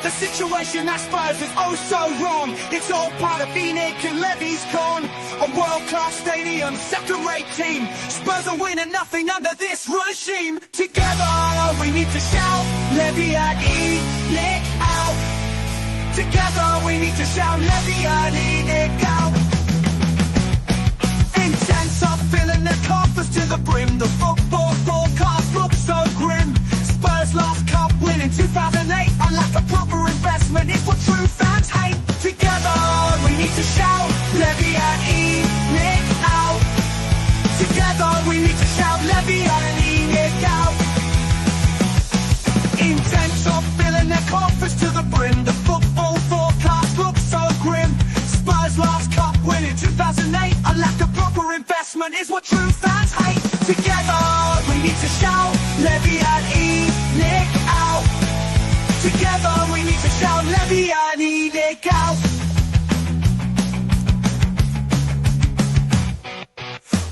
The situation at Spurs is oh so wrong. It's all part of Phoenix and Levy's gone. A world-class stadium, second-rate team. Spurs are winning nothing under this regime. Together we need to shout, Levy and Nick out. Together we need to shout, Levy and Nick out. Intense are filling their coffers to the brim. The football forecast looks so grim. Spurs last cup win in 2008. Unlike a proper investment, it's what true fans hate. Together we need to shout, Levy and Nick out. Together we need to shout, Levy and Nick out. Intense are filling their coffers to the brim. The football forecast looks so grim. Spurs last cup win in 2008. A lack of proper investment is what true fans hate. Together we need to shout, Levy and Nick out. Together we need to shout, Levy and Nick out.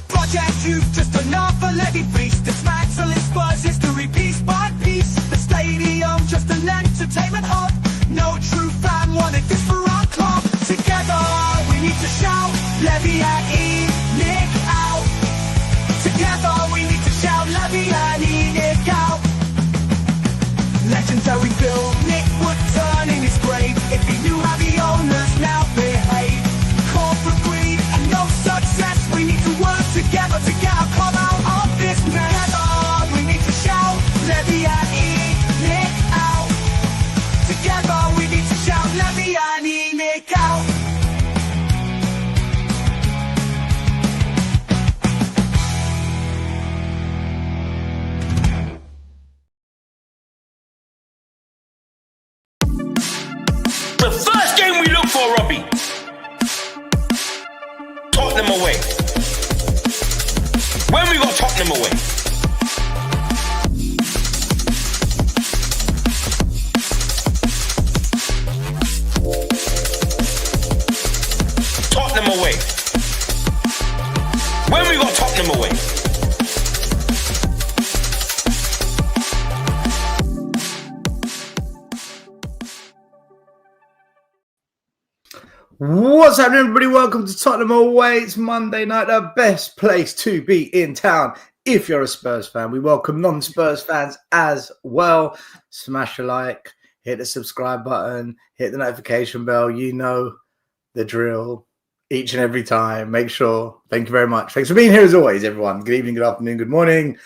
Project Youth, just another Levy feast. Dismantling Spurs history piece by piece. The stadium just an entertainment hub. No true fan wanted this for our club. Together we need to shout, Levy and Nick out. Together we need to shout, Levy and Nick out. Legendary Bill Nick would turn in his grave if he knew how the owners now behave. Corporate greed and no success. We need to work together to get our club out of this mess. Together we need to shout, Levy and Nick out. Together we need to shout, Levy and Nick out. The first game we look for, Robbie. Tottenham away. When we got Tottenham away. Tottenham away. When we got Tottenham away. What's happening, everybody? Welcome to Tottenham Away. It's Monday night, the best place to be in town if you're a Spurs fan. We welcome non-Spurs fans as well. Smash a like, hit the subscribe button, hit the notification bell. You know the drill each and every time. Make sure. Thank you very much. Thanks for being here as always, everyone. Good evening, good afternoon, good morning.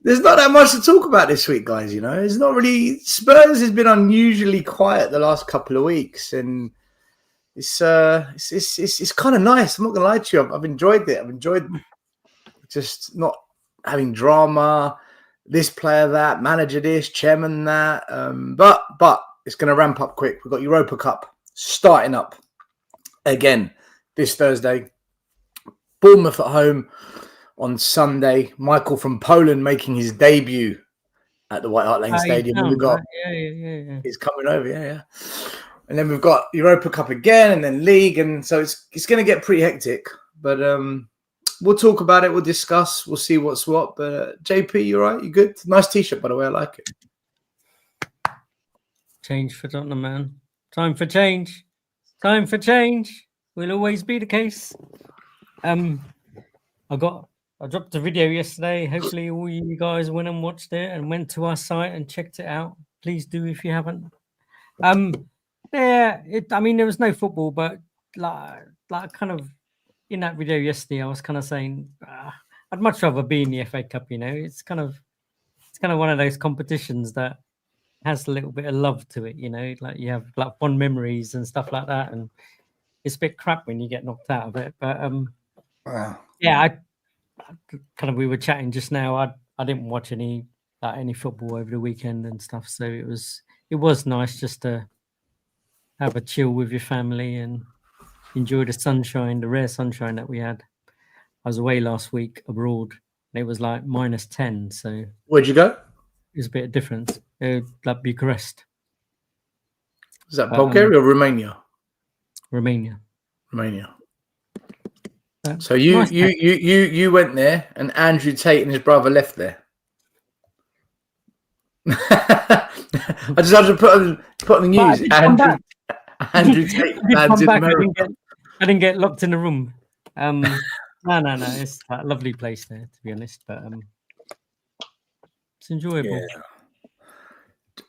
There's not that much to talk about this week, guys. You know, it's not really. Spurs has been unusually quiet the last couple of weeks, and it's kind of nice. I'm not gonna lie to you. I've enjoyed it. I've enjoyed just not having drama. This player, that manager, this chairman, that. But it's gonna ramp up quick. We've got Europa Cup starting up again this Thursday. Bournemouth at home on Sunday. Michael from Poland making his debut at the White Hart Lane Stadium. We've got he's coming over, yeah. And then we've got Europa Cup again, and then League, and so it's going to get pretty hectic. But we'll talk about it. We'll discuss. We'll see what's what. But JP, you all right? You good? Nice T-shirt, by the way. I like it. Change for Tottenham, man. Time for change. Time for change. Will always be the case. I dropped a video yesterday. Hopefully all you guys went and watched it and went to our site and checked it out. Please do if you haven't. There was no football, but like kind of in that video yesterday, I was kind of saying I'd much rather be in the FA Cup. You know, it's kind of one of those competitions that has a little bit of love to it. You know, like you have like fond memories and stuff like that, and it's a bit crap when you get knocked out of it. But Wow. yeah, we were chatting just now. I didn't watch any football over the weekend and stuff, so it was nice just to have a chill with your family and enjoy the sunshine, the rare sunshine that we had. I was away last week abroad, and it was like -10. So Where'd you go? it was a bit of difference. Like Bucharest, Is that Bulgaria or Romania? Romania. Romania. So you went there, and Andrew Tate and his brother left there. I just had to put on the news. Andrew Tate lands in America. I didn't get locked in a room. No. It's a lovely place there, to be honest. But it's enjoyable. Yeah.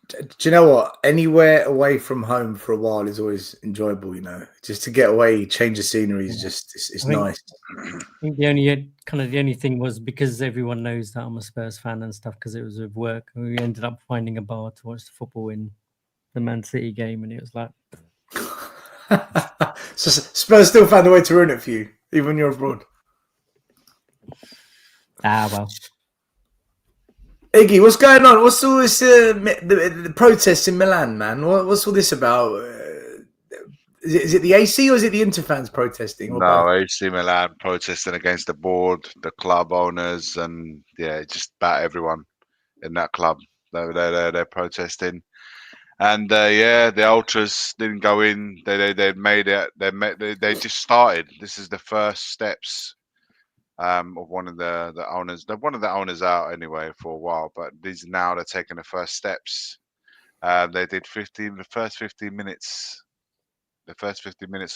Do you know what? Anywhere away from home for a while is always enjoyable. You know, just to get away, change the scenery is just it's nice. I think the only thing was because everyone knows that I'm a Spurs fan and stuff, because it was with work. We ended up finding a bar to watch the football in the Man City game, and it was like. So Spurs still found a way to ruin it for you, even when you're abroad. Well. Iggy, what's going on? What's all this the protests in Milan, man? What's all this about? Is it the AC or is it the Inter fans protesting? No, AC Milan protesting against the board, the club owners, and just about everyone in that club. They're protesting, and the ultras didn't go in. They made it. They just started. This is the first steps. Of one of the owners. They're one of the owners out anyway for a while, but they're taking the first steps. They did the first 15 minutes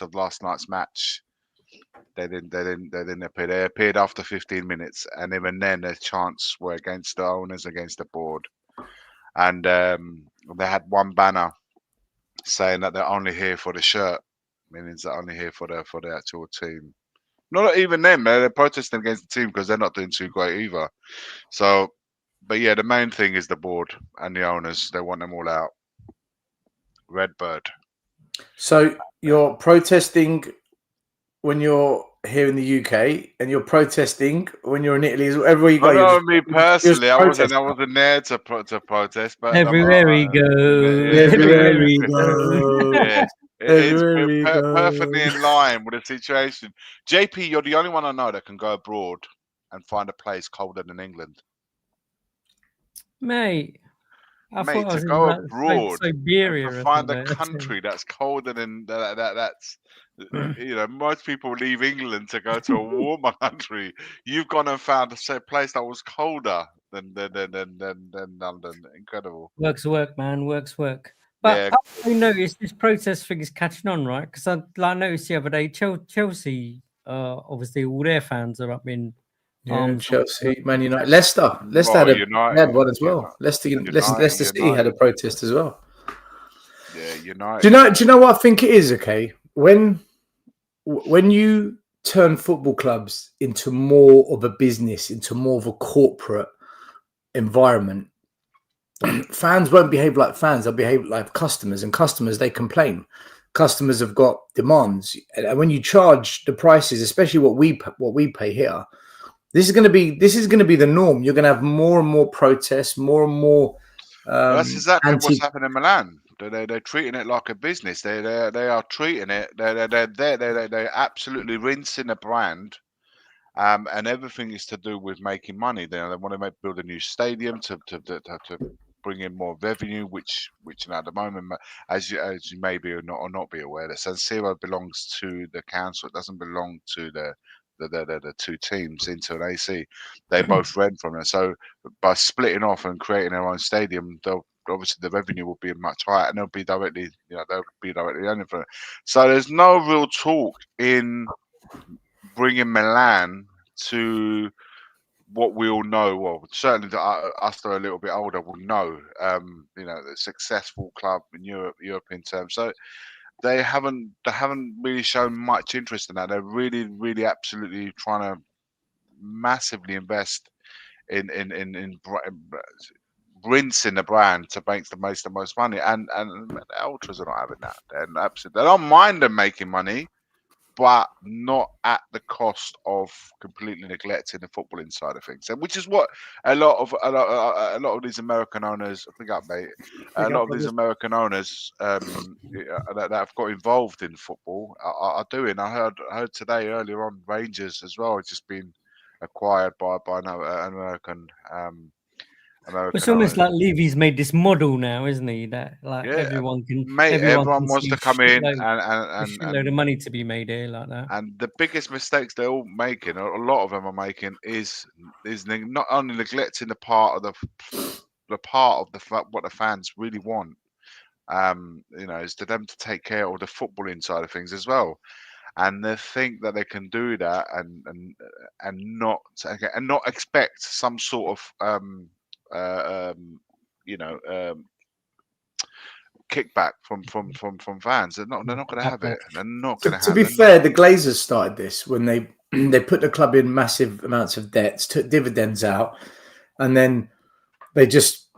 of last night's match. They didn't appear. They appeared after 15 minutes, and even then their chants were against the owners, against the board. And they had one banner saying that they're only here for the shirt, meaning they're only here for the actual team. Not even them. They're protesting against the team because they're not doing too great either. So, but the main thing is the board and the owners. They want them all out. Redbird. So you're protesting when you're here in the UK, and you're protesting when you're in Italy. Everywhere you go. No, me personally, I wasn't there to protest, but everywhere we go, everywhere we go. Yeah. It's perfectly in line with the situation. JP, you're the only one I know that can go abroad and find a place colder than England. Mate, I thought I was to go in abroad, Siberia, to find a country that's colder than that's most people leave England to go to a warmer country. You've gone and found a place that was colder than London. Incredible. Works work, man. Works work. But I noticed this protest thing is catching on, right? Because I noticed the other day, Chelsea, obviously all their fans are up in Chelsea, Man United, Leicester had one as well. Leicester City had a protest as well. Yeah, United. Do you know what I think it is? Okay, when you turn football clubs into more of a business, into more of a corporate environment, fans won't behave like fans. They'll behave like customers, and customers, they complain. Customers have got demands, and when you charge the prices, especially what we pay here, this is going to be the norm. You're going to have more and more protests, more and more. That's exactly what's happening in Milan. They're treating it like a business. They are treating it. They're absolutely rinsing the brand. And everything is to do with making money. They want to build a new stadium to bring in more revenue, which at the moment, as you may be or not be aware, that San Siro belongs to the council. It doesn't belong to the two teams, Inter and AC. They both rent from it. So by splitting off and creating their own stadium, obviously the revenue will be much higher, and they'll be directly earning from it. So there's no real talk in bringing Milan to what we all know. Well, certainly us that are a little bit older will know. The successful club in European terms. So they haven't really shown much interest in that. They're really, really, absolutely trying to massively invest in rinsing the brand to make the most money. And the ultras are not having that. They don't mind them making money, but not at the cost of completely neglecting the footballing side of things, and which is what a lot of these American owners, a lot of these American owners that have got involved in football are doing. I heard today earlier on Rangers as well has just been acquired by an American. It's almost like Levy's made this model now, isn't he? That everyone wants to come in and a load of money to be made here like that. And the biggest mistakes they're all making, a lot of them are making, is not only neglecting the part of the part of what the fans really want. Is to them to take care of the footballing side of things as well, and they think that they can do that and not expect some sort of you know um, kickback from fans. They're not going to have it. They're not going to To have be it. fair, the Glazers started this when they they put the club in massive amounts of debts, took dividends out, and then they just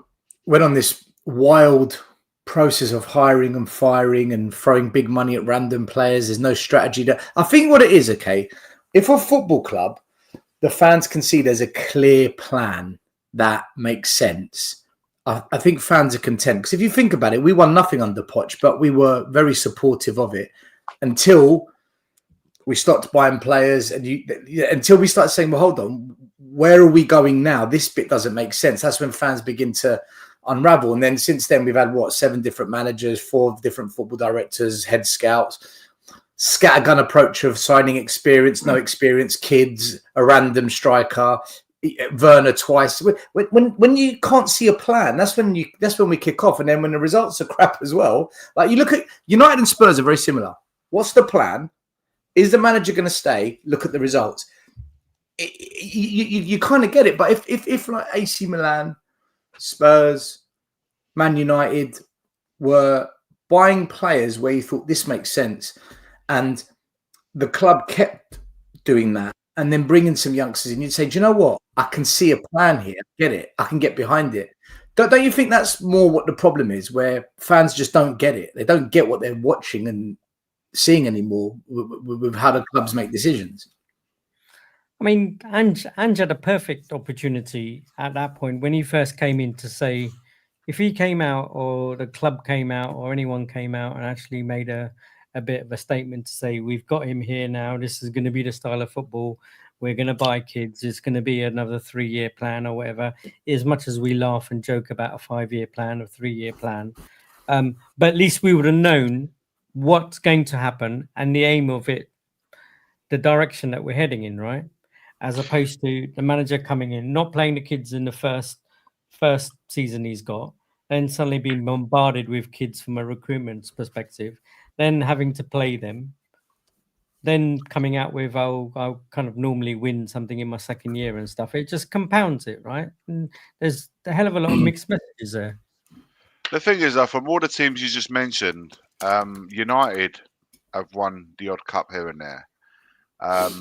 went on this wild process of hiring and firing and throwing big money at random players. There's no strategy. I think what it is, okay, if a football club, the fans can see there's a clear plan that makes sense, I think fans are content. Because if you think about it, we won nothing under Poch, but we were very supportive of it until we stopped buying players, and until we started saying, well, hold on, where are we going now? This bit doesn't make sense. That's when fans begin to unravel. And then since then, we've had 7 different managers, 4 different football directors, head scouts, scattergun approach of signing experience, no experience, kids, a random striker, Werner twice. When you can't see a plan, that's when we kick off. And then when the results are crap as well, like you look at United and Spurs are very similar. What's the plan? Is the manager going to stay? Look at the results. You kind of get it. But if like AC Milan, Spurs, Man United were buying players where you thought this makes sense, and the club kept doing that, and then bringing some youngsters in, you'd say, do you know what? I can see a plan here. Get it. I can get behind it. Don't you think that's more what the problem is, where fans just don't get it? They don't get what they're watching and seeing anymore with how the clubs make decisions. I mean, Ange had a perfect opportunity at that point when he first came in to say, if he came out or the club came out or anyone came out and actually made a bit of a statement to say, we've got him here now, this is going to be the style of football, we're going to buy kids, it's going to be another 3-year plan or whatever, as much as we laugh and joke about a 5-year plan or 3-year plan. But at least we would have known what's going to happen and the aim of it, the direction that we're heading in, right? As opposed to the manager coming in, not playing the kids in the first season he's got, then suddenly being bombarded with kids from a recruitment perspective, then having to play them, then coming out with, I'll kind of normally win something in my second year and stuff. It just compounds it, right? And there's a hell of a lot of mixed messages there. The thing is, from all the teams you just mentioned, United have won the odd cup here and there.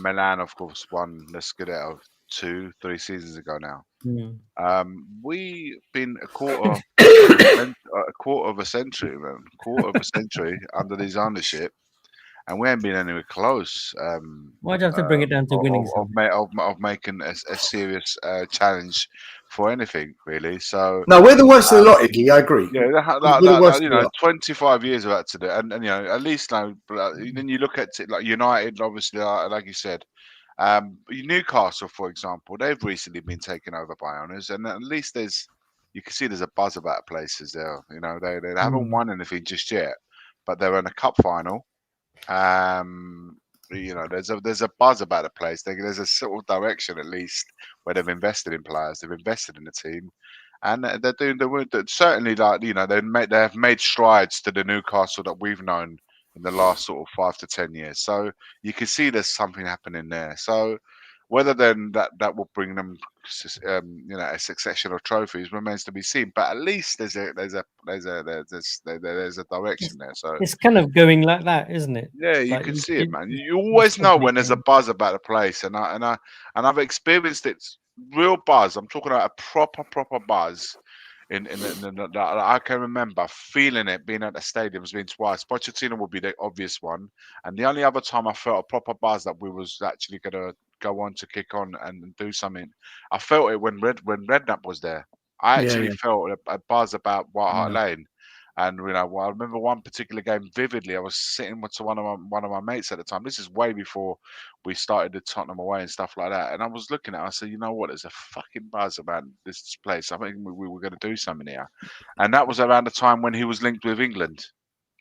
Milan, of course, won the Scudetto 2-3 seasons ago now. We've been a quarter of a century, man. Quarter of a century under his ownership, and we haven't been anywhere close. Why'd you have to bring it down to winning? Of making a serious challenge for anything, really. So no, we're the worst of the lot, Iggy. I agree. Yeah, 25 years of that to do, and at least now. Then you look at it like United, obviously, like you said. Newcastle, for example, they've recently been taken over by owners, and at least you can see there's a buzz about places there. They haven't won anything just yet, but they're in a cup final. There's a buzz about the place. There's a sort of direction, at least, where they've invested in players, they've invested in the team, and they're doing certainly, like, they have made strides to the Newcastle that we've known in the last sort of 5 to 10 years. So you can see there's something happening there. So whether then that will bring them, a succession of trophies remains to be seen. But at least there's a direction there. So it's kind of going like that, isn't it? Yeah, you can see it, man. You always know when there's a buzz about a place, and I've experienced it. Real buzz. I'm talking about a proper buzz. I can remember feeling it, being at the stadiums, being twice. Pochettino would be the obvious one, and the only other time I felt a proper buzz that we was actually gonna go on to kick on and do something, I felt it when Redknapp was there. I actually felt a buzz about White Hart Lane, and I remember one particular game vividly. I was sitting with one of my mates at the time. This is way before we started the Tottenham away and stuff like that. And I was looking at it, I said, you know what, there's a fucking buzz about this place. I think we were going to do something here. And that was around the time when he was linked with England.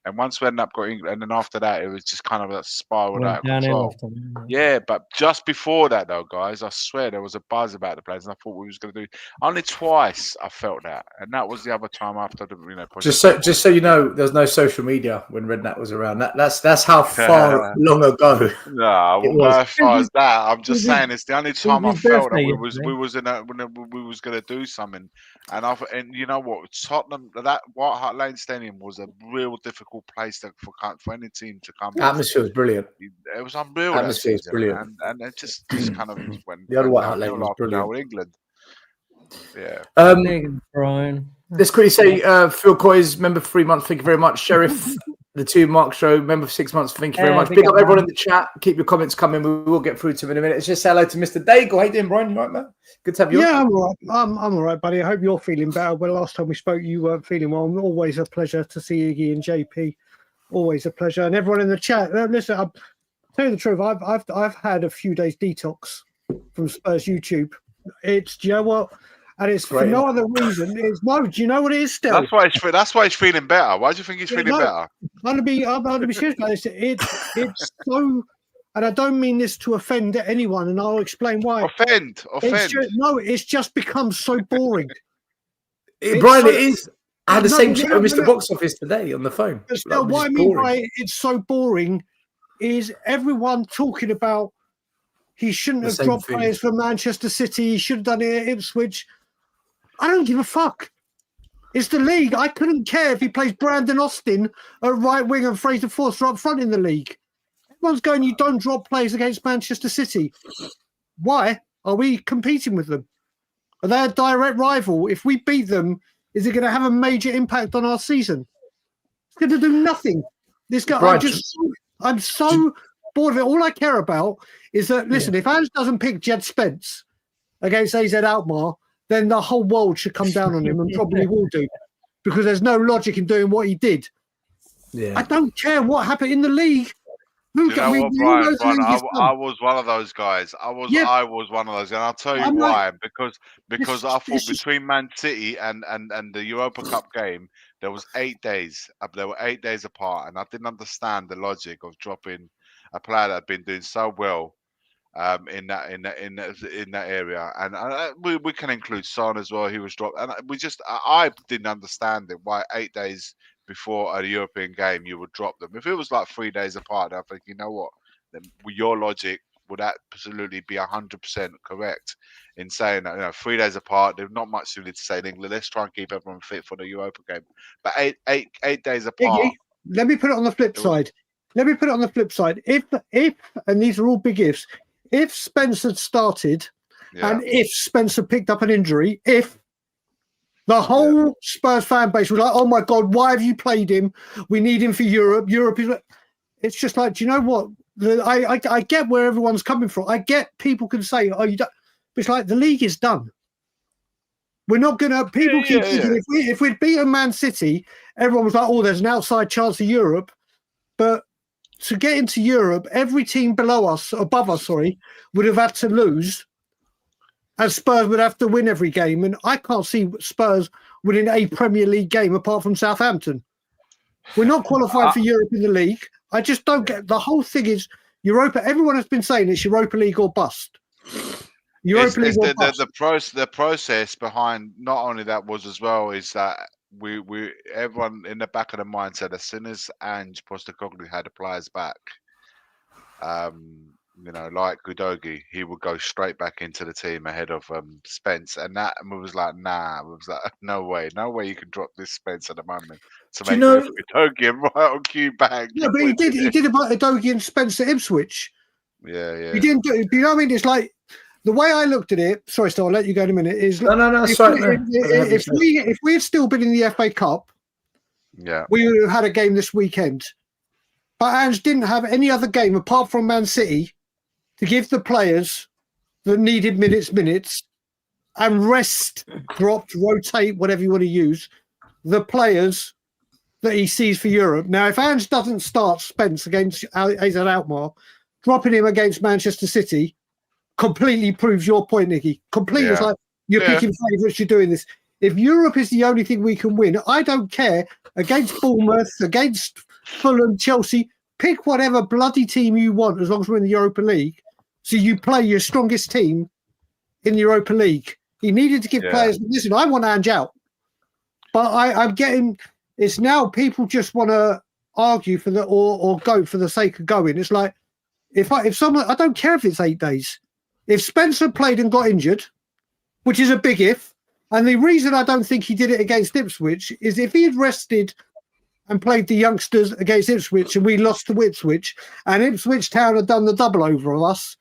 And once we ended up got England, and then after that, it was just kind of spiraled out Went of downhill control. after that. Yeah, but just before that, though, guys, I swear there was a buzz about the players, and I thought we was going to do. Only twice I felt that, and that was the other time after the Just so you know, there's no social media when Redknapp was around. That's how far long ago no, it well, was. as far as that, I'm just was saying it's the only time I his felt that birthday we was yesterday. we was going to do something, and you know what, Tottenham, that White Hart Lane Stadium was a real difficult place for any team to come off. Atmosphere was brilliant. It was unreal that Atmosphere was season, brilliant. and it just kind of went The other White Hart downhill Lane was after the brilliant. whole England. Yeah. Big Brian. Let's quickly say Phil Coy's member for 3 months. Thank you very much. Sheriff, the 2 Mark Show, member for 6 months. Thank you very much. Big up everyone in the chat. Keep your comments coming. We will get through to them in a minute. Let's just say hello to Mr. Daigle. How you doing, Brian? You all right, man? Good to have you on. Yeah, I'm all right. I'm all right, buddy. I hope you're feeling better. Well, last time we spoke, you weren't feeling well. Always a pleasure to see Iggy and JP. Always a pleasure. And everyone in the chat. Listen, I'll tell you the truth. I've had a few days detox from Spurs YouTube. Do you know what? And it's for no other reason. Do you know what it is still? That's why he's feeling better. Why do you think he's feeling better? I'm gonna be serious about this. It's so, and I don't mean this to offend anyone, and I'll explain why. Offend. It's just become so boring. Brian, it is. I had the same chat with Mr. Box Office today on the phone. What I mean by it's so boring is everyone talking about he shouldn't have dropped players for Manchester City. He should have done it at Ipswich. I don't give a fuck. It's the league. I couldn't care if he plays Brandon Austin at right wing and Fraser Forster up front in the league. Everyone's going, you don't drop players against Manchester City. Why? Are we competing with them? Are they a direct rival? If we beat them, is it going to have a major impact on our season? It's going to do nothing. This guy, I'm so bored of it. All I care about is that, listen, if Ange doesn't pick Jed Spence against AZ Alkmaar, then the whole world should come down on him and probably will do, because there's no logic in doing what he did. Yeah. I don't care what happened in the league. Brian, I was one of those guys. I was one of those, and I'll tell you why. Because I thought between Man City and the Europa Cup game, there was 8 days. They were 8 days apart, and I didn't understand the logic of dropping a player that had been doing so well in that area, and we can include Son as well. He was dropped, and I didn't understand it. Why 8 days before a European game you would drop them? If it was like 3 days apart, I think, you know what, then your logic would absolutely be 100% correct in saying that 3 days apart, there's not much really to say in England. Let's try and keep everyone fit for the Europa game. But eight days apart. Iggy, let me put it on the flip side. If and these are all big ifs. If Spence had started, and if Spencer picked up an injury, if the whole Spurs fan base was like, "Oh my God, why have you played him? We need him for Europe. Europe is." It's just like, do you know what? I get where everyone's coming from. I get people can say, "Oh, you don't." But it's like the league is done. We're not gonna. People keep thinking if we'd beaten Man City, everyone was like, "Oh, there's an outside chance of Europe," but to get into Europe, every team above us, would have had to lose, and Spurs would have to win every game. And I can't see Spurs winning a Premier League game apart from Southampton. We're not qualified for Europe in the league. I just don't get the whole thing. Is Europa? Everyone has been saying it's Europa League or bust. The process behind not only that was as well is that we everyone in the back of the mind said as soon as Ange Postecoglou had the players back, like Udogie, he would go straight back into the team ahead of Spence, and we was like, nah, we was like, no way you can drop this Spence at the moment to make Udogie and right on cue back. Yeah, but he did about Udogie and Spence at Ipswich. Yeah. He didn't do it. You know what I mean? It's like the way I looked at it. Sorry, I'll let you go in a minute. Is no. If we had still been in the FA Cup, we would have had a game this weekend. But Ange didn't have any other game apart from Man City to give the players that needed minutes, and rest, dropped, rotate, whatever you want to use, the players that he sees for Europe. Now, if Ange doesn't start Spence against AZ Alkmaar, dropping him against Manchester City completely proves your point, Nicky. Completely. It's like you're picking favourites, you're doing this. If Europe is the only thing we can win, I don't care. Against Bournemouth, against Fulham, Chelsea. Pick whatever bloody team you want as long as we're in the Europa League. So you play your strongest team in the Europa League. He needed to give players. Listen, I want Ange out, but I'm getting. It's now people just want to argue for the or go for the sake of going. It's like if someone, I don't care if it's 8 days. If Spencer played and got injured, which is a big if, and the reason I don't think he did it against Ipswich is if he had rested and played the youngsters against Ipswich and we lost to Ipswich and Ipswich Town had done the double over of us,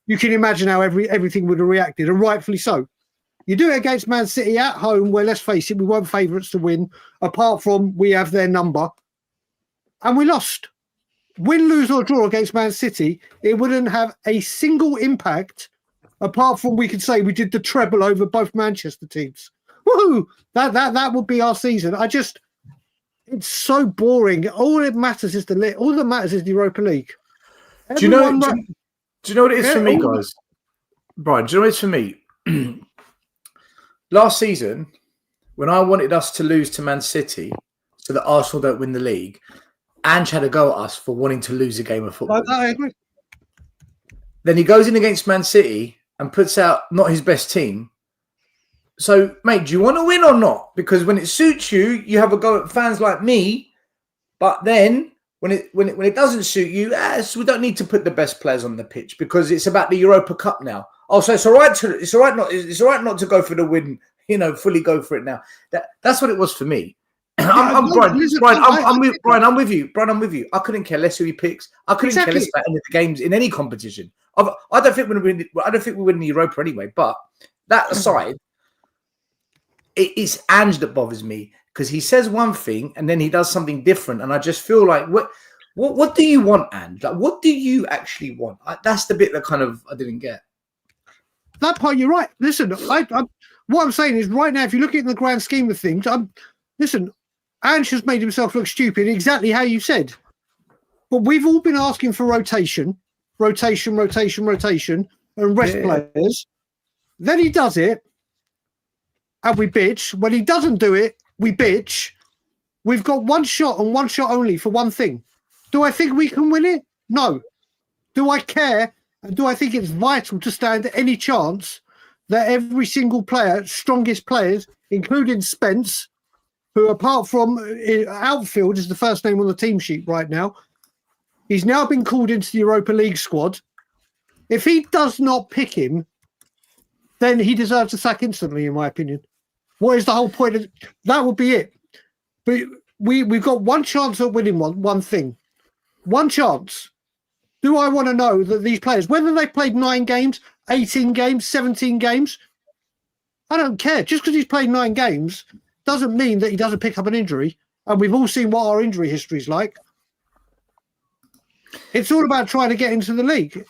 you can imagine how everything would have reacted, and rightfully so. You do it against Man City at home, where, let's face it, we weren't favourites to win, apart from we have their number, and we lost. Win, lose or draw against Man City, it wouldn't have a single impact, apart from we could say we did the treble over both Manchester teams. Woohoo! That would be our season. It's so boring. All that matters is the Europa League. Do you know what it is for me, guys? Brian, do you know what it is for me? Last season, when I wanted us to lose to Man City so that Arsenal don't win the league, Ange had a go at us for wanting to lose a game of football. I agree. Then he goes in against Man City and puts out not his best team. So, mate, do you want to win or not? Because when it suits you, you have a go at fans like me. But then when it doesn't suit you, so we don't need to put the best players on the pitch because it's about the Europa Cup now. Oh, so it's all right not to go for the win. Fully go for it now. That's what it was for me. I'm with you. I'm with you. I couldn't care less who he picks. I couldn't care less about any of the games in any competition. I don't think we win the Europa anyway. But that aside, it's Ange that bothers me because he says one thing and then he does something different, and I just feel like what do you want, Ange? Like, what do you actually want? That's the bit that kind of I didn't get. That part, you're right. Listen, what I'm saying is right now, if you look at it in the grand scheme of things, Ange has made himself look stupid, exactly how you said. But we've all been asking for rotation, and rest players. Then he does it, and we bitch. When he doesn't do it, we bitch. We've got one shot and one shot only for one thing. Do I think we can win it? No. Do I care? And do I think it's vital to stand any chance that every single player, strongest players, including Spence, who apart from outfield is the first name on the team sheet right now, he's now been called into the Europa League squad. If he does not pick him, then he deserves a sack instantly, in my opinion. What is the whole point of that? Would be it. But we've got one chance at winning one thing. One chance. Do I want to know that these players, whether they played 9 games, 18 games, 17 games, I don't care. Just because he's played 9 games doesn't mean that he doesn't pick up an injury. And we've all seen what our injury history is like. It's all about trying to get into the league.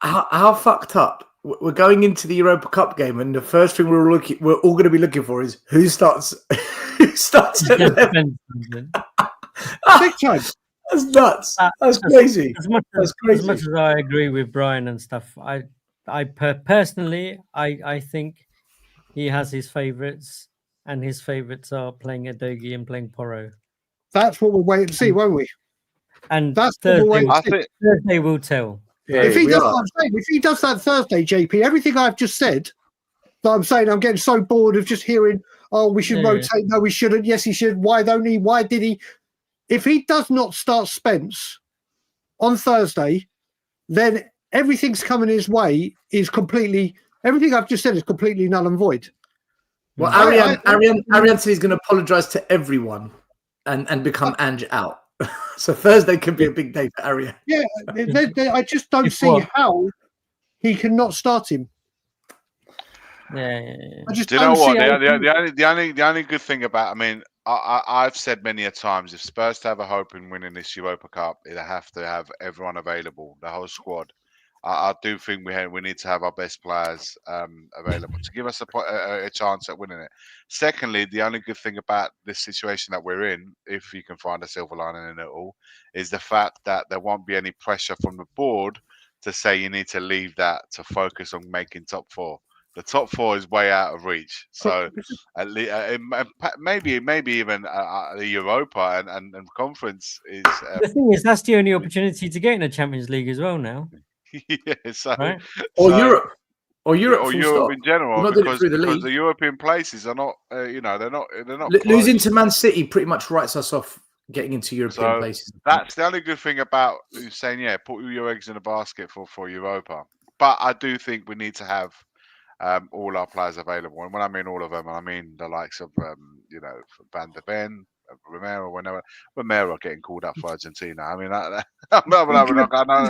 How fucked up? We're going into the Europa Cup game, and the first thing we're all going to be looking for is who starts at 11. Big time. That's nuts. That's crazy. As much as I agree with Brian and stuff, I personally think he has his favourites, and his favourites are playing Adogi and playing Porro. That's what we'll wait and see, won't we? And that's Thursday will tell. Yeah, if he does that Thursday, JP, everything I've just said, that I'm saying I'm getting so bored of just hearing, oh, we should rotate. No, we shouldn't. Yes, he should. Why don't he? Why did he? If he does not start Spence on Thursday, then everything's coming his way is completely, everything I've just said is completely null and void. Well, Ariane said he's going to apologise to everyone and become Ange out. So Thursday could be a big day for Ariane. Yeah, I just don't see how he cannot start him. Yeah. I just do you know what? The only good thing about, I mean, I've said many a times, if Spurs to have a hope in winning this Europa Cup, they have to have everyone available, the whole squad. I do think we need to have our best players available to give us a chance at winning it. Secondly, the only good thing about this situation that we're in, if you can find a silver lining in it all, is the fact that there won't be any pressure from the board to say you need to leave that to focus on making top 4. The top 4 is way out of reach. So at least maybe even the Europa and conference is. The thing is, that's the only opportunity to get in the Champions League as well now. Yeah, so, right? Or so Europe. Or Europe, or full Europe stop. in general, Not doing it because through the league. the European places are not, they're not Losing close. to Man City pretty much writes us off getting into European So places. that's the only good thing about saying, yeah, put your eggs in a basket for Europa. But I do think we need to have all our players available, and when I mean all of them, I mean the likes of Van der Ven, Romero. Whenever Romero getting called up for Argentina, I mean, He's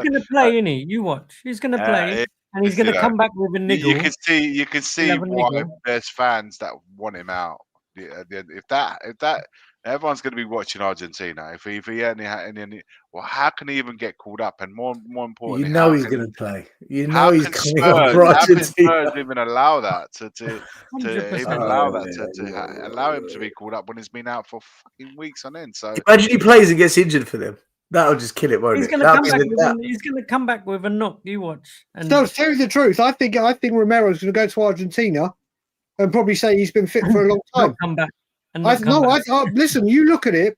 going to play, isn't he? You watch. He's going to play, and he's going to come back with a niggle. You can see why there's fans that want him out. If that everyone's going to be watching Argentina. If he only had any, well, how can he even get called up? And more importantly, he's going to play. He's coming on for How can Argentina. Spurs even allow that to allow him to be called up when he's been out for fucking weeks on end? So imagine he plays and gets injured for them. That'll just kill it, won't he's it? Going to he's going to come back with a knock. You watch. And to tell you the truth, I think Romero's going to go to Argentina and probably say he's been fit for a long time. Come back. Listen, you look at it.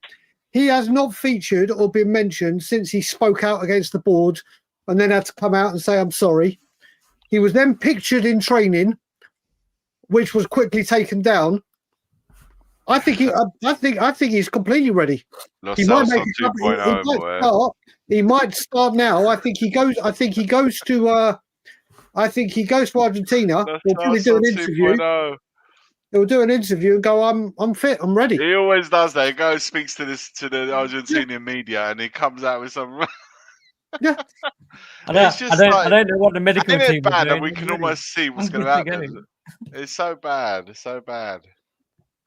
He has not featured or been mentioned since he spoke out against the board and then had to come out and say, I'm sorry. He was then pictured in training, which was quickly taken down. I think he's completely ready. He might start now. I think he goes to Argentina. We'll probably do an interview. He'll do an interview and go, I'm fit, I'm ready. He always does that. He goes, speaks to the Argentinian media, and he comes out with some. Yeah, I don't know what the medical team. It's bad, and we can almost see what's going to happen. It's so bad. It's so bad.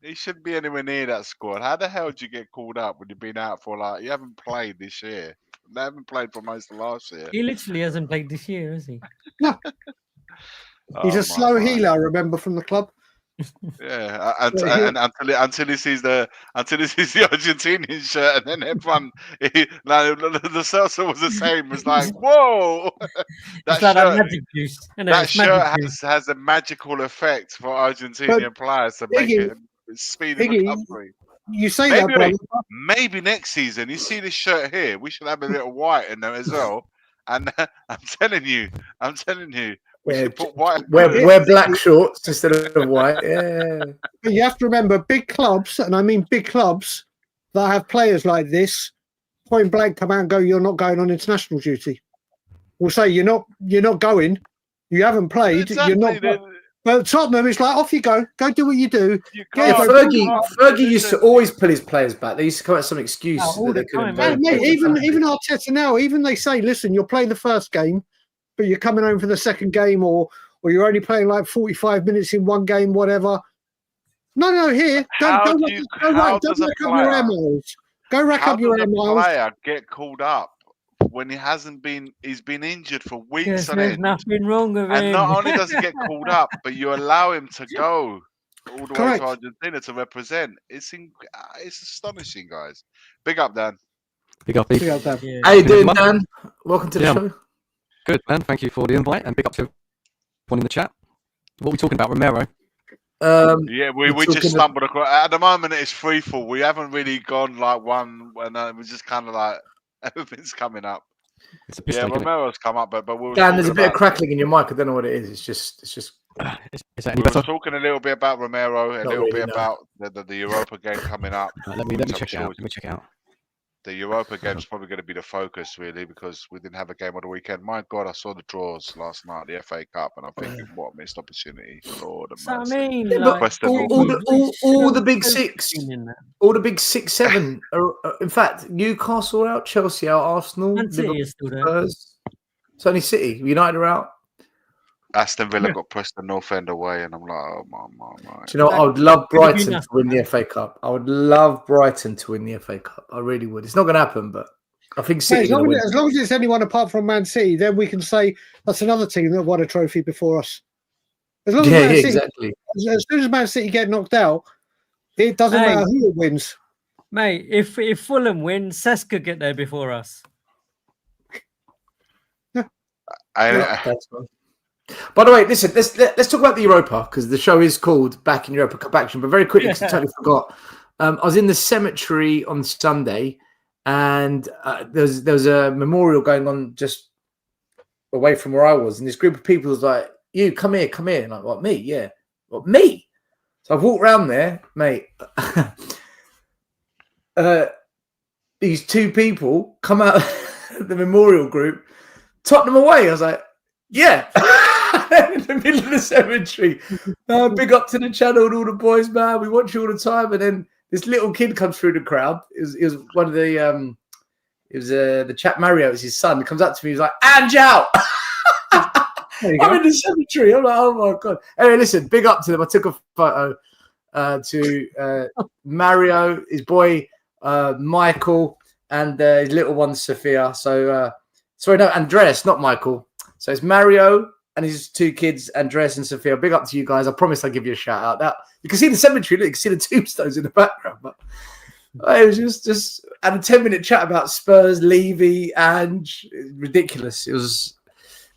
He shouldn't be anywhere near that squad. How the hell do you get called up when you've been out for you haven't played this year? They haven't played for most of last year. He literally hasn't played this year, has he? No. He's a slow healer, I remember, from the club. Yeah, until he sees the Argentinian shirt, and then everyone, the salsa was the same. It was like, whoa, that shirt has a magical effect for Argentinian players to make it speedy recovery. You say that, brother. Maybe next season, you see this shirt here, we should have a little white in there as well. And I'm telling you. Wear black shorts instead of white. Yeah. But you have to remember, big clubs, and I mean big clubs that have players like this, point blank come out and go, "You're not going on international duty." We'll say you're not going. You haven't played. Exactly. You're not. But Tottenham is like, off you go. Go do what you do. Fergie used to always pull his players back. They used to come up with some excuse that they couldn't go. Even Arteta now, even they say, listen, you'll play the first game, but you're coming home for the second game, or you're only playing like 45 minutes in one game, whatever. No, here. Go rack up your air miles. Go rack up your air miles. How does a player get called up when he's been injured for weeks on there's end? Nothing wrong with him. And not only does he get called up, but you allow him to go all the way to Argentina to represent. It's astonishing, guys. Big up, Dan. Big up, Dan. Yeah. How you doing, Dan? Welcome to the show. Good, man. Thank you for the invite, and big up to everyone in the chat. What are we talking about, Romero? We just stumbled across. At the moment, it's free fall. We haven't really gone like one, and we're just kind of like everything's coming up. Romero's come up, but we'll. Dan, there's a bit of crackling in your mic. I don't know what it is. It's just. Is that any better? We're talking a little bit about Romero, a little bit about the Europa game coming up. Let me check it out. Let me check it out. The Europa game is probably going to be the focus, really, because we didn't have a game on the weekend. My God, I saw the draws last night, the FA Cup, and I'm thinking, what a missed opportunity! Lord, all the big six, all the big 6, 7. In fact, Newcastle are out, Chelsea out, Arsenal, Liverpool, Spurs. It's only City, United are out. Aston Villa got Preston North End away, and I'm like, oh my. Do you know what? I would love Brighton to win the FA Cup. I would love Brighton to win the FA Cup. I really would. It's not going to happen, but I think City. As long as it's anyone apart from Man City, then we can say that's another team that won a trophy before us. As long as Man City, exactly. As soon as Man City get knocked out, it doesn't matter who wins. Mate, if Fulham win, Cesc could get there before us. By the way, listen, let's talk about the Europa, because the show is called Back in Europa Cup Action. But very quickly, because I totally forgot, I was in the cemetery on Sunday, and there was a memorial going on just away from where I was, and this group of people was like, "You come here," and I'm like, "What, me? Yeah, what, me?" So I've walked around there, mate. These two people come out of the memorial group, Tottenham away. I was like, "Yeah." In the middle of the cemetery. Big up to the channel and all the boys, man. We watch you all the time. And then this little kid comes through the crowd. It was one of the the chap Mario, it was his son. He comes up to me, he's like, "Ange out." I'm in the cemetery. I'm like, oh my God. Anyway, listen, big up to them. I took a photo to Mario, his boy Michael, and his little one Sophia. So sorry, no, Andreas, not Michael. So it's Mario and his two kids, Andreas and Sophia. Big up to you guys. I promise I'll give you a shout out. That you can see the cemetery. Look, you can see the tombstones in the background. But it was just had a 10-minute chat about Spurs, Levy, Ange. Ridiculous. It was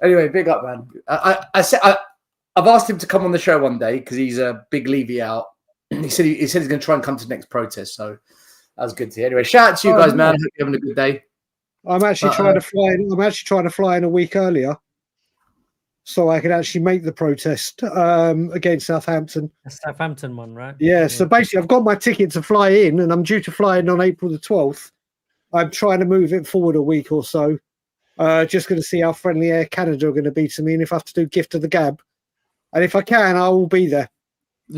anyway. Big up, man. I've asked him to come on the show one day because he's a big Levy out. He said he's going to try and come to the next protest. So that was good to hear. Anyway, shout out to you guys, man. Hope you're having a good day. I'm actually trying to fly in. I'm actually trying to fly in a week earlier, so I can actually make the protest against Southampton. The Southampton one, right? Yeah. So basically, I've got my ticket to fly in, and I'm due to fly in on April the 12th. I'm trying to move it forward a week or so. Just going to see how friendly Air Canada are going to be to me, and if I have to do gift of the gab, and if I can, I will be there.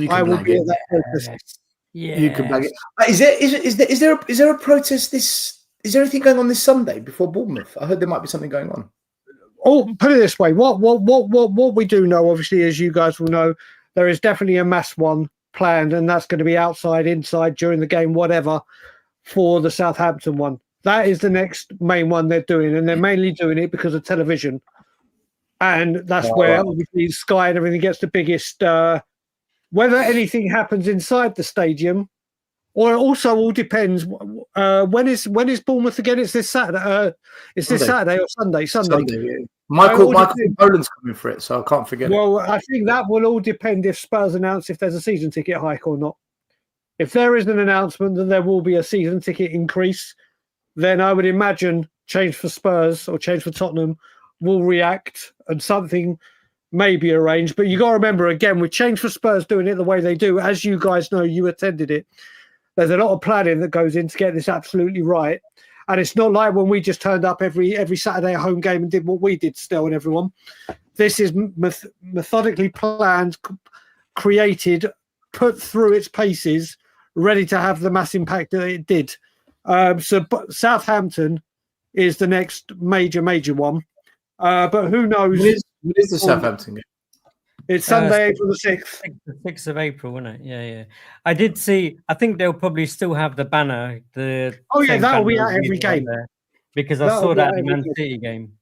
I will be at that protest. Yeah, you can bag it. Is there a protest this? Is there anything going on this Sunday before Bournemouth? I heard there might be something going on. Oh, put it this way: what we do know, obviously, as you guys will know, there is definitely a mass one planned, and that's going to be outside, inside, during the game, whatever, for the Southampton one. That is the next main one they're doing, and they're mainly doing it because of television, and that's where obviously Sky and everything gets the biggest. Whether anything happens inside the stadium. Or it also all depends. When is Bournemouth again? It's this Saturday. It's this Saturday or Sunday. Sunday. Yeah. Michael Poland's coming for it, so I can't forget. Well, I think that will all depend if Spurs announce if there's a season ticket hike or not. If there is an announcement that there will be a season ticket increase, then I would imagine Change for Spurs or Change for Tottenham will react and something may be arranged. But you got to remember again, with Change for Spurs doing it the way they do, as you guys know, you attended it. There's a lot of planning that goes in to get this absolutely right. And it's not like when we just turned up every Saturday at home game and did what we did still and everyone. This is methodically planned, created, put through its paces, ready to have the mass impact that it did. So Southampton is the next major one. But who knows? What is the Southampton game? It's Sunday, April the 6th. The 6th of April, isn't it? Yeah. I did see. I think they'll probably still have the banner. That will be at every game. There, because I saw that at the Man City game.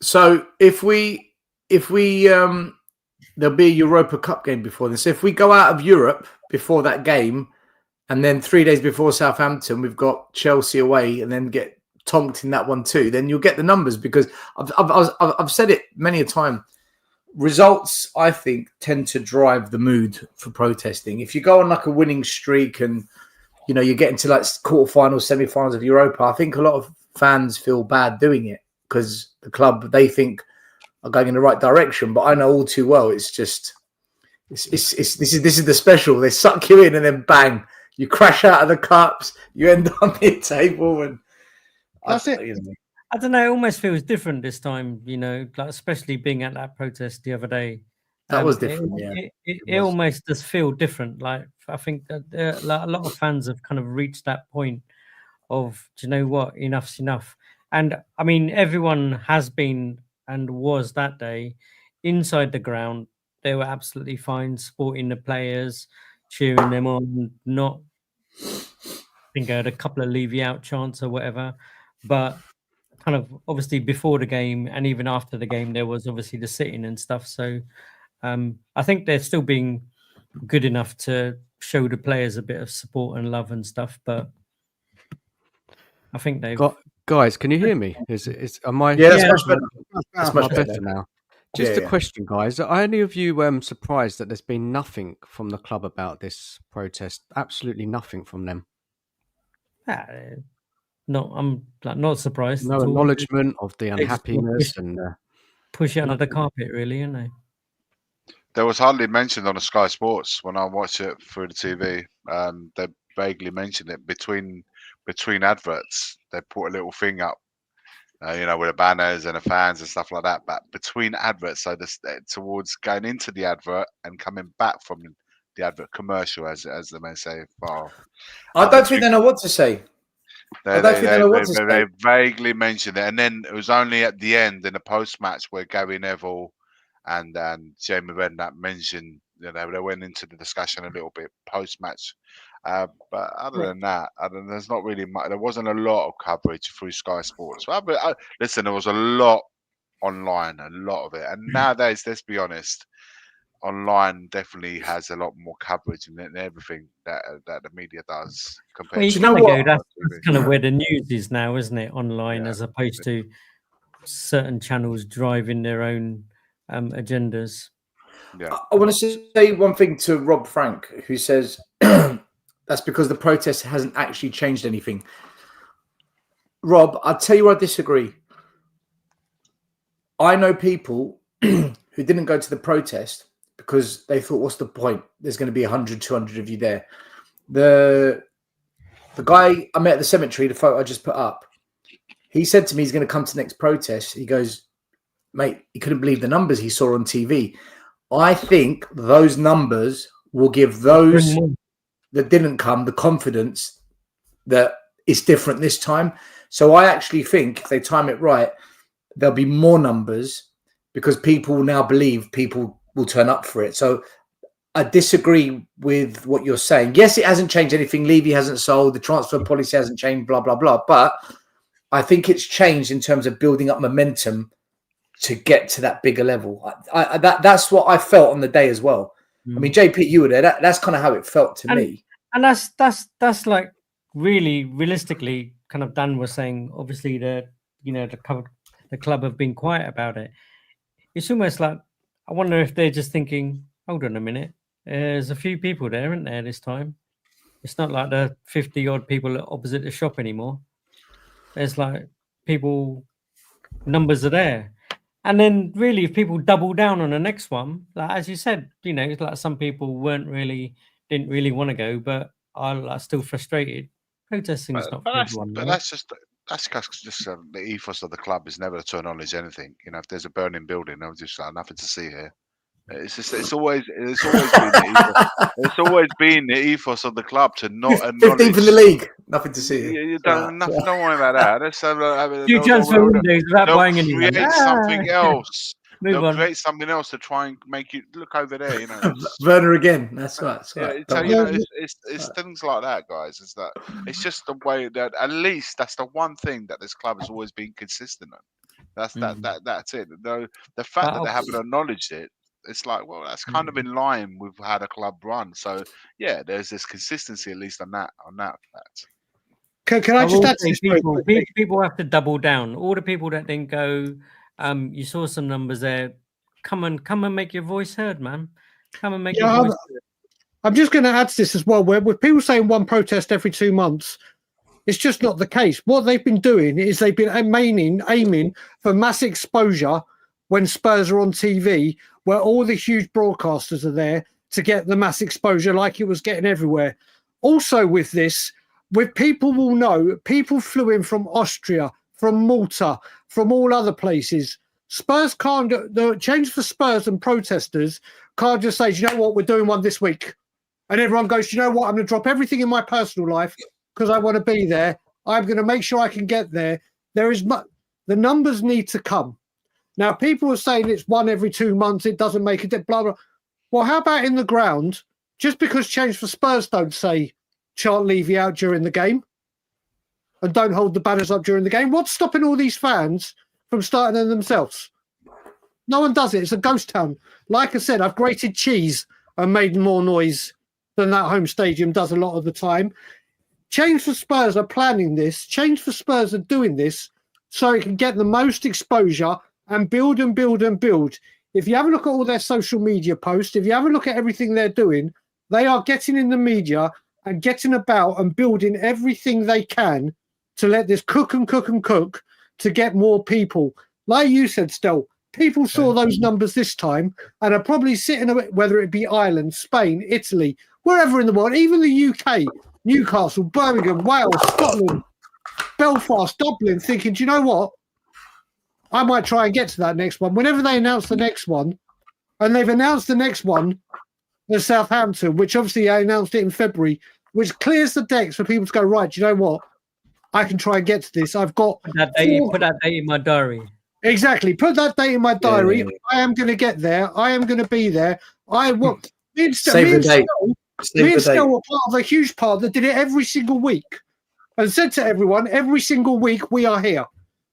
So if we there'll be a Europa Cup game before this. So if we go out of Europe before that game, and then 3 days before Southampton, we've got Chelsea away, and then get tonked in that one too, then you'll get the numbers, because I've said it many a time. Results, I think, tend to drive the mood for protesting. If you go on like a winning streak and you're getting to like quarterfinals, semi-finals of Europa, I think a lot of fans feel bad doing it because the club they think are going in the right direction. But I know all too well it's just this is the special. They suck you in and then bang, you crash out of the cups, you end on mid-table, and that's it. I don't know. It almost feels different this time, like especially being at that protest the other day. That was different. It almost does feel different. Like I think that a lot of fans have kind of reached that point of, do you know what, enough's enough. And I mean, everyone has been and was that day inside the ground. They were absolutely fine, supporting the players, cheering them on. Not, I think I had a couple of leave you out chants or whatever, but kind of obviously before the game and even after the game, there was obviously the sitting and stuff. So I think they're still being good enough to show the players a bit of support and love and stuff. But I think they've guys. Can you hear me? Am I? Yeah, that's much better. That's much better now. Just a question, guys. Are any of you surprised that there's been nothing from the club about this protest? Absolutely nothing from them. No, I'm not surprised. No at all. acknowledgement of the They just unhappiness and push it under the carpet, really, isn't they? There was hardly mentioned on the Sky Sports when I watched it through the TV. They vaguely mentioned it between adverts. They put a little thing up, with the banners and the fans and stuff like that. But between adverts, so towards going into the advert and coming back from the advert commercial, as they may say. I don't think they know what to say. They vaguely mentioned it, and then it was only at the end in the post-match where Gary Neville and Jamie Redknapp mentioned, they went into the discussion a little bit post-match. But other than that, there's not really much. There wasn't a lot of coverage through Sky Sports. Listen, there was a lot online, a lot of it, and nowadays, let's be honest, online definitely has a lot more coverage and everything that the media does compared Well, you to kind of go. that's That's kind of where the news is now, isn't it? Online, as opposed to certain channels driving their own agendas. Yeah. I want to say one thing to Rob Frank, who says that's because the protest hasn't actually changed anything. Rob, I'll tell you where I disagree. I know people who didn't go to the protest because they thought, what's the point? There's going to be 100, 200 of you there. The guy I met at the cemetery, the photo I just put up, he said to me he's going to come to the next protest. He goes, mate, he couldn't believe the numbers he saw on TV. I think those numbers will give those that didn't come the confidence that it's different this time. So I actually think if they time it right, there'll be more numbers because people will now believe people will turn up for it. So I disagree with what you're saying. Yes, it hasn't changed anything. Levy hasn't sold. The transfer policy hasn't changed, blah, blah, blah. But I think it's changed in terms of building up momentum to get to that bigger level. That's what I felt on the day as well. I mean, JP, you were there. That's kind of how it felt to me. And that's like really realistically, kind of Dan was saying. Obviously, the club have been quiet about it. It's almost like I wonder if they're just thinking, hold on a minute, there's a few people there, isn't there, this time? It's not like the 50 odd people opposite the shop anymore. There's like people, numbers are there. And then really, if people double down on the next one, like as you said, it's like some people didn't really want to go, but are still frustrated. Protesting is not for everyone. That's just the ethos of the club is never to acknowledge anything. If there's a burning building, I'm just like, nothing to see here. It's always been the ethos of the club to not acknowledge. 15th in the league, nothing to see. You don't worry about that. You transfer windows without buying anything. Create something else. They'll create something else to try and make you look over there. Werner again. That's right. It's things like that, guys. It's just the way that at least that's the one thing that this club has always been consistent on. That's it. The fact that they haven't acknowledged it. It's like, well, that's kind of in line with how the club run. So, yeah, there's this consistency at least on that fact. Can I just add to this? People have to double down. All the people that didn't go, you saw some numbers there. Come and make your voice heard, man. Come and make your voice heard. I'm just going to add to this as well. Where with people saying one protest every 2 months, it's just not the case. What they've been doing is they've been aiming for mass exposure when Spurs are on TV, where all the huge broadcasters are there to get the mass exposure like it was getting everywhere. Also with this, people will know, people flew in from Austria, from Malta, from all other places. Spurs can't, the change for Spurs and protesters can't just say, do you know what, we're doing one this week. And everyone goes, do you know what, I'm going to drop everything in my personal life because I want to be there. I'm going to make sure I can get there. The numbers need to come. Now, people are saying it's one every 2 months, it doesn't make a difference, blah, blah. Well, how about in the ground, just because Change for Spurs don't say chant Levy out during the game and don't hold the banners up during the game, what's stopping all these fans from starting them themselves? No one does it. It's a ghost town. Like I said, I've grated cheese and made more noise than that home stadium does a lot of the time. Change for Spurs are planning this. Change for Spurs are doing this so it can get the most exposure and build and build and build. if you have a look at all their social media posts, if you have a look at everything they're doing, they are getting in the media and getting about and building everything they can to let this cook and cook and cook to get more people. Like you said, Stel, people saw those numbers this time and are probably sitting, whether it be Ireland, Spain, Italy, wherever in the world, even the UK, Newcastle, Birmingham, Wales, Scotland, Belfast, Dublin, thinking, do you know what? I might try and get to that next one. Whenever they announce the next one, and they've announced the next one as Southampton, which obviously I announced it in February, which clears the decks for people to go, right, do you know what? I can try and get to this. I've got... Put that date in my diary. Exactly. Put that date in my diary. Yeah. I am going to get there. I am going to be there. I will... Save the date. Me and Stel were part of a huge part that did it every single week and said to everyone, every single week, we are here.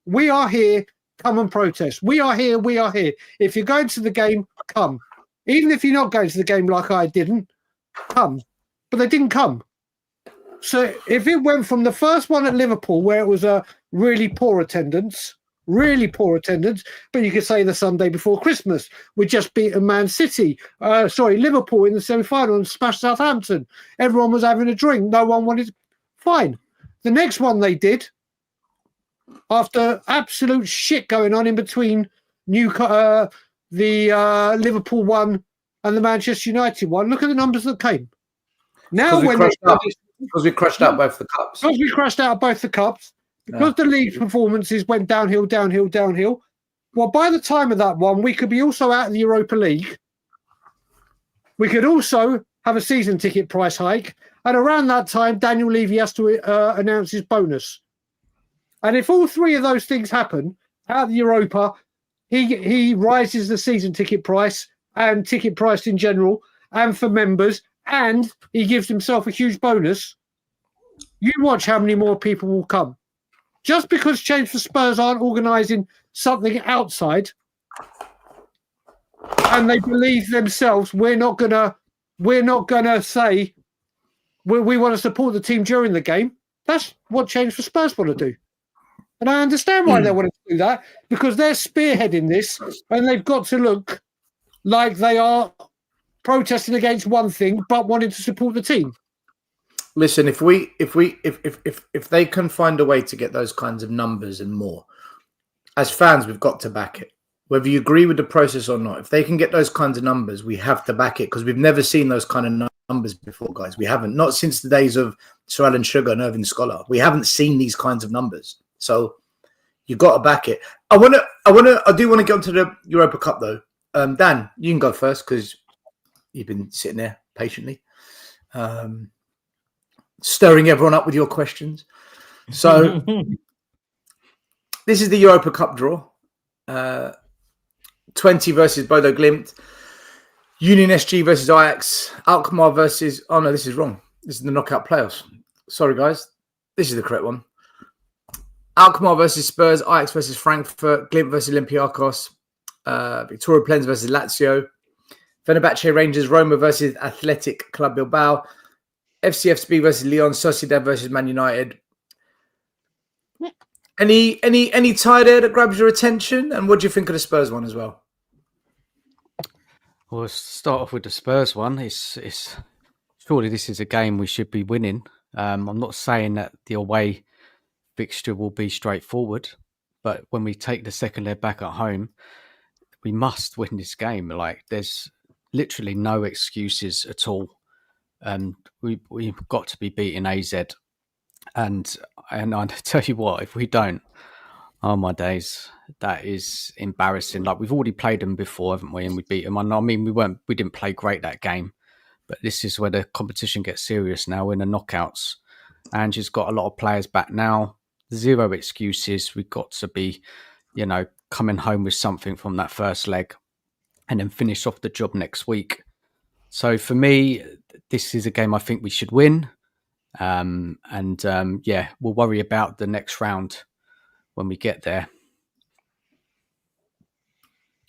We are here. Come and protest. We are here. We are here. If you're going to the game, come. Even if you're not going to the game like I didn't, come. But they didn't come. So if it went from the first one at Liverpool, where it was a really poor attendance, but you could say the Sunday before Christmas, we just beat Man City, Liverpool in the semi-final and smashed Southampton. Everyone was having a drink. No one wanted... Fine. The next one they did, after absolute shit going on in between the Liverpool one and the Manchester United one, look at the numbers that came. Now because we crashed out both the cups. Because we crashed out both the cups. Because the league performances went downhill. Well, by the time of that one, we could be also out of the Europa League. We could also have a season ticket price hike. And around that time, Daniel Levy has to announce his bonus. And if all three of those things happen, out of the Europa, he rises the season ticket price and ticket price in general and for members, and he gives himself a huge bonus. You watch how many more people will come. Just because Change for Spurs aren't organising something outside and they believe themselves, we're not gonna say we want to support the team during the game. That's what Change for Spurs want to do. And I understand why they want to do that, because they're spearheading this and they've got to look like they are protesting against one thing but wanting to support the team. Listen, if they can find a way to get those kinds of numbers and more, as fans, we've got to back it. Whether you agree with the process or not, if they can get those kinds of numbers, we have to back it, because we've never seen those kind of numbers before, guys. We haven't. Not since the days of Sir Alan Sugar and Irving Scholar. We haven't seen these kinds of numbers. So you've got to back it. I do want to get onto the Europa Cup though. Dan, you can go first because you've been sitting there patiently. Stirring everyone up with your questions. So this is the Europa Cup draw. 20 versus Bodo Glimt. Union SG versus Ajax. Alkmaar versus... Oh, no, this is wrong. This is the knockout playoffs. Sorry, guys. This is the correct one. Alkmaar versus Spurs. Ajax versus Frankfurt. Glimt versus Olympiacos. Victoria Plens versus Lazio. Fenerbahce Rangers. Roma versus Athletic Club Bilbao. FCFSB versus Lyon, Sociedad versus Man United. Any tie there that grabs your attention? And what do you think of the Spurs one as well? Well, let's start off with the Spurs one. It's surely this is a game we should be winning. I'm not saying that the away fixture will be straightforward, but when we take the second leg back at home, we must win this game. Like, there's literally no excuses at all. And we've got to be beating AZ, and I tell you what, if we don't, oh my days, that is embarrassing. Like, we've already played them before, haven't we? And we beat them. I mean, we didn't play great that game, but this is where the competition gets serious now. We're in the knockouts, and she's got a lot of players back now. Zero excuses. We've got to be, coming home with something from that first leg, and then finish off the job next week. So for me, this is a game I think we should win. We'll worry about the next round when we get there.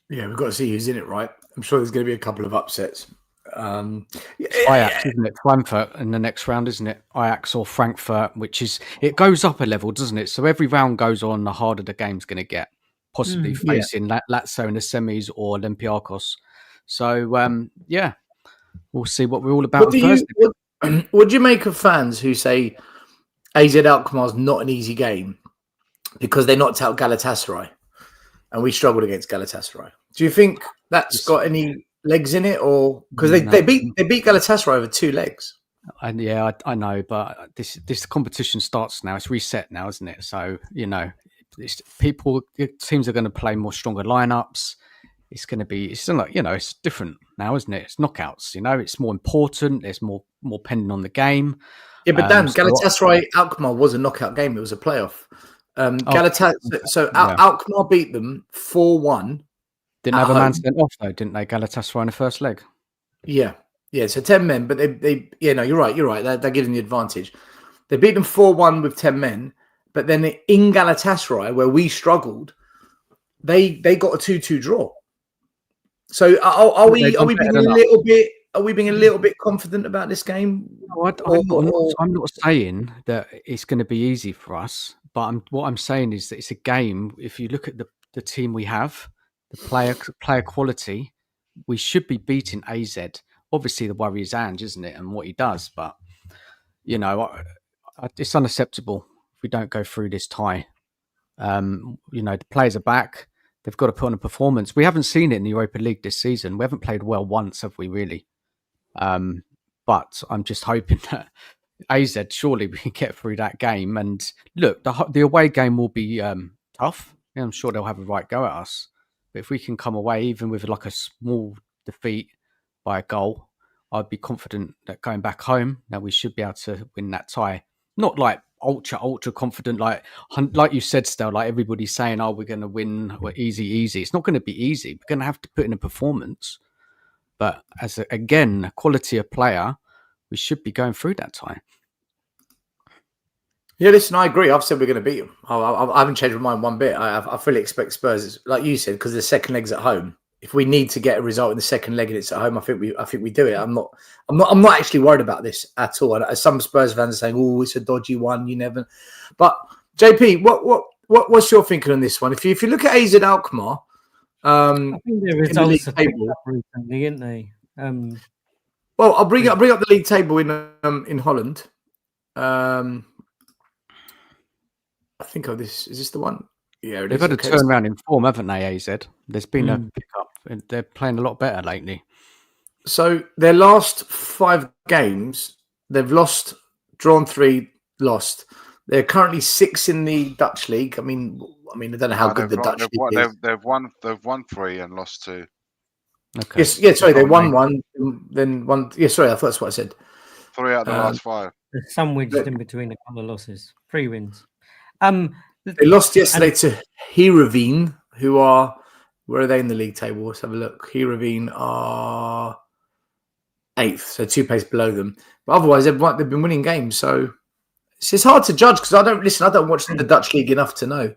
Yeah, we've got to see who's in it, right? I'm sure there's going to be a couple of upsets. Ajax, isn't it? Frankfurt in the next round, isn't it? Ajax or Frankfurt, it goes up a level, doesn't it? So every round goes on, the harder the game's going to get. possibly facing Lazio in the semis or Olympiacos. So we'll see what we're all about on Thursday. What do you make of fans who say AZ Alkmaar is not an easy game because they knocked out Galatasaray and we struggled against Galatasaray? Do you think that's got any legs in it, or because they beat Galatasaray over 2 legs? And I know, but this competition starts now. It's reset now, isn't it? So teams are going to play more stronger lineups. It's going to be, it's like, it's different now, isn't it? It's knockouts. It's more important. There's more pending on the game. Yeah, but Dan, Galatasaray Alkmaar was a knockout game. It was a playoff. Alkmaar beat them 4-1. Didn't have a man sent off though, didn't they? Galatasaray in the first leg. Yeah. So 10 men, but they you're right. They're giving the advantage. They beat them 4-1 with 10 men, but then in Galatasaray, where we struggled, they got a 2-2 draw. So are we being a little bit confident about this game? No, I'm not saying that it's going to be easy for us, but what I'm saying is that it's a game. If you look at the team we have, the player quality, we should be beating AZ. Obviously, the worry is Ange, isn't it, and what he does. But it's unacceptable if we don't go through this tie. The players are back. They've got to put on a performance. We haven't seen it in the Europa League this season. We haven't played well once, have we, really? But I'm just hoping that AZ, surely we can get through that game. And look, the away game will be tough. I'm sure they'll have a right go at us. But if we can come away even with like a small defeat by a goal, I'd be confident that going back home, that we should be able to win that tie. Not like ultra confident, like you said, Stel, like everybody's saying, oh, we're going to win, we're easy. It's not going to be easy. We're going to have to put in a performance. But as again, quality of player, we should be going through that tie. Yeah, listen, I agree. I've said we're going to beat them. I haven't changed my mind one bit. I fully expect Spurs, like you said, because the second leg's at home. If we need to get a result in the second leg and it's at home, I think we do it. I'm not actually worried about this at all. And some Spurs fans are saying, "Oh, it's a dodgy one. You never." But JP, what's your thinking on this one? If you look at AZ Alkmaar, I think the results have picked up recently, aren't they? Well, I'll bring up the league table in Holland. I think of this. Is this the one? Yeah, they've had a turnaround in form, haven't they, AZ? There's been a pick-up. They're playing a lot better lately. So their last 5 games, they've lost, drawn 3, lost. They're currently 6 in the Dutch league. I mean, I don't know how good the Dutch league is. They've won 3 and lost 2. Okay. Yes, yeah. Sorry, they won 1, then 1. Yeah, sorry, I thought that's what I said. 3 out of the last 5. There's sandwiched in between a couple of losses. 3 wins. They lost yesterday to Heerenveen, who are, where are they in the league table? Let's have a look. Heerenveen are 8th, so 2 places below them. But otherwise, they've been winning games. So it's hard to judge because I don't watch the Dutch league enough to know.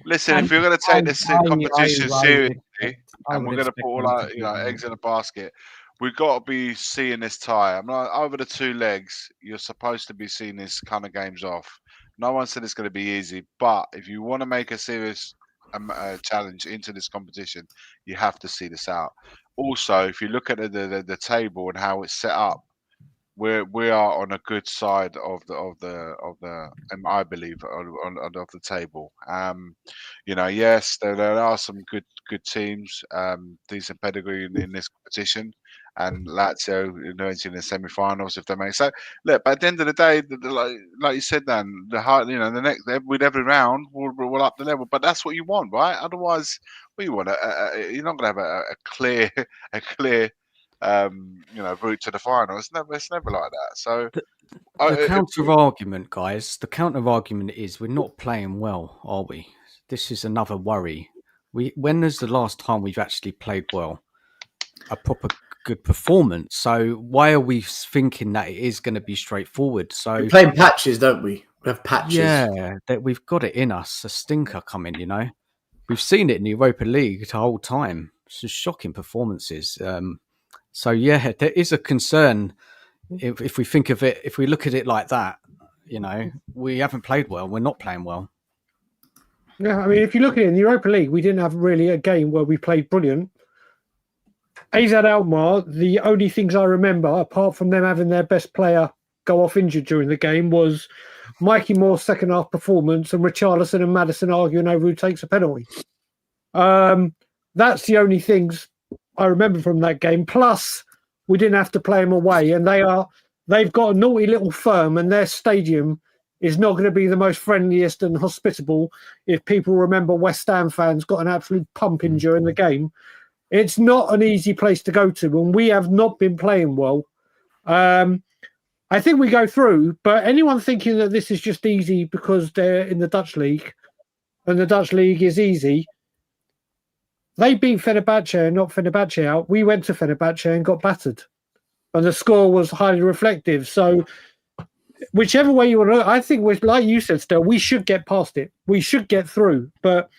Listen, if you're going to take this competition seriously, and we're going to put all our eggs in a basket, we've got to be seeing this tie. Over the 2 legs, you're supposed to be seeing this kind of games off. No one said it's going to be easy, but if you want to make a serious challenge into this competition, you have to see this out. Also, if you look at the table and how it's set up, we are on a good side of the I believe of the table. Yes, there are some good teams, decent pedigree in this competition, and Lazio in the semi-finals if they make so. Look, but at the end of the day, like you said, Dan, the next with every round we'll up the level, but that's what you want, right? Otherwise, what you want? You're not going to have a clear route to the final. It's never like that. So the counter argument, guys. The counter argument is we're not playing well, are we? This is another worry. When is the last time we've actually played well? A proper good performance. So why are we thinking that it is going to be straightforward? So we play in patches, don't we? We have patches. Yeah, that we've got it in us. A stinker coming. We've seen it in the Europa League the whole time. It's just shocking performances. So yeah, there is a concern if we think of it, if we look at it like that. We haven't played well. We're not playing well. Yeah, I mean, if you look at it in the Europa League, we didn't have really a game where we played brilliant. AZ Alkmaar, the only things I remember, apart from them having their best player go off injured during the game, was Mikey Moore's second half performance and Richarlison and Maddison arguing over who takes a penalty. That's the only things I remember from that game. Plus, we didn't have to play them away, and they've got a naughty little firm, and their stadium is not going to be the most friendliest and hospitable. If people remember, West Ham fans got an absolute pumping during the game. It's not an easy place to go to, and we have not been playing well. I think we go through, but anyone thinking that this is just easy because they're in the Dutch league and the Dutch league is easy, they beat Fenerbahce and knocked Fenerbahce out. We went to Fenerbahce and got battered, and the score was highly reflective. So whichever way you want to, I think, like you said, Stel, we should get past it. We should get through, but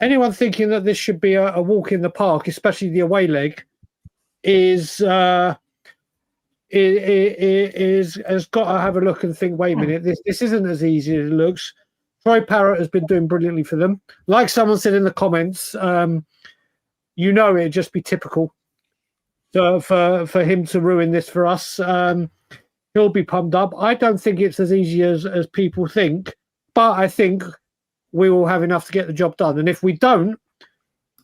anyone thinking that this should be a walk in the park, especially the away leg, has got to have a look and think, wait a minute, this isn't as easy as it looks. Troy Parrott has been doing brilliantly for them. Like someone said in the comments, it'd just be typical for him to ruin this for us. He'll be pumped up. I don't think it's as easy as people think, but I think we will have enough to get the job done. And if we don't,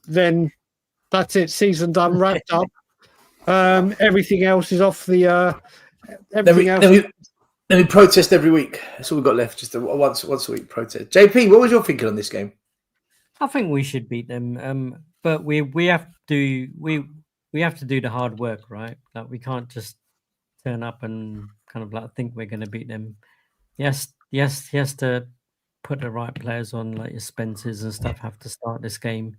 then that's it. Season done, wrapped up. Everything else is off the. Then we protest every week. That's all we've got left. Just a once a week protest. JP, what was your thinking on this game? I think we should beat them, but we have to do the hard work, right? Like we can't just turn up and kind of like think we're going to beat them. Yes, he has to put the right players on, like your Spencers and stuff. Have to start this game.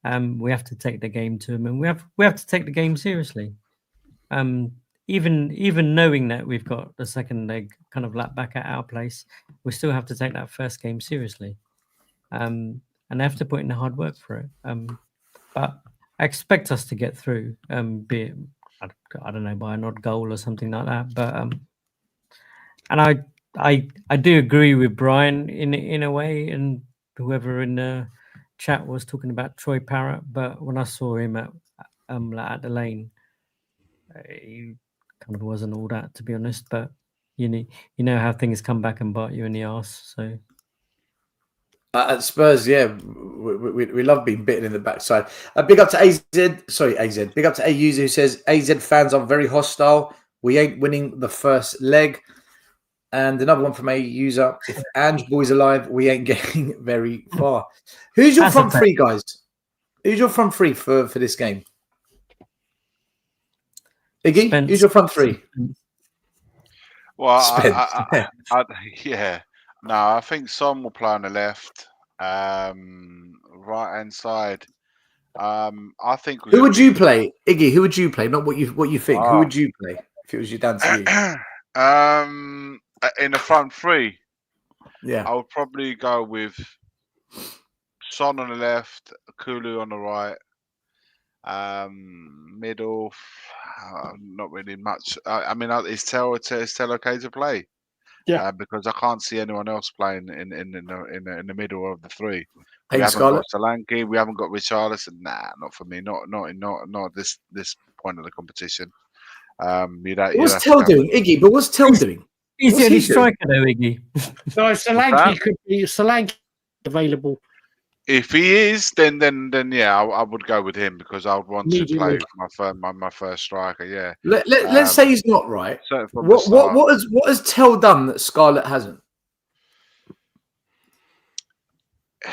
We have to take the game to them, and we have to take the game seriously. Even knowing that we've got the second leg kind of like back at our place, we still have to take that first game seriously. And they have to put in the hard work for it. But I expect us to get through, be it, I don't know, by an odd goal or something like that. But and I do agree with Brian in a way, and whoever in the chat was talking about Troy Parrott. But when I saw him at the Lane, he kind of wasn't all that, to be honest. But you know how things come back and bite you in the arse. So at Spurs, yeah, we love being bitten in the backside. Big up to AZ. Big up to A user who says AZ fans are very hostile. We ain't winning the first leg. And another one from a user: if Ange Boy's alive, we ain't getting very far. Who's your front three, guys? Who's your front three for this game? Iggy, who's your front three? Well, I think Son will play on the left, right hand side. I think. Who would you play, Iggy? Who would you play? Not what you think. Who would you play if it was down to you? In the front three, yeah, I would probably go with Son on the left, Kulu on the right. Middle, not really much. I mean, is Tell okay to play? Yeah, because I can't see anyone else playing in the middle of the three. Hey, we haven't Scarlett. got Solanke, we haven't got Richarlison. Nah, not for me. Not this point of the competition. What's Tell doing, Iggy? But what's Tell doing? He's the only striker though, Iggy. No, Solanke could be Solanke available. If he is, then yeah, I would go with him because I would want to play my first striker. Yeah. Let's say he's not right. What has Tell done that Scarlett hasn't?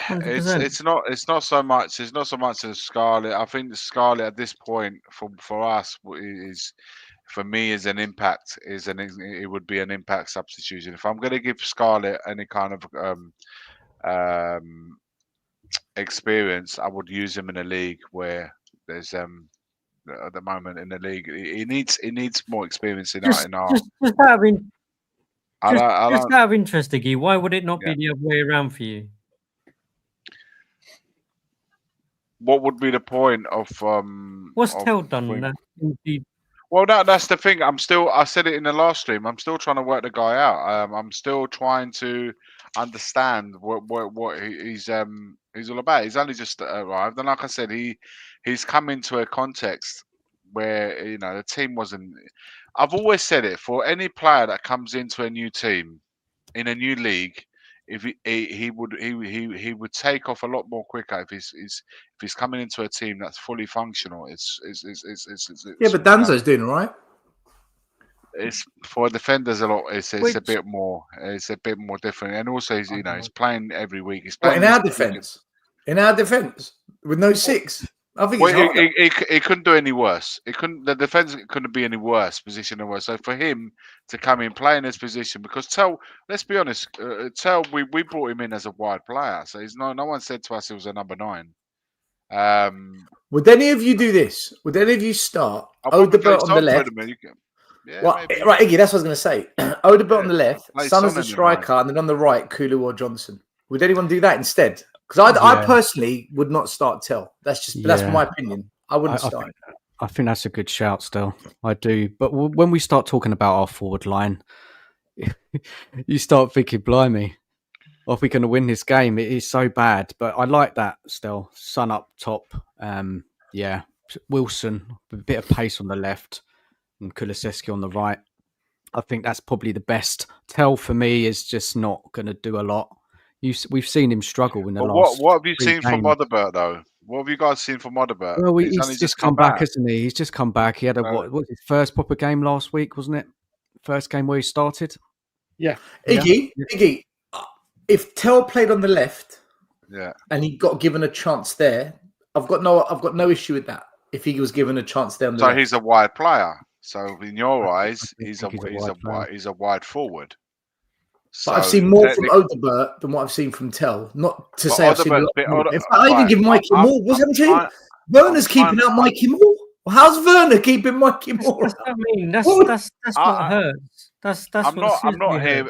It's not so much as Scarlett. I think Scarlett at this point for us is, for me, is an impact. It would be an impact substitution. If I'm going to give Scarlett any kind of experience, I would use him in a league where there's at the moment in the league he needs more experience in our. Just out of interest, Iggy, why would it not be the other way around for you? What would be the point of what's Tell done? Well, that's the thing. I said it in the last stream. I'm still trying to work the guy out. I'm still trying to understand what he's all about. He's only just arrived, and like I said, he's come into a context where the team wasn't. I've always said it, for any player that comes into a new team in a new league, if he would take off a lot more quicker if he's coming into a team that's fully functional. Yeah, but Danzo's doing all right. It's for defenders a lot. It's a bit more. It's a bit more different, and also he's playing every week. He's playing in our defense. In our defense, with no six. I think he couldn't do any worse. The defense couldn't be any worse position than worse. So for him to come in, play in this position, because let's be honest, we brought him in as a wide player, so no one said to us he was a number 9. Would any of you do this? Would any of you start Odegaard on the left? Right, Iggy, that's what I was going to say. Odegaard on the left, Son as the striker, and then on the right, Kulu or Johnson. Would anyone do that instead? Because I personally would not start Tell. That's my opinion. I wouldn't start. I think that's a good shout still. I do. But when we start talking about our forward line, you start thinking, blimey, are we going to win this game? It is so bad. But I like that still. Son up top. Wilson, with a bit of pace on the left, and Kulusevski on the right. I think that's probably the best. Tell for me is just not going to do a lot. We've seen him struggle in the last. What have you seen from Odegaard though? What have you guys seen from Odegaard? Well, he's just come back, hasn't he? He's just come back. He had what was his first proper game last week, wasn't it? First game where he started. Yeah. Iggy, if Tell played on the left, and he got given a chance there, I've got no issue with that. If he was given a chance there, so he's a wide player. So in your eyes, he's a wide forward. But I've seen more from Odegaard than what I've seen from Tell. Not to say I've seen a lot more. I even give Mikey Moore. What's happening to him? Werner's keeping out Mikey Moore. Well, how's Werner keeping Mikey Moore? That's what I mean. That's what hurts. That's I'm not here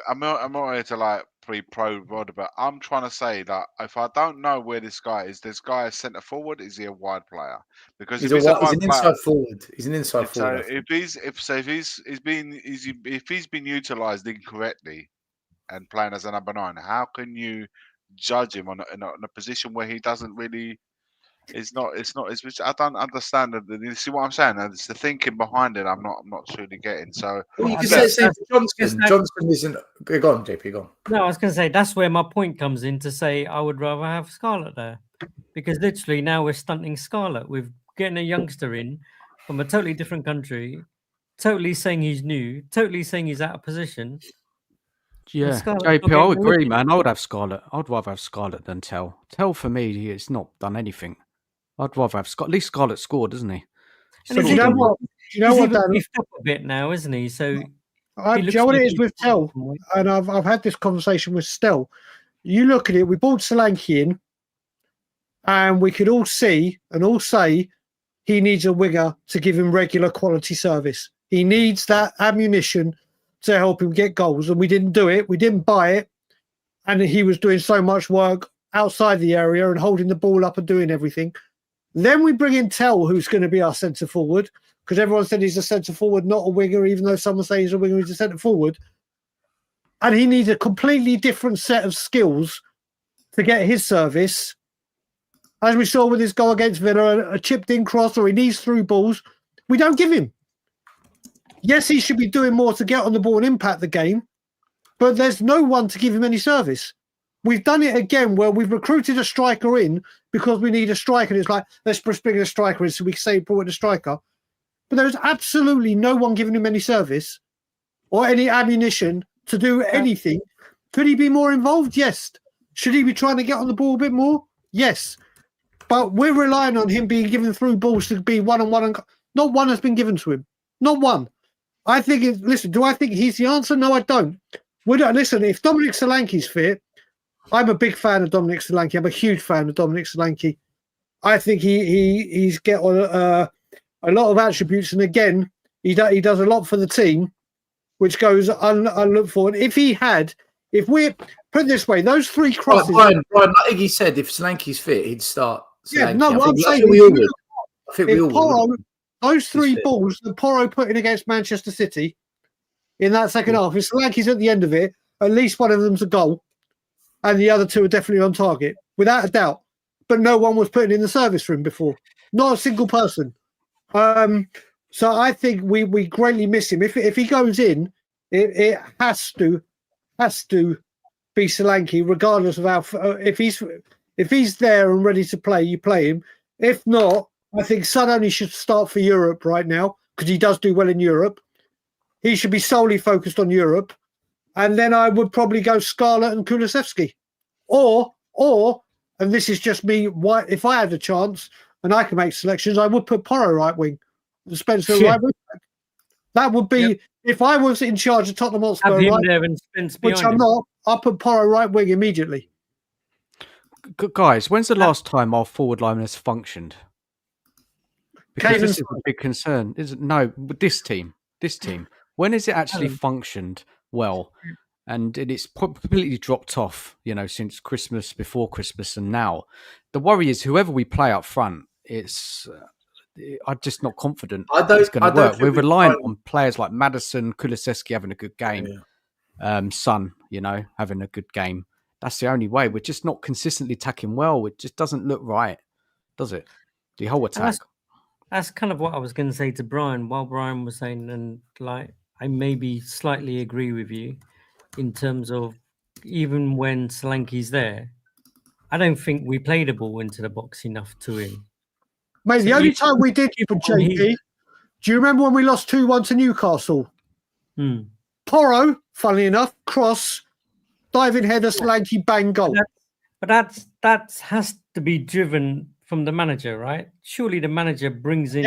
to like pro Odegaard. I'm trying to say that if I don't know where this guy is a centre forward? Is he a wide player? Because he's an inside forward. He's an inside forward. So if he's been utilised incorrectly and playing as a number 9, how can you judge him in a position where he doesn't really? It's not. I don't understand. You see what I'm saying? It's the thinking behind it. I'm not truly getting. So you can say for Johnson. Johnson isn't. Go on, JP. Go on. No, I was going to say that's where my point comes in. To say I would rather have Scarlett there, because literally now we're stunting Scarlett. We're getting a youngster in from a totally different country, totally saying he's new, totally saying he's out of position. Yeah, JP, I agree, man. I would have Scarlett. I'd rather have Scarlett than Tell. Tell for me, he's not done anything. I'd rather have At least Scarlett scored, doesn't he? And you know what? Dan? He's up a bit now, isn't he? So, do you know what it is with Tell? And I've had this conversation with Stel. You look at it. We brought Solanke in, and we could all see and all say he needs a winger to give him regular quality service. He needs that ammunition to help him get goals, and we didn't do it. We didn't buy it, and he was doing so much work outside the area and holding the ball up and doing everything. Then we bring in Tell, who's going to be our centre forward, because everyone said he's a centre forward, not a winger, even though someone say he's a winger, he's a centre forward. And he needs a completely different set of skills to get his service. As we saw with his goal against Villa, a chipped in cross, or he needs through balls. We don't give him. Yes, he should be doing more to get on the ball and impact the game, but there's no one to give him any service. We've done it again where we've recruited a striker in because we need a striker. And it's like, let's bring a striker in so we can say brought in a striker. But there's absolutely no one giving him any service or any ammunition to do anything. Could he be more involved? Yes. Should he be trying to get on the ball a bit more? Yes. But we're relying on him being given through balls to be one-on-one. And not one has been given to him. Not one. I think, listen, do I think he's the answer? No, I don't. Listen, if Dominic Solanke's fit, I'm a big fan of Dominic Solanke. I'm a huge fan of Dominic Solanke. I think he's got a lot of attributes. And again, he does a lot for the team, which goes unlooked for. And if we put it this way, those 3 crosses. Brian, like Iggy said, if Solanke's fit, he'd start Solanke. Yeah, no, what I'm saying, I think we all would. Those three balls that Porro put in against Manchester City in that second half, if Solanke's at the end of it, at least one of them's a goal, and the other two are definitely on target, without a doubt. But no one was putting in the service for him before. Not a single person. So I think we greatly miss him. If he goes in, it has to be Solanke, regardless of how. If he's there and ready to play, you play him. If not, I think Son only should start for Europe right now because he does do well in Europe. He should be solely focused on Europe, and then I would probably go Scarlett and Kulusevski, or and this is just me. If I had a chance and I can make selections, I would put Porro right wing, and Spencer right wing. That would be if I was in charge of Tottenham Hotspur, have him there and Spence which I'm not. I'll put Porro right wing immediately. Guys, when's the last time our forward line has functioned? Because this is a big concern. No, with this team. When has it actually functioned well? And it's completely dropped off, since Christmas, before Christmas, and now. The worry is whoever we play up front, I'm just not confident it's going to work. We're reliant on players like Maddison, Kulusevski having a good game, Son, having a good game. That's the only way. We're just not consistently attacking well. It just doesn't look right, does it? The whole attack. That's kind of what I was going to say to Brian while Brian was saying, and I maybe slightly agree with you in terms of even when Solanke's there, I don't think we play the ball into the box enough to him. Mate, the only time we did for JP, do you remember when we lost 2-1 to Newcastle? Porro, funnily enough, cross, diving header, Solanke, bang, goal. But that has to be driven from the manager, right? Surely the manager brings in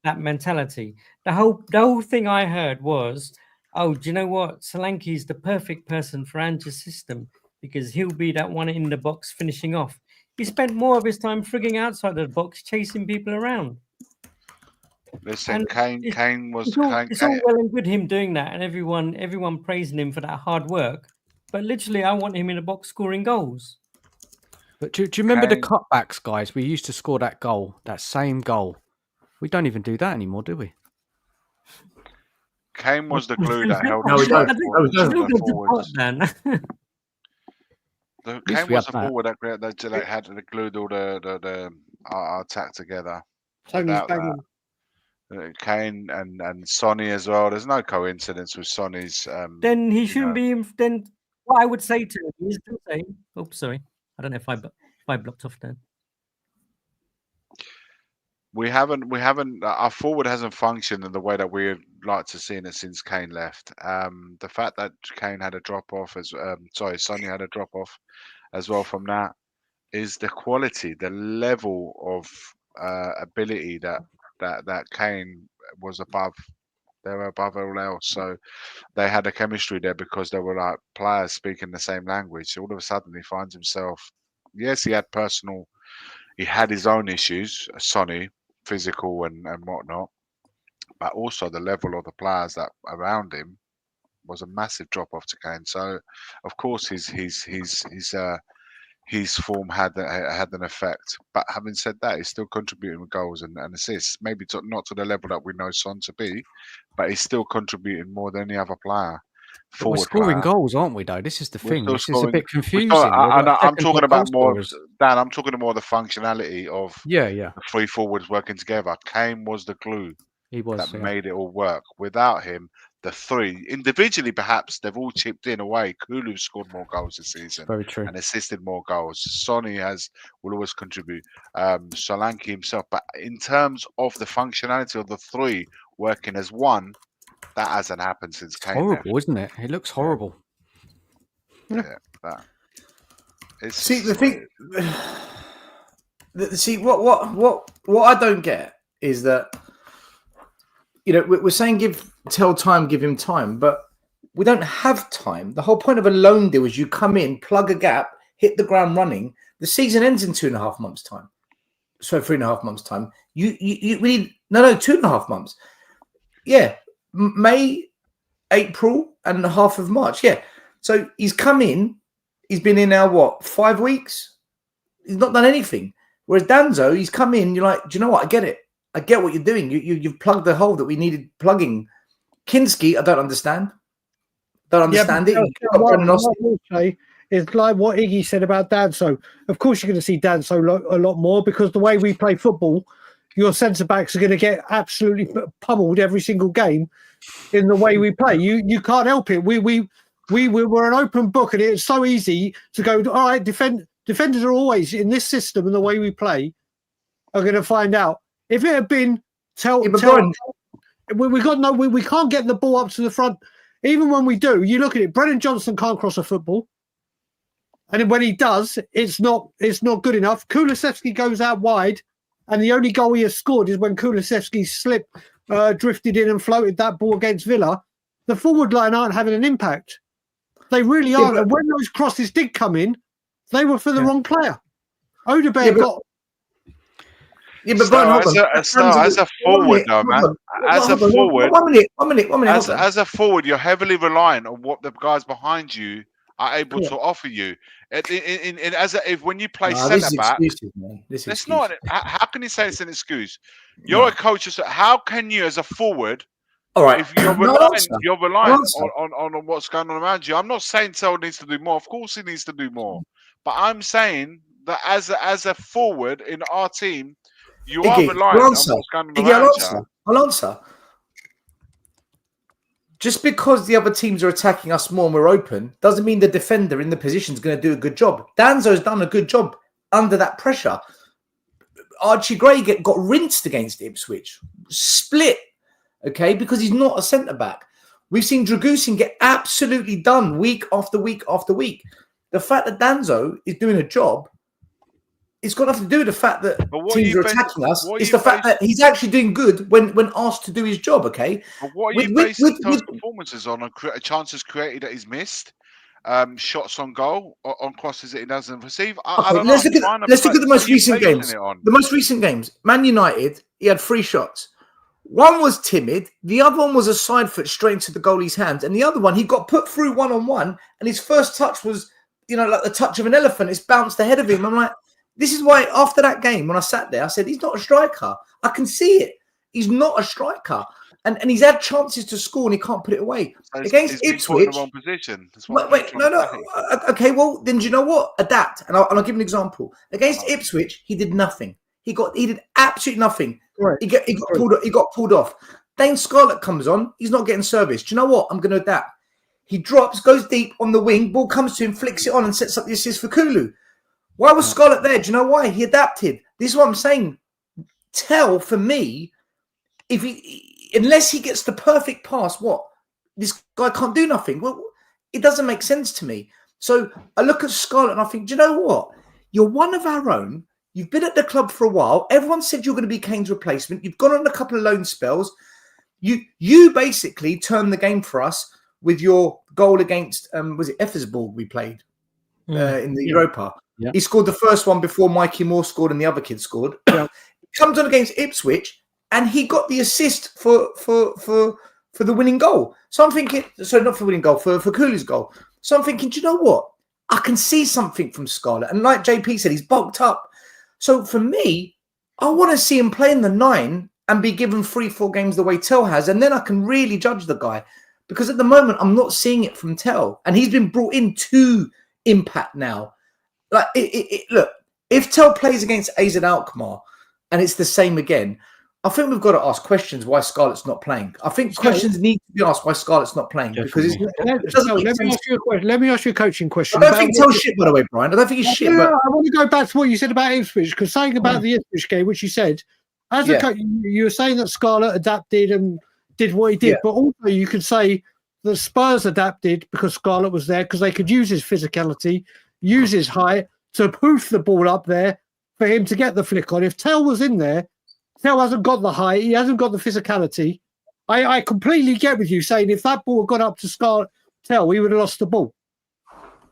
that mentality. The whole thing I heard was, do you know what? Solanke is the perfect person for Ange's system because he'll be that one in the box finishing off. He spent more of his time frigging outside of the box, chasing people around. Listen, Kane was. It's all well and good him doing that, and everyone praising him for that hard work. But literally, I want him in the box scoring goals. But do you remember the cutbacks, guys? We used to score that same goal. We don't even do that anymore, do we? Kane was the glue that held us forwards. Kane was the forward that had glued all our attack together. Kane and Sonny as well. There's no coincidence with Sonny's. Then he shouldn't be. Then what I would say to him is to say, "Oops, sorry, I don't know if I blocked off then." We haven't. Our forward hasn't functioned in the way that we'd like to see it since Kane left. The fact that Kane had a drop off Sonny had a drop off as well from that is the quality, the level of ability that Kane was above. They were above all else. So they had a chemistry there because they were like players speaking the same language. So all of a sudden he finds himself. Yes, he had his own issues, Sonny, physical and whatnot, but also the level of the players that around him was a massive drop off to Kane. So, of course, his form had an effect. But having said that, he's still contributing with goals and assists. Maybe not to the level that we know Son to be, but he's still contributing more than any other player. We're scoring goals, aren't we? Though this is the thing. This is a bit confusing. I'm talking about more, Dan. I'm talking more the functionality of the three forwards working together. Kane was the glue that made it all work. Without him, the three individually, perhaps they've all chipped in a way. Kulu scored more goals this season, very true, and assisted more goals. Sonny will always contribute. Solanke himself, but in terms of the functionality of the three working as one. That hasn't happened since Kane. Horrible, isn't it? It looks horrible. Yeah, that. See the thing. See what I don't get is that we're saying tell time, give him time, but we don't have time. The whole point of a loan deal is you come in, plug a gap, hit the ground running. The season ends in 2.5 months' time. So 3.5 months' time. We need 2.5 months. Yeah. May, April, and half of March. Yeah. So he's come in. He's been in now, 5 weeks? He's not done anything. Whereas Danzo, he's come in. You're like, do you know what? I get it. I get what you're doing. You've plugged the hole that we needed plugging. Kinski, I don't understand. Don't understand it. What I will say is like what Iggy said about Danso. Of course, you're going to see Danso a lot more because the way we play football, your centre backs are going to get absolutely pummeled every single game in the way we play. You can't help it. We were an open book, and it's so easy to go. All right, defenders are always in this system and the way we play are going to find out. If it had been we can't get the ball up to the front. Even when we do, you look at it. Brennan Johnson can't cross a football, and when he does, it's not good enough. Kulusevski goes out wide, and the only goal he has scored is when Kulusevski drifted in and floated that ball against Villa. The forward line aren't having an impact. They really aren't. And when those crosses did come in, they were for the wrong player. Odegaard got. Yeah, but as a forward, though, man. As a forward, one minute. As a forward, you're heavily reliant on what the guys behind you are able to offer you. When you play centre back, it's not. How can you say it's an excuse? You're a coach. So how can you, as a forward, all right, if you're relying on what's going on around you? I'm not saying Tell needs to do more. Of course, he needs to do more. But I'm saying that as a forward in our team. You are relying on what's going on around you. I'll answer. Just because the other teams are attacking us more and we're open doesn't mean the defender in the position is going to do a good job. Danzo's done a good job under that pressure. Archie Gray got rinsed against Ipswich. Split, okay, because he's not a centre-back. We've seen Dragusin get absolutely done week after week after week. The fact that Danzo is doing a job, it's got nothing to do with the fact that teams are attacking us. It's the fact that he's actually doing good when asked to do his job, okay? But what are you basing those performances on chances created that he's missed, shots on goal, on crosses that he doesn't receive? Let's look at the most recent games. The most recent games. Man United, he had 3 shots. One was timid. The other one was a side foot straight into the goalie's hands. And the other one, he got put through one-on-one, and his first touch was, like the touch of an elephant. It's bounced ahead of him. I'm like, this is why after that game, when I sat there, I said, he's not a striker. I can see it. He's not a striker. And he's had chances to score and he can't put it away. So against Ipswich. In the wrong position. Wait, no. Okay, well, then do you know what? Adapt. And I'll give you an example. Against Ipswich, he did nothing. He did absolutely nothing. Right. He got pulled off. Dane Scarlett comes on. He's not getting service. Do you know what? I'm going to adapt. He drops, goes deep on the wing. Ball comes to him, flicks it on and sets up the assist for Kulu. Why was Scarlett there? Do you know why? He adapted. This is what I'm saying. Tell, for me, unless he gets the perfect pass, this guy can't do nothing. Well, it doesn't make sense to me. So I look at Scarlett and I think, do you know what? You're one of our own. You've been at the club for a while. Everyone said you're going to be Kane's replacement. You've gone on a couple of loan spells. You basically turned the game for us with your goal against, was it Effersborg we played in the Europa? Yeah. He scored the first one before Mikey Moore scored and the other kid scored. Yeah. He comes on against Ipswich and he got the assist for the winning goal. So I'm thinking, not for winning goal, for Cooley's goal. So I'm thinking, do you know what? I can see something from Scarlett. And like JP said, he's bulked up. So for me, I want to see him play in the 9 and be given 3-4 games the way Tell has. And then I can really judge the guy. Because at the moment, I'm not seeing it from Tell. And he's been brought in to impact now. Like, look, if Tell plays against AZ Alkmaar and it's the same again, I think we've got to ask questions why Scarlett's not playing. I think questions need to be asked why Scarlett's not playing. Because let me ask you a coaching question. I don't think Tell's shit, by the way, Brian. I don't think he's shit. But I want to go back to what you said about Ipswich, because saying about the Ipswich game, which you said, as a coach, you were saying that Scarlett adapted and did what he did, but also you could say that Spurs adapted because Scarlett was there, because they could use his physicality, use his height to poof the ball up there for him to get the flick on. If Tell was in there, Tell hasn't got the height, he hasn't got the physicality. I completely get with you saying if that ball had gone up to Tell, he would have lost the ball.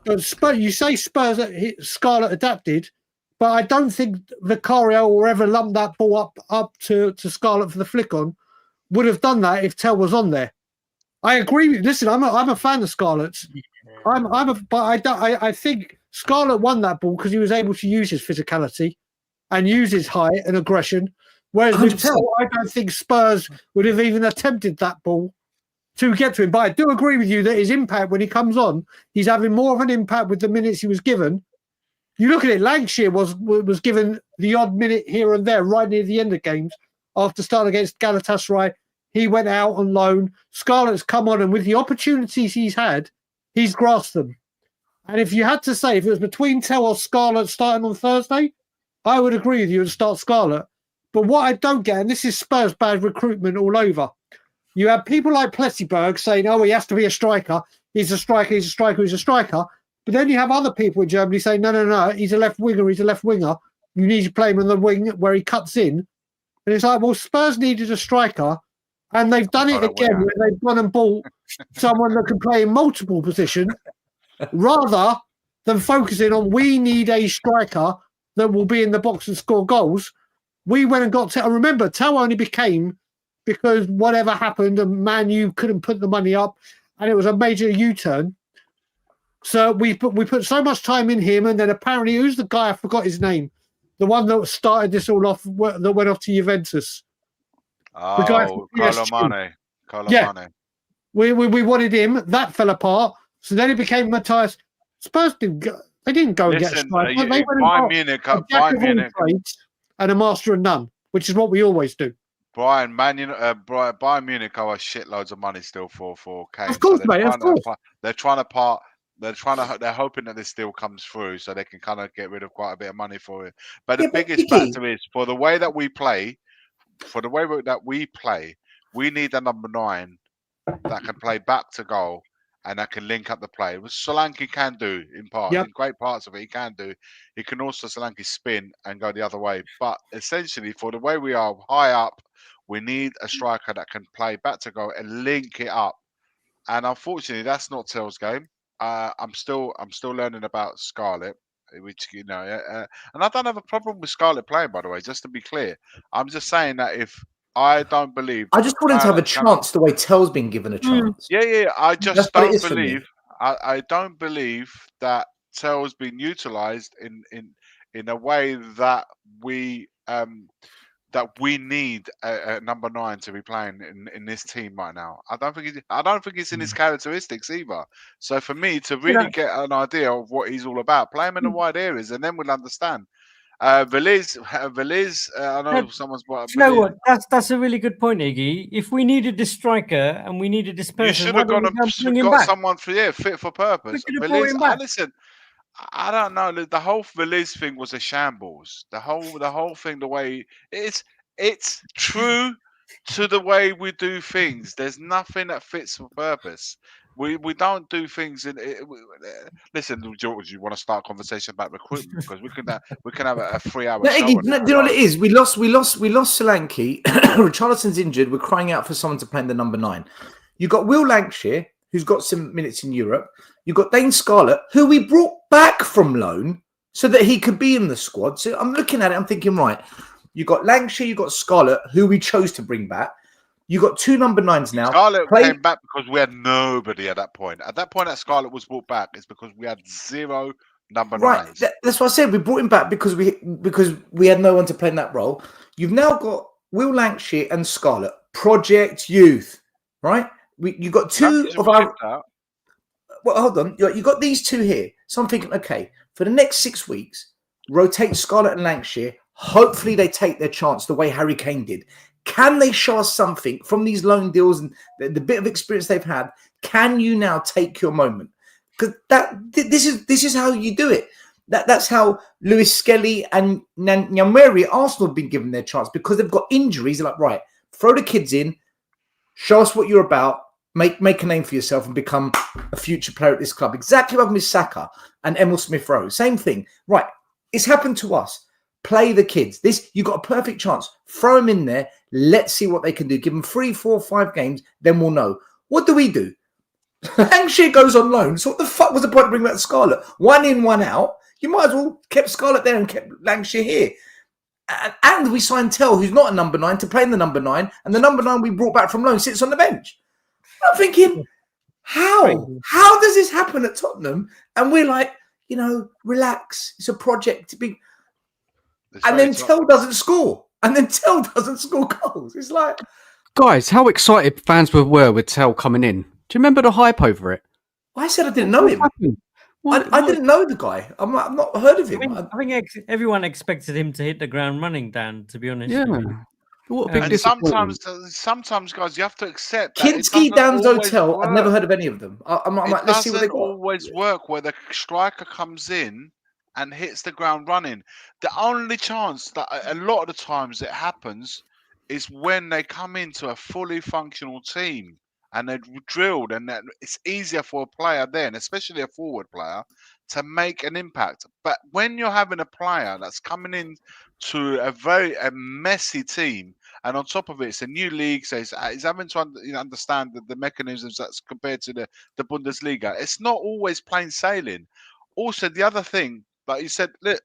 But you say Scarlett adapted, but I don't think Vicario or ever lumped that ball up to Scarlett for the flick on would have done that if Tell was on there. I agree with you. Listen, I'm a fan of Scarlett's. I think Scarlett won that ball because he was able to use his physicality and use his height and aggression Whereas with 100%. Tell, I don't think Spurs would have even attempted that ball to get to him. But I do agree with you that his impact when he comes on, he's having more of an impact with the minutes he was given. You look at it, Lancashire was given the odd minute here and there right near the end of games. After starting against Galatasaray, he went out on loan. Scarlett's come on, and with the opportunities he's had, he's grasped them. And if you had to say, if it was between Tell or Scarlett starting on Thursday, I would agree with you and start Scarlett. But what I don't get, and this is Spurs bad recruitment all over, you have people like Plessyberg saying, oh, he has to be a striker. He's a striker, he's a striker, he's a striker. But then you have other people in Germany saying, no, he's a left winger, he's a left winger. You need to play him on the wing where he cuts in. And it's like, well, Spurs needed a striker, and they've done it again where they've gone and bought someone that can play in multiple positions rather than focusing on we need a striker that will be in the box and score goals. We went and got Tell. Remember, Tell only became because whatever happened and Man U couldn't put the money up and it was a major U-turn. So we put so much time in him, and then apparently, who's the guy? I forgot his name. The one that started this all off, that went off to Juventus. Oh, Colomane. Yeah. We wanted him. That fell apart. So then it became Matthias. Spurs didn't go and get a striker. They went and got a trades and a master of none, which is what we always do. Bayern Munich owe us shitloads of money still for Kane. Of course, mate. Of course. They're hoping that this deal comes through so they can kind of get rid of quite a bit of money for it. But the biggest factor is for the way that we play, we need a number 9 that can play back to goal and that can link up the play, which Solanke can do in part. In great parts of it, he can do. He can also Solanke spin and go the other way. But essentially, for the way we are high up, we need a striker that can play back to goal and link it up. And unfortunately, that's not Tell's game. I'm still learning about Scarlett, which and I don't have a problem with Scarlett playing, by the way. Just to be clear, I'm just saying that if I don't believe, I just want him to have a chance the way Tell's been given a chance. I just don't believe. I don't believe that Tell's been utilised in a way that we need a number 9 to be playing in this team right now. I don't think it's in his characteristics either. So for me to really get an idea of what he's all about, play him in the wide areas, and then we'll understand. Veliz, I know someone's brought up. You know what? That's a really good point, Iggy. If we needed this striker and we needed this person, you should have got someone fit for purpose. Listen, I don't know. The whole Veliz thing was a shambles. The whole thing, the way it's true to the way we do things. There's nothing that fits for purpose. We don't do things in. Listen, George, you want to start a conversation about recruitment because we can have a 3-hour. No, Iggy, do you know what it is? We lost Solanke. Richarlison's injured. We're crying out for someone to play in the number 9. You got Will Lancashire, who's got some minutes in Europe. You've got Dane Scarlett, who we brought back from loan so that he could be in the squad. So I'm looking at it, I'm thinking, right, you got Lancashire, you got Scarlett, who we chose to bring back. You got 2 number 9s now. Scarlett came back because we had nobody at that point. At that point that Scarlett was brought back, it's because we had 0 number 9s. Right, that's what I said. We brought him back because we had no one to play in that role. You've now got Will Lancashire and Scarlett, Project Youth, right? You got 2 of our. Well, hold on. You got these 2 here. So I'm thinking, okay, for the next 6 weeks, rotate Scarlett and Lancashire. Hopefully they take their chance the way Harry Kane did. Can they show us something from these loan deals and the bit of experience they've had? Can you now take your moment? Because this is how you do it. That's how Lewis Skelly and Nyanweri at Arsenal have been given their chance because they've got injuries. They're like, right, throw the kids in, show us what you're about. Make a name for yourself and become a future player at this club. Exactly like with Saka and Emil Smith-Rowe. Same thing. Right. It's happened to us. Play the kids. You got a perfect chance. Throw them in there. Let's see what they can do. Give them 3, 4, 5 games. Then we'll know. What do? Lancashire goes on loan. So what the fuck was the point of bringing back Scarlett? 1 in, 1 out. You might as well kept Scarlett there and kept Lancashire here. And we signed Tell, who's not a number 9, to play in the number 9. And the number 9 we brought back from loan sits on the bench. I'm thinking, how does this happen at Tottenham? And we're like, relax. It's a project to be. And then Tell doesn't score. and then Tell doesn't score goals. It's like, guys, how excited fans were with Tell coming in. Do you remember the hype over it? I said I didn't know him. I didn't know the guy. I've not heard of him. I think everyone expected him to hit the ground running, Dan, to be honest. Yeah. What a big And sometimes, guys, you have to accept that Kinski, Danzo, Tell. I've never heard of any of them. I'm like, let's see what they got. It doesn't always work where the striker comes in and hits the ground running. The only chance that a lot of the times it happens is when they come into a fully functional team and they're drilled, and it's easier for a player then, especially a forward player, to make an impact. But when you're having a player that's coming in to a messy team, and on top of it, it's a new league, so he's having to understand the mechanisms that's compared to the Bundesliga. It's not always plain sailing. Also, the other thing, like you said, look,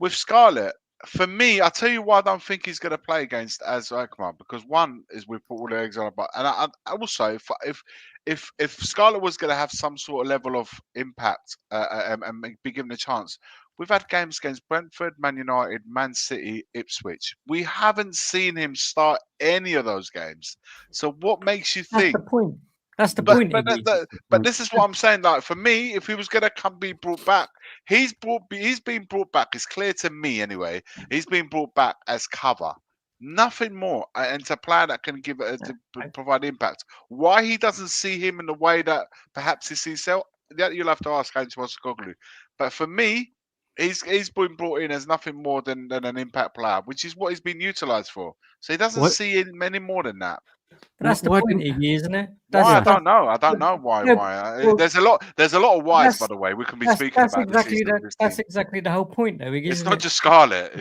with Scarlett, for me, I'll tell you why I don't think he's going to play against Az Akmar, because one is we put all the eggs on a but, and I also if Scarlett was going to have some sort of level of impact and be given a chance, we've had games against Brentford, Man United, Man City, Ipswich. We haven't seen him start any of those games. So what makes you think? That's the point. That's the point. But this is what I'm saying. Like, for me, if he was going to be brought back, he's been brought back. It's clear to me anyway. He's been brought back as cover, nothing more, and it's a player that can provide impact. Why he doesn't see him in the way that perhaps he sees Cell, that you'll have to ask Ange Postecoglou. But for me, he's been brought in as nothing more than an impact player, which is what he's been utilised for. So he doesn't see him any more than that. But that's the point, Iggy, isn't it? Why? I don't know. I don't know why. Well, there's a lot of whys, by the way. We can be speaking about that's exactly the whole point, though. Iggy, it's not just Scarlett.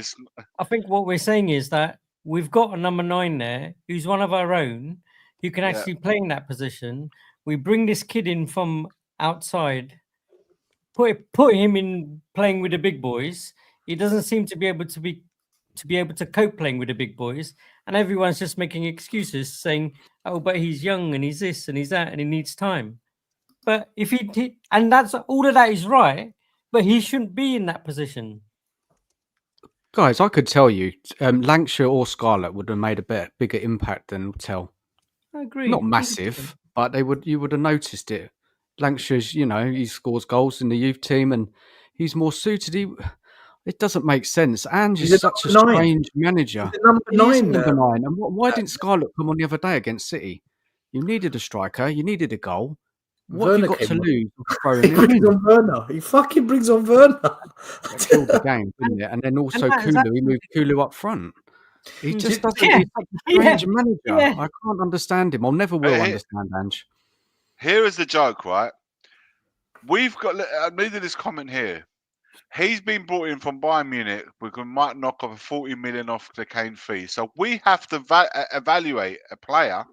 I think what we're saying is that we've got a number 9 there who's one of our own, who can actually play in that position. We bring this kid in from outside, put him in playing with the big boys. He doesn't seem to be able to cope playing with the big boys, and everyone's just making excuses saying, oh, but he's young and he's this and he's that and he needs time. But if he and that's all of that is right, but he shouldn't be in that position. Guys, I could tell you, Lancashire or Scarlett would have made a bigger impact than Tell. I agree. Not massive, but you would have noticed it. Lancashire's, he scores goals in the youth team and he's more suited. It doesn't make sense. Ange is such a strange manager. He's number 9. And why didn't Scarlett come on the other day against City? You needed a striker. You needed a goal. What have you got to lose? He brings on Werner. He fucking brings on Werner. That killed the game, didn't it? And then also Kulu. He moved Kulu up front. He just doesn't. He's such a strange manager. Yeah. I can't understand him. I'll never will understand Ange. Here is the joke, right? We've got. I needed this comment here. He's been brought in from Bayern Munich. We might knock off 40 million off the Kane fee. So we have to evaluate a player,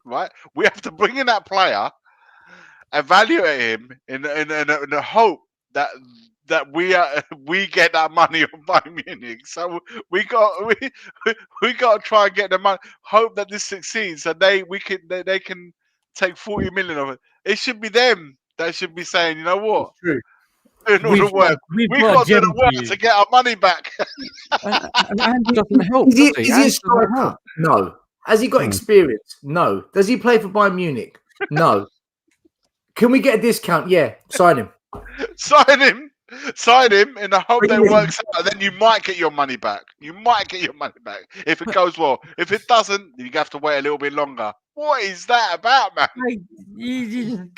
right? We have to bring in that player, evaluate him in the hope that we get that money on Bayern Munich. So we got to try and get the money. Hope that this succeeds, so they can take 40 million of it. It should be them that should be saying, you know what? It's true. We've got to do the work to get our money back. And Ange doesn't help. Is he a striker? No. Has he got experience? No. Does he play for Bayern Munich? No. Can we get a discount? Yeah. Sign him. Sign him in the hope that it works out. Then you might get your money back. If it goes well. If it doesn't, you have to wait a little bit longer. What is that about, man? You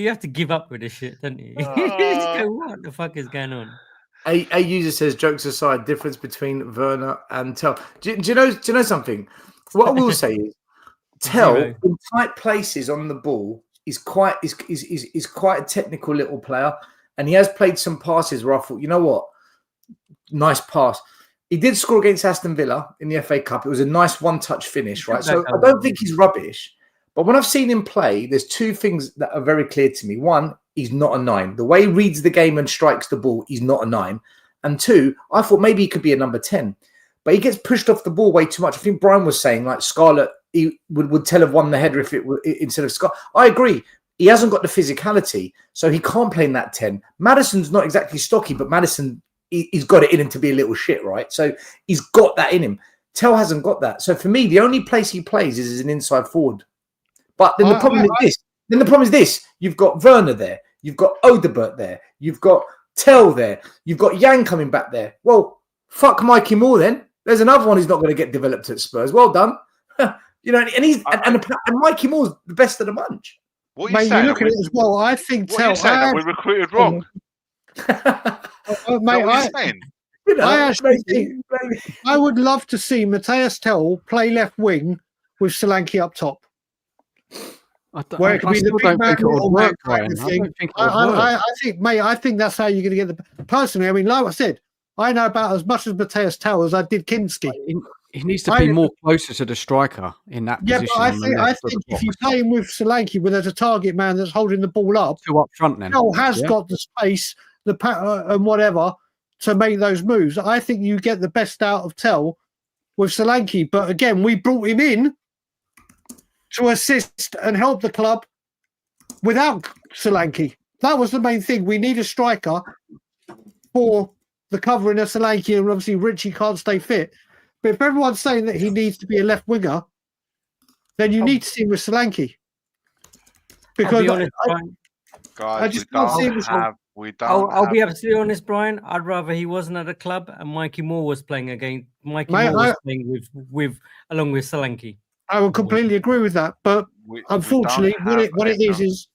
have to give up with this shit, don't you? You just go, what the fuck is going on? A user says, jokes aside, difference between Werner and Tell. Do you know something? What I will say is, Tell in tight places on the ball is quite a technical little player, and he has played some passes where I thought, you know what, nice pass. He did score against Aston Villa in the FA Cup. It was a nice one-touch finish, right? So I don't think he's rubbish. But when I've seen him play, there's two things that are very clear to me. One, he's not a 9. The way he reads the game and strikes the ball, he's not a 9. And two, I thought maybe he could be a number 10. But he gets pushed off the ball way too much. I think Brian was saying, like, Scarlett he would Tell have won the header if it were instead of Scarlett. I agree. He hasn't got the physicality, so he can't play in that 10. Maddison's not exactly stocky, but Maddison, he's got it in him to be a little shit, right? So he's got that in him. Tell hasn't got that. So for me, the only place he plays is as an inside forward. But then the problem is this. You've got Werner there. You've got Odebert there. You've got Tell there. You've got Yang coming back there. Well, fuck Mikey Moore then. There's another one who's not going to get developed at Spurs. Well done. And Mikey Moore's the best of the bunch. What are you saying? You look at it as well. I think What are you saying? That we recruited wrong? Mate, I actually think I would love to see Matthias Tell play left wing with Solanke up top. Where it could be the big man or man kind of thing. I think, mate, I think that's how you're going to get the. Personally, I mean, like I said, I know about as much as Matthias Tell as I did Kinski. He needs to be more closer to the striker in that position. Yeah, but I think if you play him with Solanke, where there's a target man that's holding the ball up, two up front, then Tell has got the space, the and whatever to make those moves. I think you get the best out of Tell with Solanke. But again, we brought him in to assist and help the club without Solanke. That was the main thing. We need a striker for the covering of Solanke, and obviously Richie can't stay fit. But if everyone's saying that he needs to be a left winger, then you need to see him with Solanke. Because I just I'll be absolutely honest, Brian. I'd rather he wasn't at a club and Mikey Moore was playing against Moore was playing with along with Solanke. I would completely agree with that, but unfortunately, what it is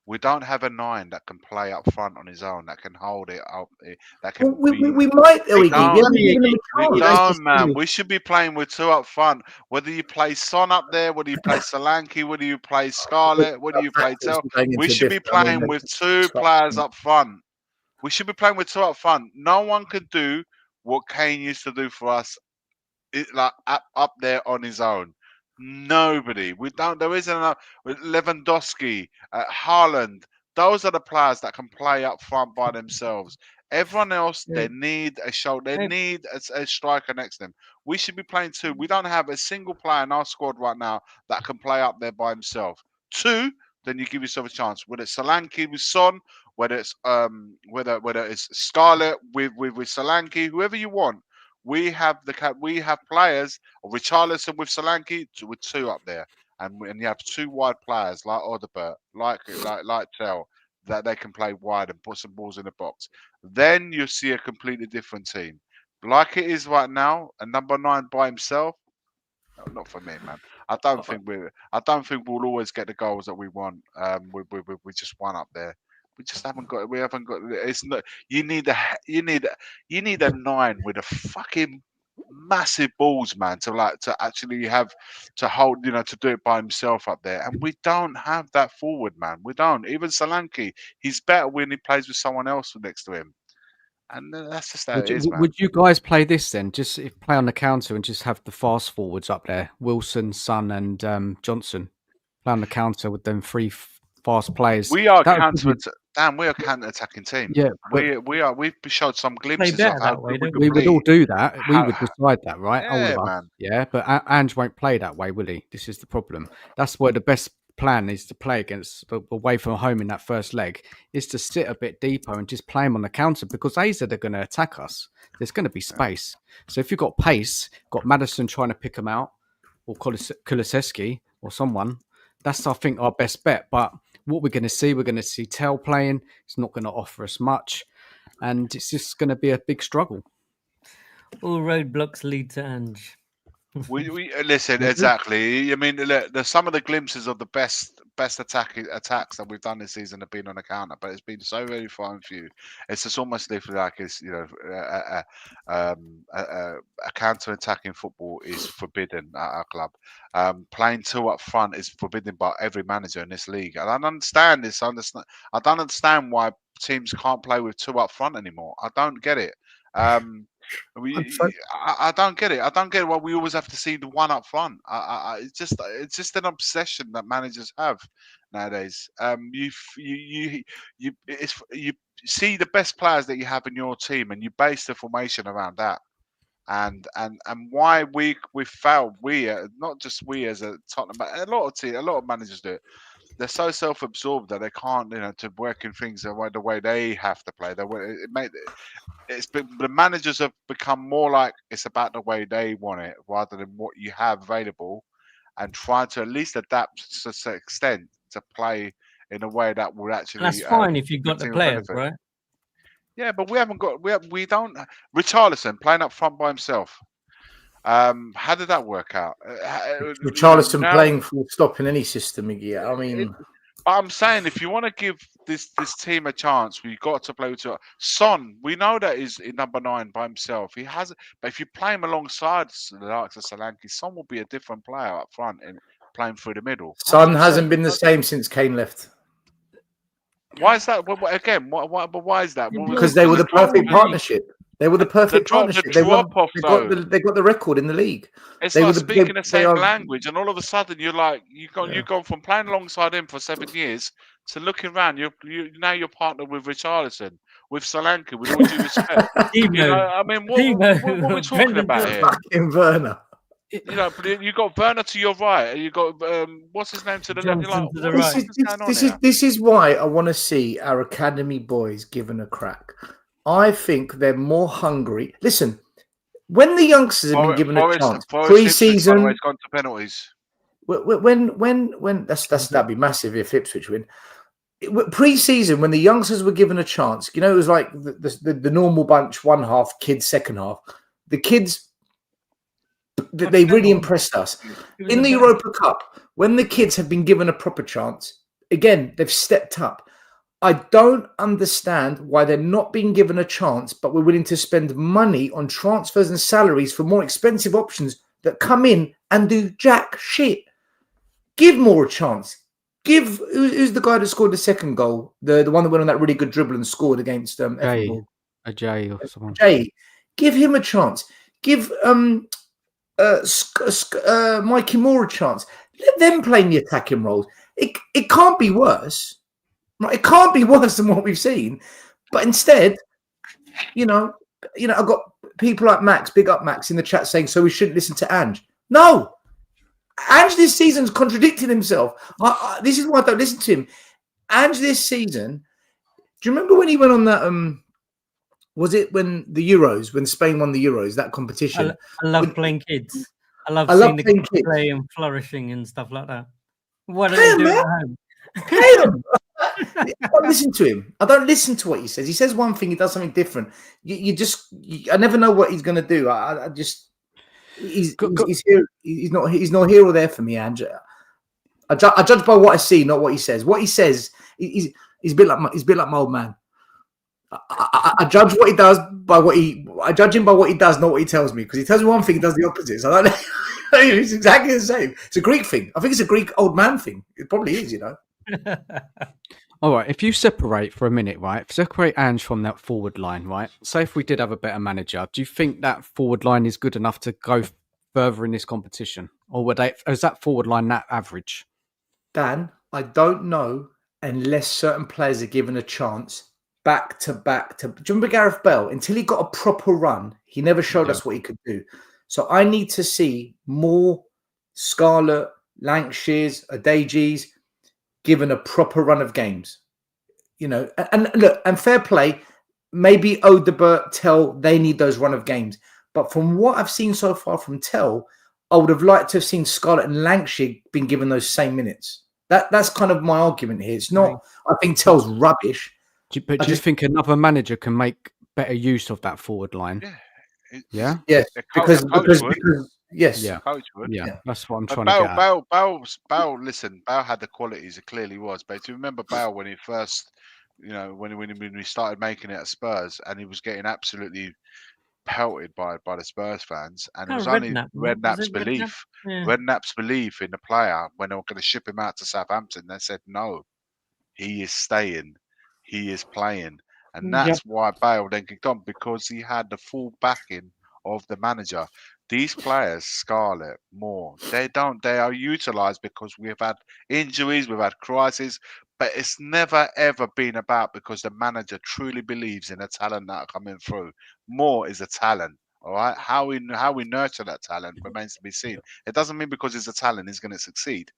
we don't have a 9 that can play up front on his own, that can hold it up. That can. We might. We don't, man. We should be playing with 2 up front. Whether you play Son up there, whether you play Solanke, whether you play Scarlett, whether you play Tell, we should be playing with 2 players up front. We should be playing with 2 up front. No one could do what Kane used to do for us. Like up there on his own. Nobody. We don't. There isn't enough. Lewandowski, Haaland. Those are the players that can play up front by themselves. Everyone else, they need a shoulder. They need a striker next to them. We should be playing 2. We don't have a single player in our squad right now that can play up there by himself. 2, then you give yourself a chance. Whether it's Solanke with Son, whether it's Scarlett with Solanke, whoever you want. We have players, or Richarlison with Solanke with 2 up there, and you have 2 wide players like Odebert, like Tell, that they can play wide and put some balls in the box. Then you see a completely different team, like it is right now. A number 9 by himself, not for me, man. I don't think we'll always get the goals that we want. We just one up there. We just haven't got. We haven't got. It's not. You need a 9 with a fucking massive balls, man, to actually have to hold. To do it by himself up there, and we don't have that forward, man. We don't. Even Solanke, he's better when he plays with someone else next to him, and that's just how it is, man. Would you guys play this then? Just play on the counter and just have the fast forwards up there: Wilson, Son, and Johnson. Play on the counter with them 3 fast players. We are we're a counter-attacking team. Yeah, we are. We've showed some glimpses of how we would all do that. We would decide that, right? Yeah, man. Yeah, but Ange won't play that way, will he? This is the problem. That's where the best plan is to play against away from home in that first leg is to sit a bit deeper and just play them on the counter because AZ are going to attack us. There's going to be space. So if you've got pace, got Maddison trying to pick them out, or Kulusevski or someone, that's I think our best bet. But what we're going to see Tell playing. It's not going to offer us much, and it's just going to be a big struggle. All roadblocks lead to Ange. We listen exactly. I mean, there's some of the glimpses of the best attacks that we've done this season have been on the counter, but it's been so very far and few. It's just almost like it's a counter-attacking football is forbidden at our club. Playing 2 up front is forbidden by every manager in this league. I don't understand this. I don't understand why teams can't play with 2 up front anymore. I don't get it. I don't get it. I don't get why we always have to see the 1 up front. It's just an obsession that managers have nowadays. You see the best players that you have in your team, and you base the formation around that. And why we failed. Not just we as a Tottenham, but a lot of managers do it. they're so self-absorbed that they can't, to work in things the way they have to play. It's been, the managers have become more like it's about the way they want it rather than what you have available, and trying to at least adapt to some extent to play in a way that will actually. That's fine if you've got the team players, benefit. right? Yeah, but we haven't got. We don't. Richarlison playing up front by himself. How did that work out? Richarlison playing full stop in any system, Iggy. I mean, I'm saying if you want to give this team a chance, we've got to play with Son. We know that he's in number 9 by himself. He has, but if you play him alongside the likes of Solanke, Son will be a different player up front and playing through the middle. Son hasn't been the same since Kane left. Why is that? Again, why is that? Because they were the perfect partnership. They were the perfect partnership. They got the record in the league. It's like speaking the same language, and all of a sudden you've gone from playing alongside him for 7 years to looking around. Now you're partnered with Richarlison, with Solanke, with all due respect. I mean, what are we talking about here? Fucking Werner. You got Werner to your right. You got what's his name to the left. This is why I want to see our academy boys given a crack. I think they're more hungry. Listen, when the youngsters have been given a chance, pre-season, it's gone to penalties. When that'd be massive if Ipswich win. Pre-season, when the youngsters were given a chance, it was like the normal bunch, one half, kids, second half. The kids, they really impressed us. In the Europa Cup, when the kids have been given a proper chance, again, they've stepped up. I don't understand why they're not being given a chance, but we're willing to spend money on transfers and salaries for more expensive options that come in and do jack shit. Give more a chance. Who's the guy that scored the second goal? The one that went on that really good dribble and scored against Jay or someone. Jay. Give him a chance. Give Mikey Moore a chance. Let them play in the attacking roles. It can't be worse. It can't be worse than what we've seen. But instead, I've got people like Max, big up Max, in the chat saying, so we shouldn't listen to Ange. No. Ange this season's contradicted himself. This is why I don't listen to him. Ange this season, do you remember when he went on that, was it when Spain won the Euros, that competition? I love playing kids. I love seeing the kids play and flourishing and stuff like that. What do they do at home? Play them. I don't listen to him. I don't listen to what he says. He says one thing, he does something different. I never know what he's going to do. He's here. He's not here or there for me, Ange. I judge by what I see, not what he says. What he says, he's a bit like my old man. I judge what he does I judge him by what he does, not what he tells me. Because he tells me one thing, he does the opposite. So I don't know. It's exactly the same. It's a Greek thing. I think it's a Greek old man thing. It probably is, All right, if you separate for a minute, right? Separate Ange from that forward line, right? Say if we did have a better manager, do you think that forward line is good enough to go further in this competition? Or is that forward line that average? Dan, I don't know unless certain players are given a chance back to back. Do you remember Gareth Bale? Until he got a proper run, he never showed us what he could do. So I need to see more Scarlett, Lankshears, Adegis given a proper run of games. And look, and fair play, maybe Odebert, Tell, they need those run of games. But from what I've seen so far from Tell, I would have liked to have seen Scarlett and Lankshear being given those same minutes. That's kind of my argument here. It's not, I think Tell's rubbish. Do you think another manager can make better use of that forward line? Yeah. Yes. Because yes. Yeah. That's what I'm trying to get at. Bale, listen, Bale had the qualities, it clearly was. But do you remember Bale when he first, when we started making it at Spurs, and he was getting absolutely pelted by the Spurs fans, and it was only Redknapp's belief. Redknapp's belief in the player when they were going to ship him out to Southampton. They said no, he is staying, he is playing, and that's why Bale then kicked on, because he had the full backing of the manager. These players, Scarlett, Moore, they are utilised because we've had injuries, we've had crises, but it's never ever been about because the manager truly believes in the talent that are coming through. Moore is a talent, all right? How we nurture that talent remains to be seen. It doesn't mean because he's a talent he's going to succeed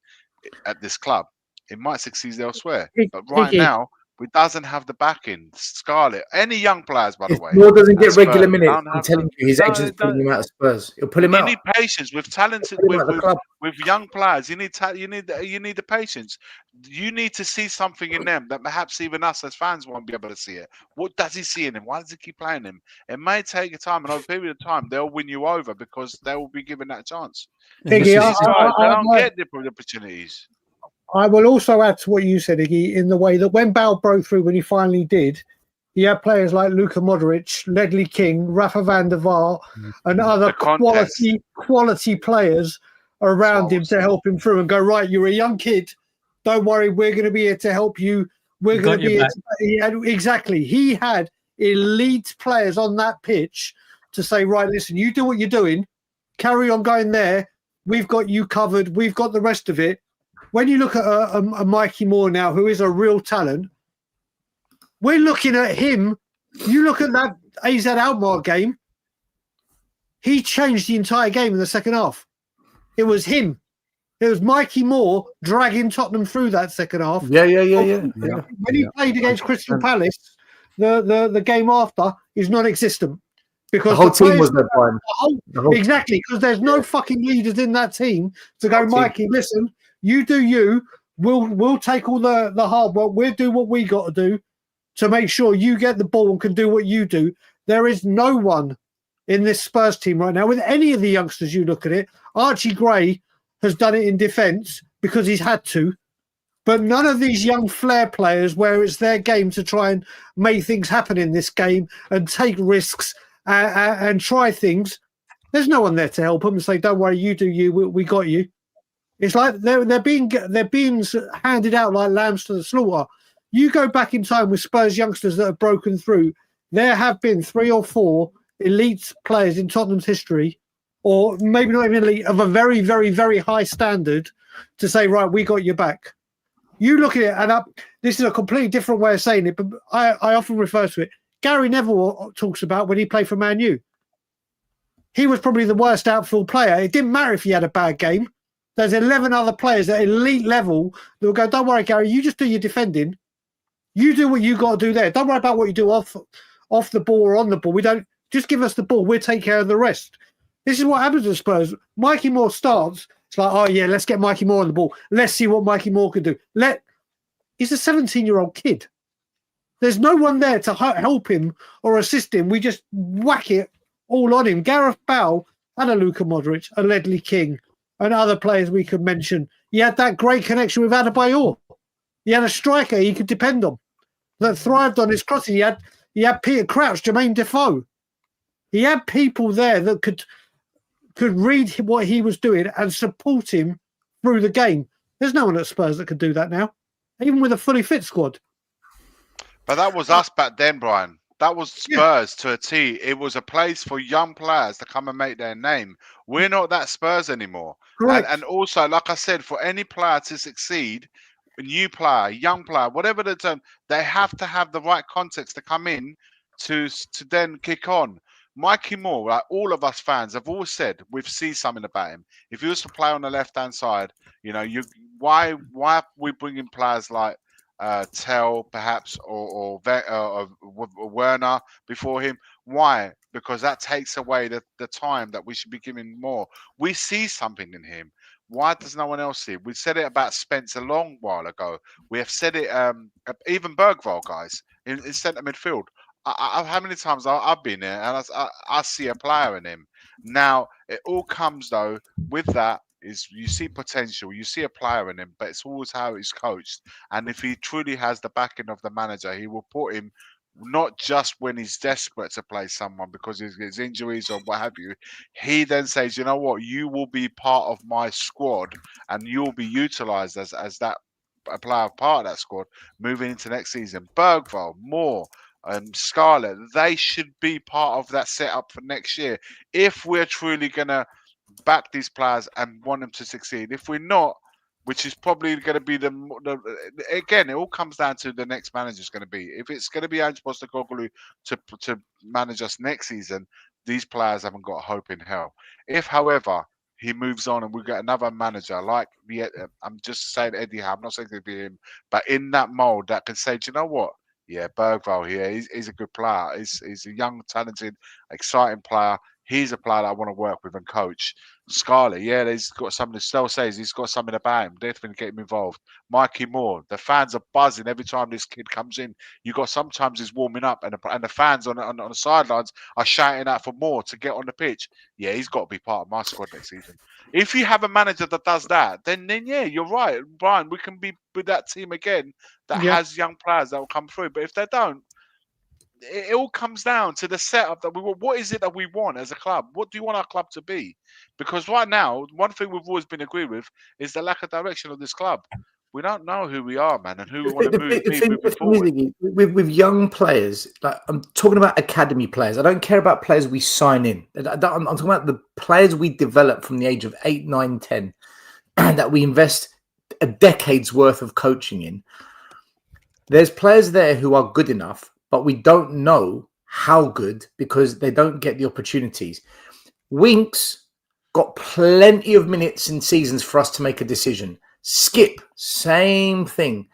at this club. it might succeed elsewhere. Iggy, But right now, it doesn't have the backing. Scarlett, any young players, by the If way, Moore doesn't at get regular Spurs, minutes, don't I'm have telling you, his agent's pulling him out of Spurs. He'll pull him you out. need patience with talented Pull him out of the club. with young players. You need the patience. You need to see something in them that perhaps even us as fans won't be able to see it. What does he see in him? Why does he keep playing him? It may take a time, and over a period of time, they'll win you over because they will be given that chance. Iggy, These guys, they don't get the opportunities. I will also add to what you said, Iggy, in the way that when Bale broke through, when he finally did, he had players like Luka Modric, Ledley King, Rafa van der Vaart, and other quality players around him to help him through and go, right, you're a young kid. Don't worry, we're going to be here to help you. We're going to be here to, exactly. He had elite players on that pitch to say, right, listen, you do what you're doing. Carry on going there. We've got you covered. We've got the rest of it. When you look at a Mikey Moore now, who is a real talent, we're looking at him. You look at that AZ Alkmaar game. He changed the entire game in the second half. It was him. It was Mikey Moore dragging Tottenham through that second half. Yeah. When he played against Crystal Palace, the game after is non-existent. Because the whole team was no fine. Exactly, because there's no fucking leaders in that team to go, Mikey, listen, you do you. We'll take all the hard work. We'll do what we got to do to make sure you get the ball and can do what you do. There is no one in this Spurs team right now with any of the youngsters. You look at it. Archie Gray has done it in defence because he's had to, but none of these young flair players where it's their game to try and make things happen in this game and take risks and try things. There's no one there to help them and say, "Don't worry, you do you. We got you." It's like they're being handed out like lambs to the slaughter. You go back in time with Spurs youngsters that have broken through. There have been 3 or 4 elite players in Tottenham's history, or maybe not even elite, of a very, very, very high standard to say, right, we got your back. You look at it, and this is a completely different way of saying it, but I often refer to it. Gary Neville talks about when he played for Man U. He was probably the worst outfield player. It didn't matter if he had a bad game. There's 11 other players at elite level that will go, don't worry, Gary, you just do your defending. You do what you got to do there. Don't worry about what you do off the ball or on the ball. We don't just give us the ball. We'll take care of the rest. This is what happens at Spurs. Mikey Moore starts. It's like, oh yeah, let's get Mikey Moore on the ball. Let's see what Mikey Moore can do. He's a 17-year-old kid. There's no one there to help him or assist him. We just whack it all on him. Gareth Bale and a Luka Modric, a Ledley King, and other players we could mention. He had that great connection with Adebayor. He had a striker he could depend on that thrived on his crossing. He had Peter Crouch, Jermaine Defoe. He had people there that could read what he was doing and support him through the game. There's no one at Spurs that could do that now, even with a fully fit squad. But that was us back then, Brian. That was Spurs to a T. It was a place for young players to come and make their name. We're not that Spurs anymore. And also, like I said, for any player to succeed, a new player, young player, whatever the term, they have to have the right context to come in to then kick on. Mikey Moore, like all of us fans have always said, we've seen something about him. If he was to play on the left-hand side, why are we bringing players like Tell perhaps or Werner before him? Why? Because that takes away the time that we should be giving more. We see something in him. Why does no one else see it? We said it about Spence a long while ago. We have said it even Bergvall, guys, in centre midfield. How many times I've been there and I see a player in him. Now it all comes though with that. Is you see potential, you see a player in him, but it's always how he's coached. And if he truly has the backing of the manager, he will put him not just when he's desperate to play someone because of his injuries or what have you. He then says, you know what, you will be part of my squad and you'll be utilised as that a player part of that squad moving into next season. Bergvall, Moore, Scarlett, they should be part of that setup for next year if we're truly going to back these players and want them to succeed. If we're not, which is probably going to be again, it all comes down to the next manager is going to be. If it's going to be Ange Postecoglou to manage us next season, these players haven't got hope in hell. If, however, he moves on and we get another manager like I'm just saying Eddie Howe. I'm not saying it'd be him, but in that mold that can say, do you know what? Yeah, Bergvall here. He's a good player. He's a young, talented, exciting player. He's a player that I want to work with and coach. Scarlett, yeah, he's got something. Stell says he's got something about him. Definitely get him involved. Mikey Moore, the fans are buzzing every time this kid comes in. You got sometimes he's warming up, and the fans on the sidelines are shouting out for more to get on the pitch. Yeah, he's got to be part of my squad next season. If you have a manager that does that, then yeah, you're right, Brian. We can be with that team again that has young players that will come through. But if they don't, it all comes down to the setup that we want. What is it that we want as a club? What do you want our club to be? Because right now, one thing we've always been agreed with is the lack of direction of this club. We don't know who we are, man, and who we want to be moving forward. With young players, like I'm talking about academy players. I don't care about players we sign in. I'm talking about the players we develop from the age of 8, 9, 10, and that we invest a decade's worth of coaching in. There's players there who are good enough, but we don't know how good because they don't get the opportunities. Winks got plenty of minutes in seasons for us to make a decision. Skip, same thing.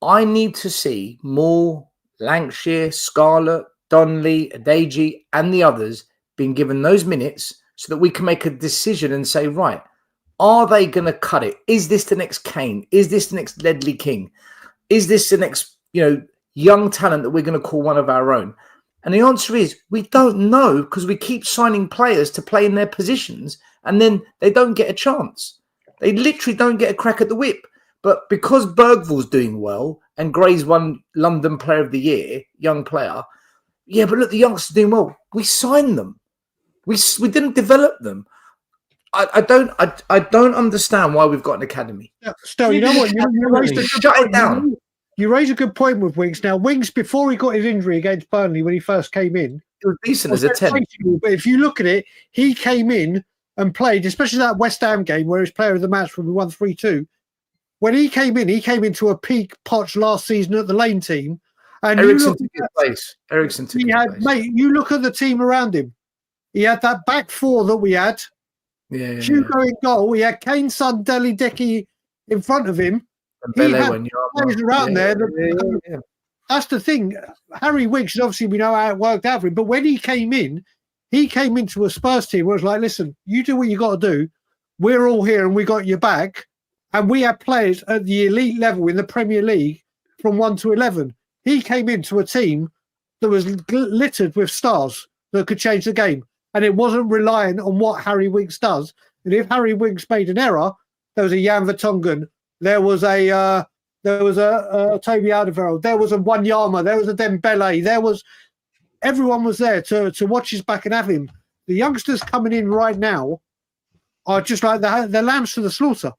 I need to see more Lancashire, Scarlett, Donnelly, Adeji, and the others being given those minutes so that we can make a decision and say, right, are they going to cut it? Is this the next Kane? Is this the next Ledley King? Is this the next, young talent that we're going to call one of our own? And the answer is we don't know because we keep signing players to play in their positions and then they don't get a chance. They literally don't get a crack at the whip. But because Bergvall's doing well and Gray's won London Player of the Year, young player, yeah, but look, the youngsters doing well. We signed them. We didn't develop them. I don't understand why we've got an academy. Still, you know what? Shut it down. You raise a good point with Winks. Now, Winks, before he got his injury against Burnley when he first came in, it was decent as a 10. But if you look at it, he came in and played, especially that West Ham game where he was player of the match when we won 3-2. When he came into a peak Poch last season at the Lane team. And Ericsson took his place. Ericsson took his place. Mate, you look at the team around him. He had that back four that we had. Hugo in goal. He had Kane, Son, Deli, Decky in front of him. He had players around there. That's the thing. Harry Winks, obviously we know how it worked out for him, but when he came into a Spurs team where it was like, listen, you do what you got to do. We're all here and we got your back. And we had players at the elite level in the Premier League from 1 to 11. He came into a team that was littered with stars that could change the game. And it wasn't relying on what Harry Winks does. And if Harry Winks made an error, there was a Jan Vertonghen, there was a Toby Alderweireld, there was a Wanyama, there was a Dembele, everyone was there to watch his back and have him. The youngsters coming in right now are just like they're lambs to the slaughter.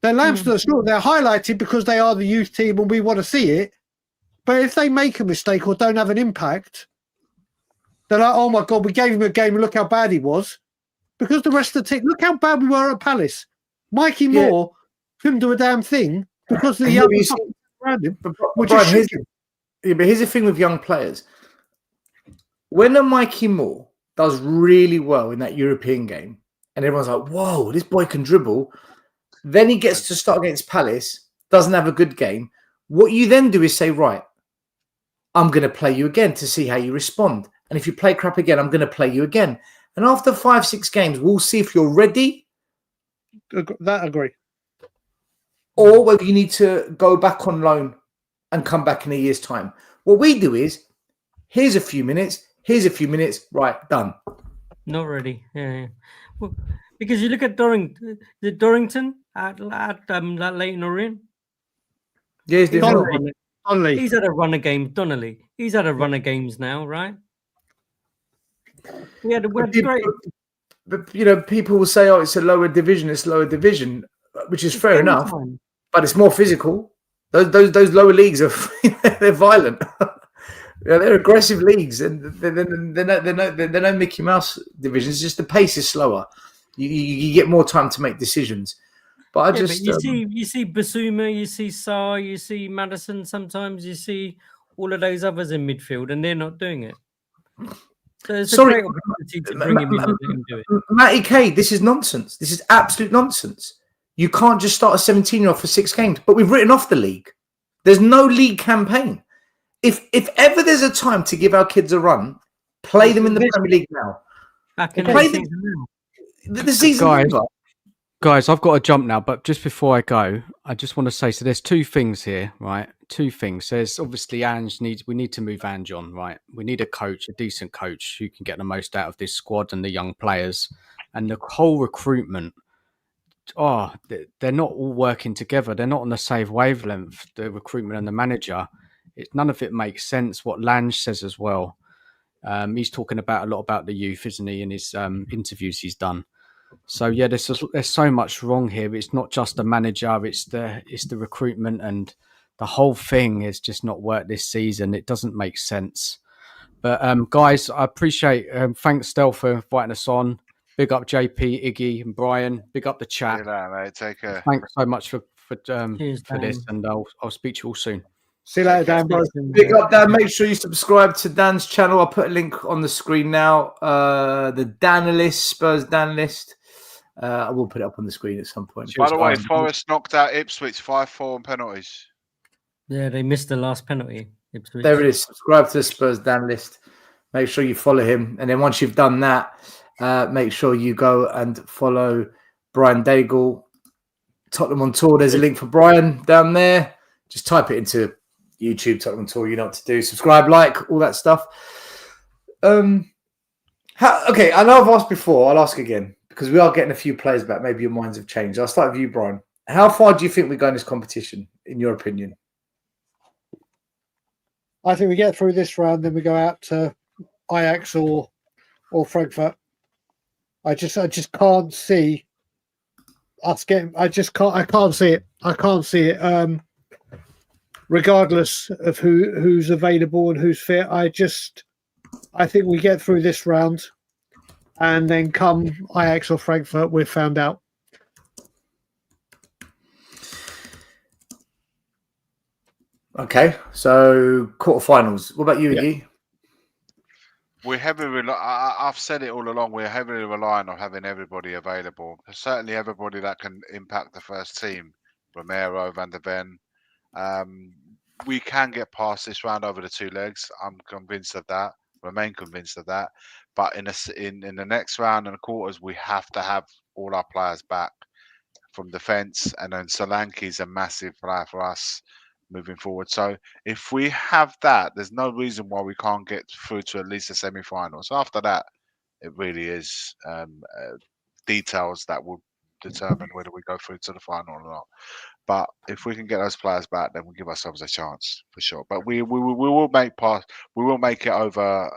They're lambs to the slaughter. They're highlighted because they are the youth team and we want to see it. But if they make a mistake or don't have an impact, they're like, oh my God, we gave him a game and look how bad he was. Because the rest of the team, look how bad we were at Palace. Mikey Moore couldn't do a damn thing because the young around him. But here's the thing with young players. When a Mikey Moore does really well in that European game, and everyone's like, whoa, this boy can dribble. Then he gets to start against Palace, doesn't have a good game. What you then do is say, right, I'm going to play you again to see how you respond. And if you play crap again, I'm going to play you again. And after 5-6 games, we'll see if you're ready. That I agree. Or whether you need to go back on loan and come back in a year's time. What we do is, here's a few minutes, right, done. Not ready. Yeah. Well, because you look at Dorrington at that Leighton Orient. Yeah, he's doing Donnelly. He's had a run of games. Donnelly. He's had a run of games now, right? We had great. But people will say, "Oh, it's a lower division. It's lower division," which is fair enough. But it's more physical. Those lower leagues are they're violent. They're aggressive leagues, and they're no Mickey Mouse divisions. Just the pace is slower. You get more time to make decisions. But you see Basuma, you see Sarr, you see Madison. Sometimes you see all of those others in midfield, and they're not doing it. So it's a Sorry, great opportunity to bring him in and let him do it. Matty K, this is nonsense. This is absolute nonsense. You can't just start a 17-year-old for 6 games. But we've written off the league. There's no league campaign. If ever there's a time to give our kids a run, play them in the Premier League now. Play them. The season over. Guys, I've got to jump now, but just before I go, I just want to say, so there's 2 things here, right? 2 things. There's obviously we need to move Ange on, right? We need a coach, a decent coach who can get the most out of this squad and the young players. And the whole recruitment, they're not all working together. They're not on the same wavelength, the recruitment and the manager. None of it makes sense. What Lange says as well. He's talking a lot about the youth, isn't he, in his interviews he's done. So yeah, there's so much wrong here. It's not just the manager; it's the recruitment, and the whole thing has just not worked this season. It doesn't make sense. But guys, I appreciate. Thanks, Stel, for inviting us on. Big up JP, Iggy, and Brian. Big up the chat. See you later, mate. Take care. Thanks so much for Cheers, this, and I'll speak to you all soon. See you later, Dan. Big up, Dan. Make sure you subscribe to Dan's channel. I'll put a link on the screen now. The Danalist, Spurs Danalist. I will put it up on the screen at some point. By the way, Forest knocked out Ipswich 5-4 on penalties. Yeah, they missed the last penalty. Ipswich. There it is. Subscribe to the Spurs Danalist. Make sure you follow him. And then once you've done that, make sure you go and follow Brian Daigle. Tottenham on Tour. There's a link for Brian down there. Just type it into YouTube, Tottenham on Tour. You know what to do. Subscribe, like, all that stuff. Okay, I know I've asked before. I'll ask again. Because we are getting a few players back. Maybe your minds have changed. I'll start with you, Brian. How far do you think we go in this competition, in your opinion? I think we get through this round, then we go out to Ajax or Frankfurt. I just can't see us getting. I can't see it. I can't see it. Regardless of who's available and who's fit, I think we get through this round. And then come Ajax or Frankfurt, we've found out. Okay, so quarterfinals. What about you, Iggy? We're heavily. I've said it all along. We're heavily relying on having everybody available. Certainly, everybody that can impact the first team. Romero, Van der Ven. We can get past this round over the 2 legs. I'm convinced of that. Remain convinced of that. But in the next round and the quarters, we have to have all our players back from defence, and then Solanke's a massive player for us moving forward. So if we have that, there's no reason why we can't get through to at least the semi-finals. After that, it really is details that will determine whether we go through to the final or not. But if we can get those players back, then we'll give ourselves a chance for sure. But we will make it over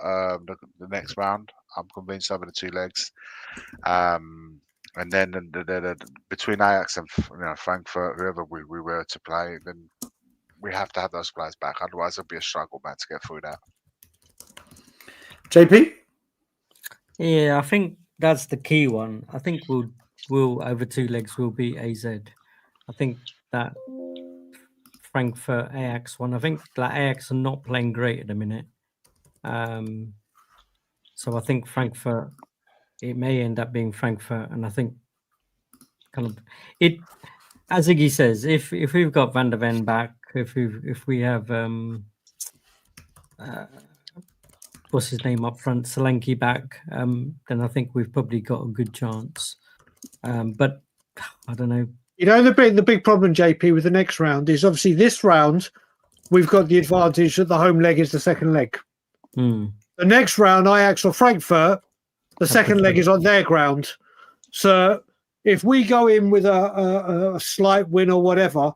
the next round. I'm convinced, over the 2 legs. And then between Ajax and Frankfurt, whoever we were to play, then we have to have those players back. Otherwise, it'll be a struggle, man, to get through that. JP? Yeah, I think that's the key one. I think we'll over 2 legs will beat AZ. I think that Frankfurt Ajax one. I think that Ajax are not playing great at the minute. So I think Frankfurt, it may end up being Frankfurt, and I think kind of it, as Iggy says, if we've got Van der Ven back, if we have what's his name up front, Solanke back, then I think we've probably got a good chance. But I don't know. You know, the big problem, JP, with the next round is obviously this round we've got the advantage that the home leg is the second leg. The next round, Ajax or Frankfurt, the second leg is on their ground. So if we go in with a slight win or whatever,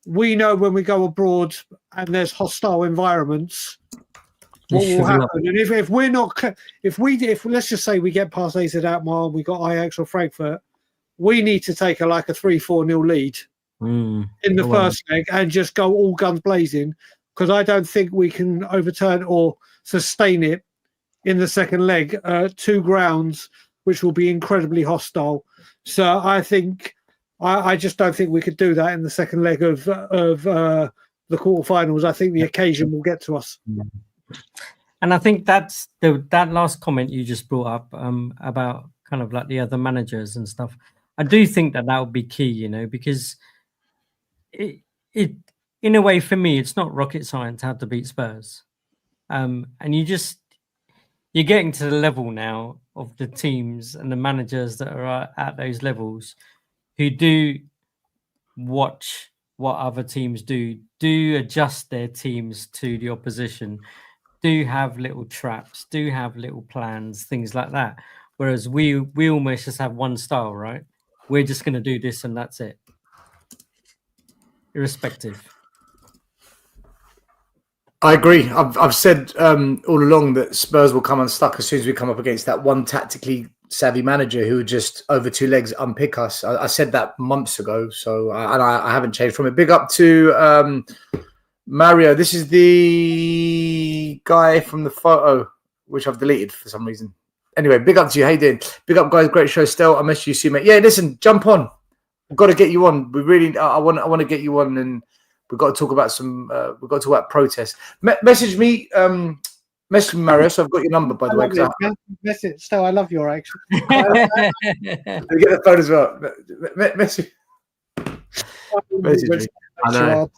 we know when we go abroad and there's hostile environments, what will happen. And if we're not, if let's just say we get past AZ Alkmaar, we got Ajax or Frankfurt, we need to take a 3-4-0 lead in the first leg and just go all guns blazing, because I don't think we can overturn or sustain it in the second leg. 2 grounds which will be incredibly hostile. So I think I just don't think we could do that in the second leg of the quarterfinals. I think the occasion will get to us. And I think that's that last comment you just brought up about kind of like the other managers and stuff. I do think that would be key, you know, because it in a way for me it's not rocket science how to beat Spurs. And you're getting to the level now of the teams and the managers that are at those levels who do watch what other teams do adjust their teams to the opposition, do have little traps, do have little plans, things like that. Whereas we almost just have one style, right? We're just going to do this and that's it, irrespective. I agree. I've said all along that Spurs will come unstuck as soon as we come up against that one tactically savvy manager who would just over two legs unpick us. I said that months ago, so I haven't changed from it. Big up to Mario. This is the guy from the photo, which I've deleted for some reason. Anyway, big up to you. How you doing? Big up, guys. Great show. Still, I messaged you soon, mate. Yeah, listen, jump on. I've got to get you on. We really, I want to get you on, and we've got to talk about some. We've got to talk about protests. Message me, Mario. So I've got your number, by the way. Message. Still, I love your action. Get the phone as well. Message me. I know.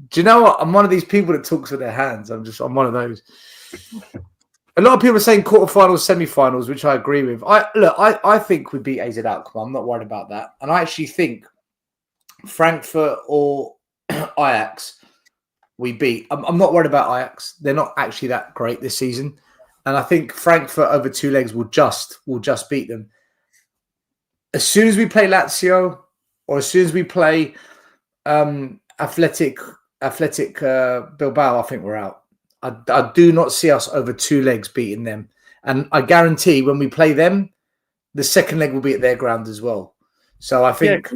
Do you know what? I'm one of these people that talks with their hands. I'm one of those. A lot of people are saying quarterfinals, semi-finals, which I agree with. I think we beat AZ Alkmaar. I'm not worried about that. And I actually think Frankfurt or Ajax we beat. I'm not worried about Ajax. They're not actually that great this season. And I think Frankfurt over two legs will just beat them. As soon as we play Lazio or as soon as we play Athletic Bilbao, I think we're out. I do not see us over two legs beating them. And I guarantee when we play them, the second leg will be at their ground as well. So I think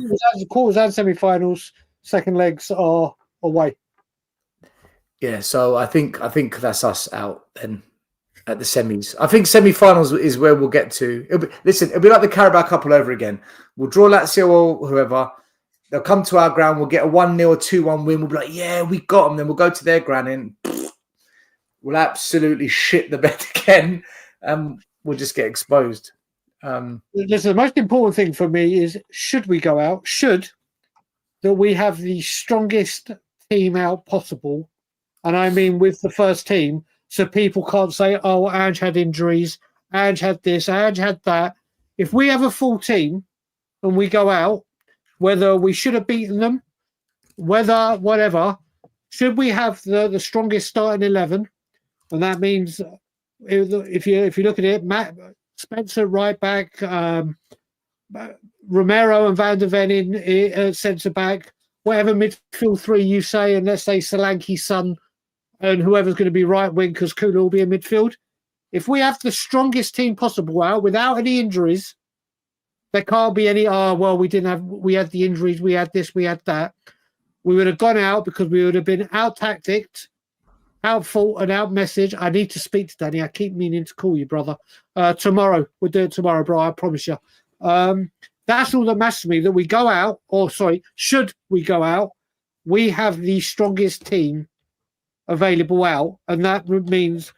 quarters and semi-finals, second legs are away. Yeah, so I think that's us out then at the semis. I think semi-finals is where we'll get to. It'll be like the Carabao Cup all over again. We'll draw Lazio or whoever. They'll come to our ground. We'll get a 1-0 or 2-1 win. We'll be like, yeah, we got them. Then we'll go to their ground and we'll absolutely shit the bed again. We'll just get exposed. Listen, the most important thing for me is should we go out? Should that we have the strongest team out possible. And I mean with the first team, so people can't say, oh, Ange had injuries, Ange had this, Ange had that. If we have a full team and we go out, whether we should have beaten them, whether whatever, should we have the strongest starting 11? And that means if you look at it, Matt Spencer right back, Romero and Van der Ven in centre back, whatever midfield three you say, and let's say Solanke, Son, and whoever's going to be right wing because Kula will be in midfield. If we have the strongest team possible out without any injuries, there can't be any. We had the injuries, we had this, we had that. We would have gone out because we would have been out tacticked, out fought, and out message. I need to speak to Danny. I keep meaning to call you, brother. Tomorrow we'll do it tomorrow, bro. I promise you. That's all that matters to me. That we go out, should we go out, we have the strongest team available out, and that means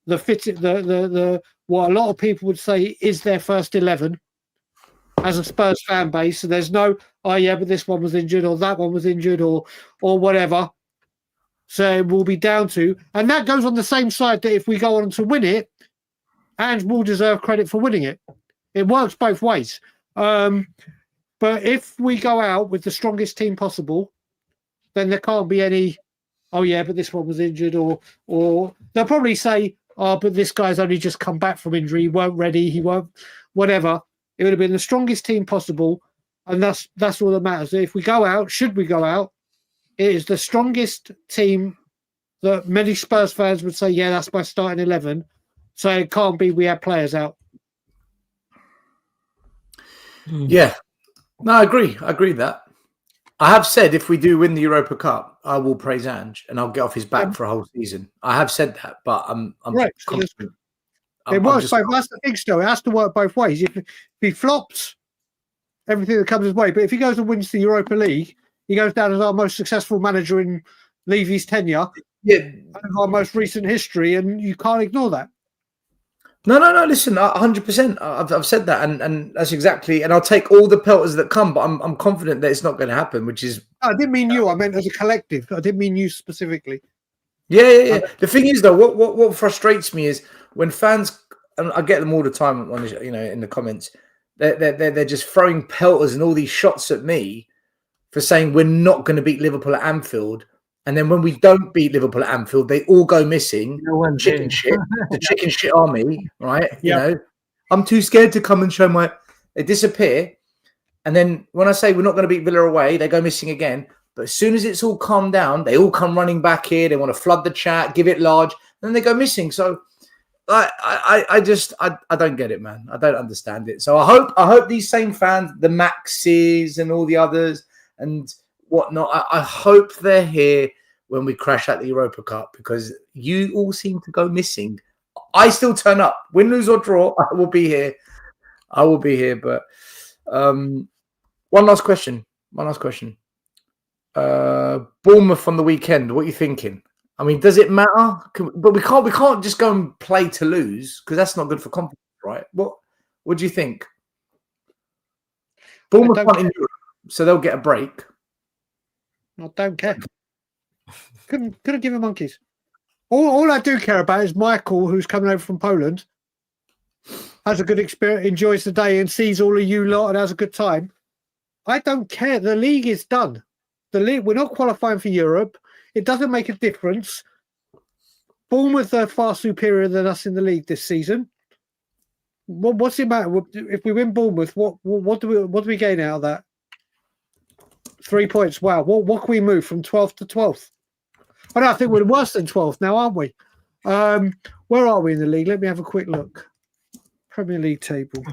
the what a lot of people would say is their first 11 as a Spurs fan base. So there's no, oh yeah, but this one was injured or that one was injured or whatever. So it will be down to, and that goes on the same side that if we go on to win it, Ange will deserve credit for winning it. It works both ways. But if we go out with the strongest team possible, then there can't be any, oh yeah, but this one was injured, or they'll probably say, oh, but this guy's only just come back from injury, he weren't ready, he won't, whatever. It would have been the strongest team possible, and that's all that matters. If we go out, should we go out, it is the strongest team that many Spurs fans would say, yeah, that's my starting 11. So it can't be we have players out. Yeah. No, I agree. I agree with that. I have said if we do win the Europa Cup, I will praise Ange and I'll get off his back for a whole season. I have said that, but I'm right. confident. It works both. That's the thing, still. It has to work both ways. If he flops, everything that comes his way. But if he goes and wins the Europa League, he goes down as our most successful manager in Levy's tenure. of our most recent history, and you can't ignore that. No. Listen, 100%. I've said that, and that's exactly. And I'll take all the pelters that come, but I'm confident that it's not going to happen. Which is, I didn't mean you. I meant as a collective. I didn't mean you specifically. Yeah. The thing is, though, what frustrates me is when fans, and I get them all the time on, in the comments, they're just throwing pelters and all these shots at me for saying we're not going to beat Liverpool at Anfield. And then when we don't beat Liverpool at Anfield, they all go missing. Chicken shit. The chicken shit army, right? I'm too scared to come and show they disappear. And then when I say we're not going to beat Villa away, they go missing again. But as soon as it's all calmed down, they all come running back here. They want to flood the chat, give it large, and then they go missing. So I don't get it, man. I don't understand it. So I hope these same fans, the Maxes and all the others and whatnot, I hope they're here when we crash at the Europa Cup, because you all seem to go missing. I still turn up, win, lose or draw. I will be here. But one last question. Bournemouth on the weekend. What are you thinking? I mean, does it matter? But we can't just go and play to lose, because that's not good for confidence, right? What do you think? Bournemouth aren't in Europe, so they'll get a break. I don't care. Couldn't give a monkeys. All I do care about is Michael, who's coming over from Poland, has a good experience, enjoys the day, and sees all of you lot and has a good time. I don't care. The league is done. The league, we're not qualifying for Europe. It doesn't make a difference. Bournemouth are far superior than us in the league this season. What's the matter? If we win Bournemouth, what do we gain out of that? 3 points. Wow. What can we move from 12th to 12th? I think we're worse than 12th now, aren't we? Where are we in the league? Let me have a quick look. Premier League table.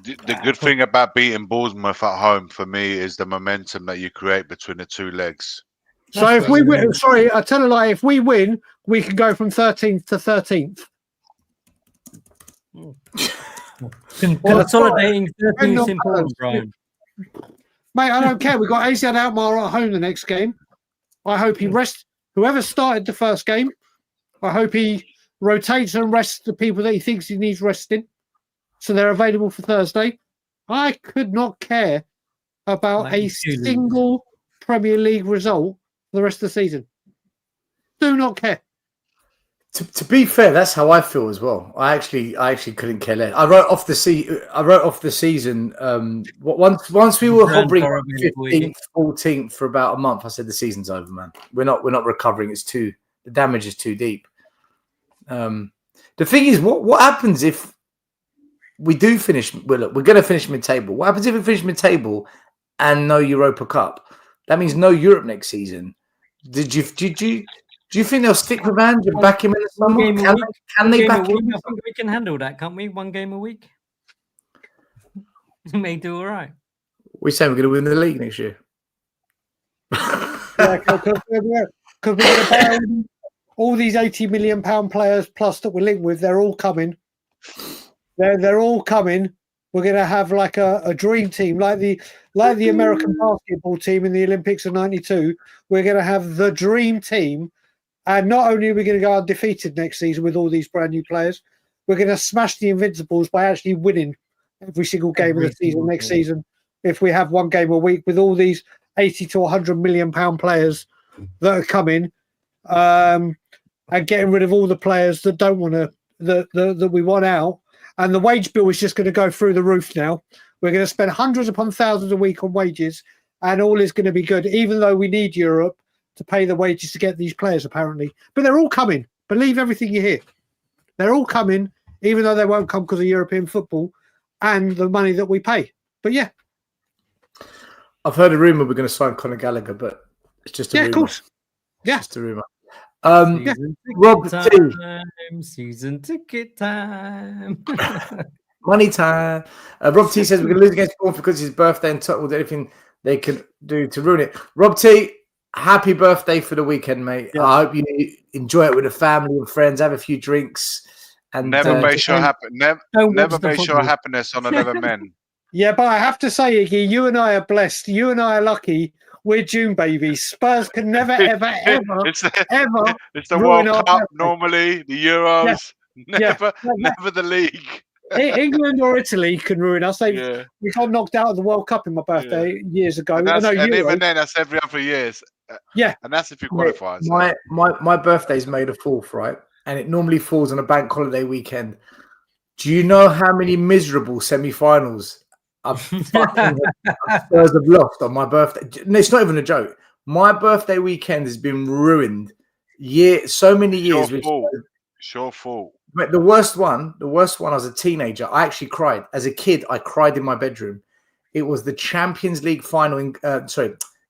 The good thing about beating Bournemouth at home for me is the momentum that you create between the two legs. So if we win, sorry, I tell a lie. If we win, we can go from 13th to 13th. Consolidating 13th in Poland, Brian. Mate, I don't care. We've got AZ Alkmaar at home the next game. I hope he rests whoever started the first game. I hope he rotates and rests the people that he thinks he needs resting, so they're available for Thursday. I could not care about a single Premier League result for the rest of the season. Do not care. To be fair, that's how I feel as well. I actually couldn't care less. I wrote off the season. Once we were hovering 15th, 14th for about a month, I said the season's over, man. We're not recovering. The damage is too deep. The thing is, what happens if we do finish? Well, look, we're going to finish mid-table. What happens if we finish mid-table and no Europa Cup? That means no Europe next season. Do you think they'll stick with Ange and back him in the summer? Can they back him? I think we can handle that, can't we? 1 game a week. We may do all right. We're saying we're going to win the league next year. Yeah, because we're going to buy all these £80 million players plus that we're linked with. They're all coming. They're all coming. We're going to have like a dream team, like the American basketball team in the Olympics of '92. We're going to have the dream team. And not only are we going to go undefeated next season with all these brand new players, we're going to smash the Invincibles by actually winning every single game of the season next season. If we have 1 game a week with all these 80 to 100 million pound players that are coming, and getting rid of all the players that don't want to, that we want out, and the wage bill is just going to go through the roof now. We're going to spend hundreds upon thousands a week on wages, and all is going to be good, even though we need Europe to pay the wages to get these players, apparently. But they're all coming. Believe everything you hear. They're all coming, even though they won't come because of European football and the money that we pay. But yeah. I've heard a rumour we're going to sign Conor Gallagher, but it's just a rumour. Yeah, of course. Yeah. It's just a rumour. Rob T. Season ticket time. Money time. Rob T says we're going to lose against Bournemouth because it's his birthday and Tottenham will do anything they can do to ruin it. Rob T, happy birthday for the weekend, mate. Yeah. I hope you enjoy it with the family and friends, have a few drinks. And never base your happiness on another man. Yeah, but I have to say, Iggy, you and I are blessed. You and I are lucky. we're June babies. Spurs can never, ever, ever, ever. It's the ruin World our Cup birthday. normally, the Euros, Yeah. never the league. England or Italy can ruin us. Yeah. We got knocked out of the World Cup in my birthday years ago. And, Euro. even then, that's every other years. Yeah. And that's if you qualify. My birthday's May the 4th, right? And it normally falls on a bank holiday weekend. Do you know how many miserable semi-finals Spurs have lost on my birthday? No, it's not even a joke. My birthday weekend has been ruined. So many years. It's your fault. But the worst one as a teenager, I actually cried. As a kid, I cried in my bedroom. It was the Champions League final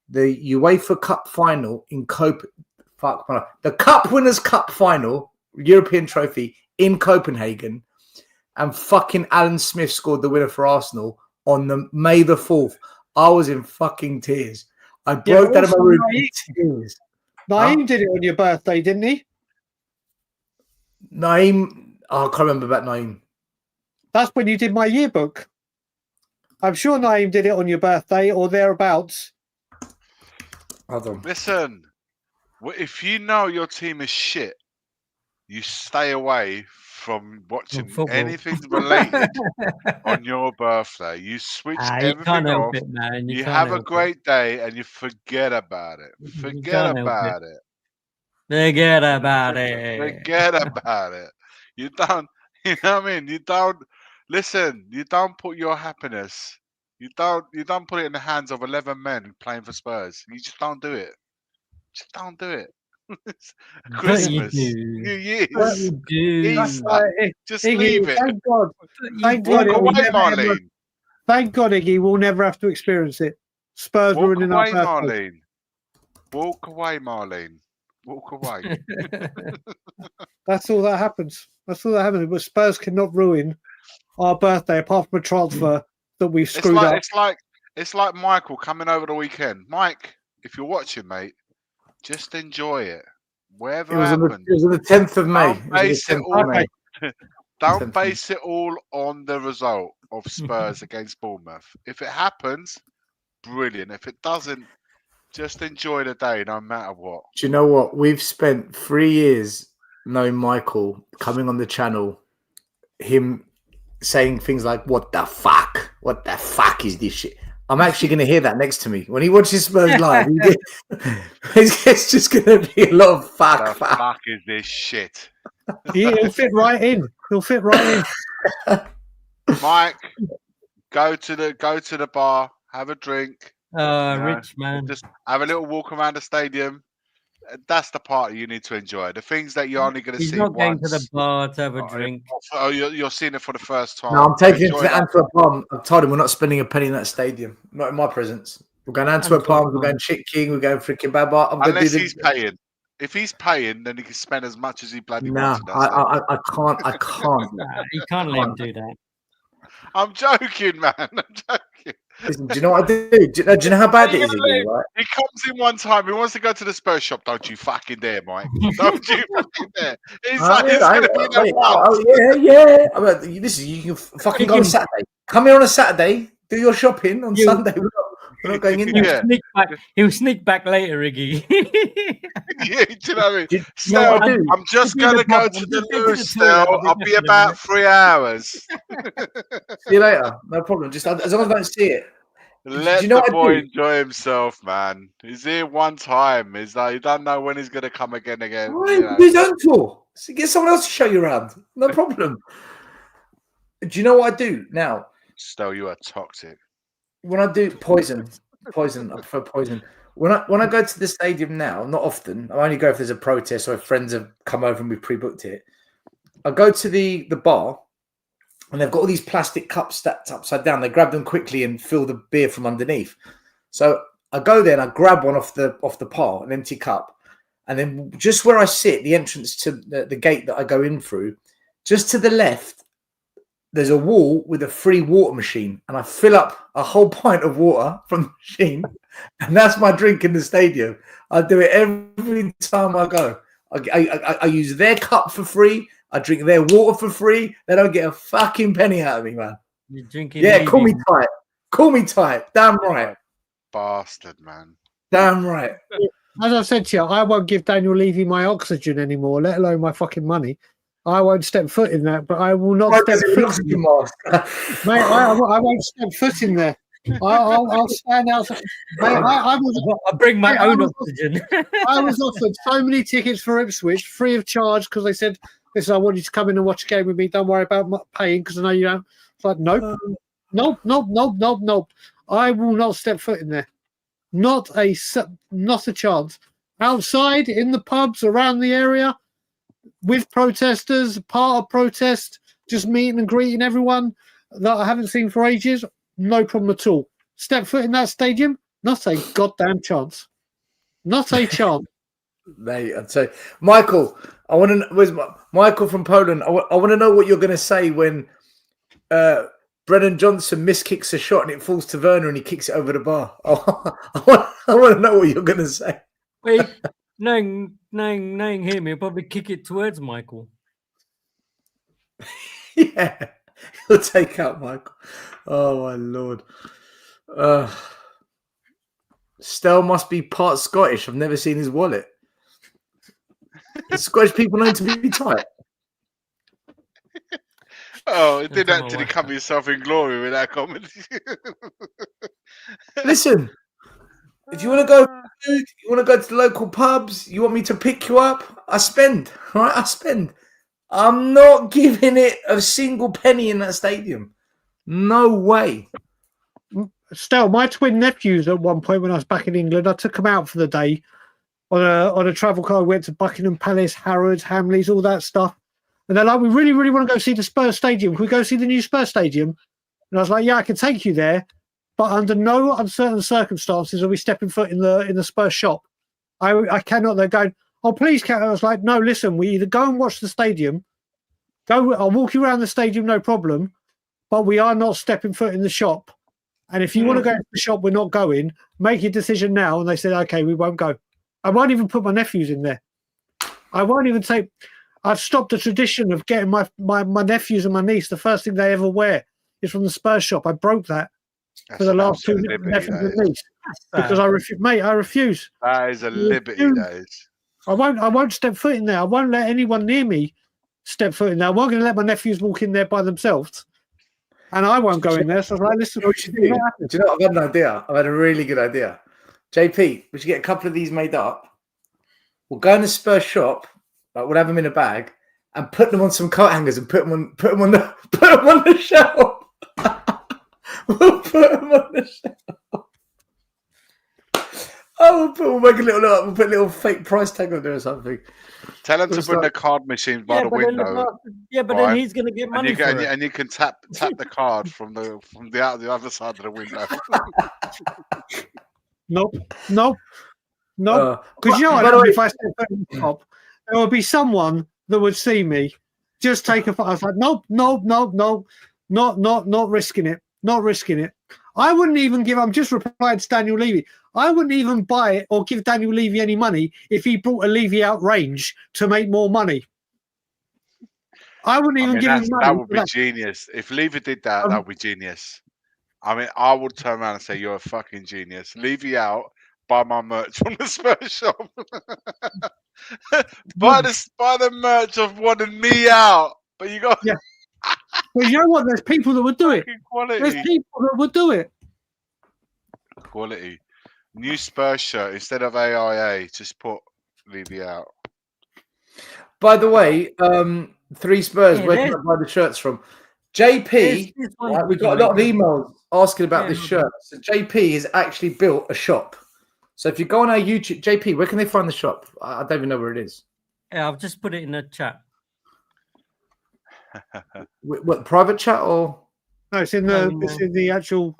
the UEFA Cup final in the Cup Winners' Cup final, European trophy in Copenhagen, and fucking Alan Smith scored the winner for Arsenal on the May the 4th. I was in fucking tears. I broke down in my room in tears. Naeem did it on your birthday, didn't he? Naeem, I can't remember about Naeem. That's when you did my yearbook. I'm sure Naeem did it on your birthday or thereabouts. Hold on. Listen, if you know your team is shit, you stay away from watching anything related on your birthday. You switch everything off. You have a great day and you forget about it. Forget about it. Forget about it. Forget about it. You don't, you know what I mean? You don't listen, you don't put your happiness, you don't put it in the hands of 11 men playing for Spurs. You just don't do it. Just don't do it. Christmas, New Year's, Easter. Just leave it. Thank God. Thank God, Marlene. Thank God, Iggy, we'll never have to experience it. Spurs ruining our birthday. Marlene. Walk away, Marlene. Walk away. That's all that happens. That's all that happens. But Spurs cannot ruin our birthday apart from a transfer that we've screwed up. It's like Michael coming over the weekend. Mike, if you're watching, mate, just enjoy it. Wherever it happens. It was on the 10th of May. Don't base it all on the result of Spurs against Bournemouth. If it happens, brilliant. If it doesn't, just enjoy the day no matter what. Do you know what? We've spent 3 years knowing Michael, coming on the channel, him saying things like, what the fuck? What the fuck is this shit? I'm actually going to hear that next to me. When he watches Spurs live, it's just going to be a lot of fuck. The fuck is this shit? He'll fit right in. He'll fit right in. Mike, go to the bar, have a drink. Rich man. Just have a little walk around the stadium. That's the part you need to enjoy. The things that you're only going to see once. He's not going to the bar to have a drink. Oh, you're seeing it for the first time. No, I'm taking him to the Antwerp Palm. I've told him we're not spending a penny in that stadium. Not in my presence. We're going Antwerp Palm. We're going Chick King. We're going freaking Baba. Unless he's paying. If he's paying, then he can spend as much as he bloody wants. I can't. I can't. You can't let him do that. I'm joking, man. I'm joking. Listen, do you know what I do? Do you know how bad it is? Right? He comes in one time. He wants to go to the Spurs shop. Don't you fucking dare, Mike. Don't you fucking dare. He's going to be yeah. I mean, listen, you can fucking go on Saturday. Come here on a Saturday. Do your shopping on Sunday. We're not going in there. He'll sneak back later, Iggy. Yeah, do you know what I mean? So, I'm just going to go to the loo still. I'll be about 3 hours. See you later. No problem. Just as long as I don't see it. Let the boy enjoy himself, man. He's here one time. He's like, you don't know when he's going to come again. Right, you don't talk. So get someone else to show you around. No problem. Do you know what I do now? Still, you are toxic. When I do poison, I prefer poison. When I go to the stadium now, not often. I only go if there's a protest or if friends have come over and we've pre-booked it. I go to the bar, and they've got all these plastic cups stacked upside down. They grab them quickly and fill the beer from underneath. So I go there and I grab one off the par, an empty cup, and then just where I sit, the entrance to the gate that I go in through, just to the left, there's a wall with a free water machine, and I fill up a whole pint of water from the machine, and that's my drink in the stadium. I do it every time I go. I use their cup for free. I drink their water for free. They don't get a fucking penny out of me, man. You're drinking. Yeah, call me tight. Call me tight. Damn right. Bastard, man. Damn right. As I've said to you, I won't give Daniel Levy my oxygen anymore, let alone my fucking money. I won't step foot in that, but I will not step foot in there. Mate, I won't step foot in there. I'll stand outside. Mate, I'll bring my own oxygen. I was offered so many tickets for Ipswich free of charge because they said, listen, I want you to come in and watch a game with me. Don't worry about paying because I know you don't. It's like, nope. Nope. I will not step foot in there. Not a chance. Outside, in the pubs, around the area, with protesters, part of protest, just meeting and greeting everyone that I haven't seen for ages, no problem at all. Step foot in that stadium, not a goddamn chance. Not a chance. Mate, I'd say, Michael, I want to. Where's Michael from Poland? I want to know what you're going to say when Brennan Johnson miskicks a shot and it falls to Werner and he kicks it over the bar. I want to know what you're going to say. Wait, knowing him, he'll probably kick it towards Michael. Yeah, he'll take out Michael. Oh my lord. Stell must be part Scottish. I've never seen his wallet. The Scottish people known to be tight. Oh, it did actually cover yourself in glory with that comment. Listen, if you want to go, you want to go to the local pubs, you want me to pick you up, I spend. All right, I spend. I'm not giving it a single penny in that stadium. No way. Still, my twin nephews at one point when I was back in England, I took them out for the day on a travel car. We went to Buckingham Palace, Harrods, Hamleys, all that stuff. And they're like, we really, really want to go see the Spurs Stadium. Can we go see the new Spurs Stadium? And I was like, yeah, I can take you there, but under no uncertain circumstances are we stepping foot in the Spurs shop. I cannot. They're going, oh, please, can I was like, no, listen, we either go and watch the stadium, I'll walk you around the stadium, no problem, but we are not stepping foot in the shop. And if you want to go to the shop, we're not going. Make your decision now. And they said, okay, we won't go. I won't even put my nephews in there. I won't even say. I've stopped the tradition of getting my nephews and my niece. The first thing they ever wear is from the Spurs shop. I broke that for the last two nephews and niece because I refuse. Mate, I refuse. That is a liberty, that is. I won't step foot in there. I won't let anyone near me step foot in there. I'm not going to let my nephews walk in there by themselves. And I won't go in there. So I was like, listen, what you do? Do you know what? I've had an idea. I've had a really good idea. JP, we should get a couple of these made up. We'll go in the Spurs shop, like we'll have them in a bag, and put them on some coat hangers and put them on the shelf. We'll put them on the shelf. Oh, we'll make a we'll put a little fake price tag on there or something. Tell them to bring the card machine by the window. Then he's going to get money for it. And you can tap the card from the other side of the window. Nope. Because you know, if I step foot in the shop, there would be someone that would see me just take a photo. I was like, nope, not risking it. Not risking it. I wouldn't even give. I'm just replying to Daniel Levy. I wouldn't even buy it or give Daniel Levy any money if he brought a Levy out range to make more money. I wouldn't even give him money. That would be genius. If Levy did that, that would be genius. I mean, I would turn around and say, "You're a fucking genius. Levy out, buy my merch from the Spurs shop. buy the merch of wanting me out." But you got. Yeah. Well, you know what? There's people that would do it. Quality. There's people that would do it. Quality. New Spurs shirt instead of AIA. Just put Levy out. By the way, 3 Spurs. Where can I buy the shirts from? JP, right, we've got a lot of emails asking about this shirt. So JP has actually built a shop. So if you go on our YouTube, JP, where can they find the shop? I don't even know where it is. Yeah, I've just put it in the chat. What, private chat or? No, it's in the actual.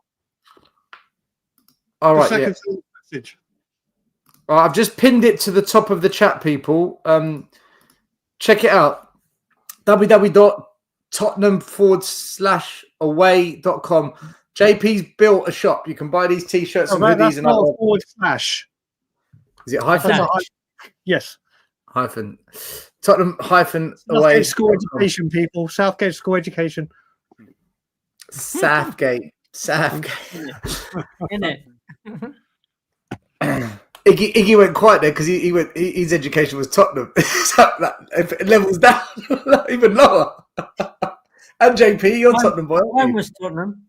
All right, yeah. Message. I've just pinned it to the top of the chat, people. Check it out. www.tottenham/away.com. JP's built a shop. You can buy these t-shirts and hoodies and other. /. Is it hyphen? Yes. Hyphen. Tottenham away. Southgate School Education, people. Southgate School Education. Southgate. In it. Iggy went quiet there because his education was Tottenham. So it levels down even lower. And JP, you're Tottenham boy. Mine was Tottenham.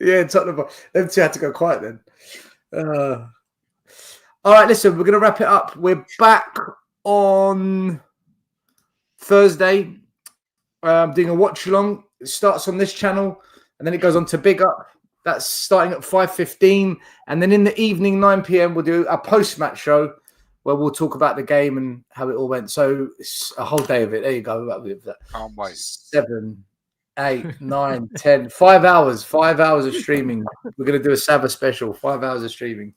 Yeah, Tottenham boy. Them two had to go quiet then. All right, listen, we're going to wrap it up. We're back on Thursday. Doing a watch along. It starts on this channel and then it goes on to Big Up. That's starting at 5:15. And then in the evening, 9 p.m, we'll do a post-match show where we'll talk about the game and how it all went. So it's a whole day of it. There you go. Can't wait. 7, 8, 9, 10. 5 hours. 5 hours of streaming. We're going to do a Sabbath special. 5 hours of streaming.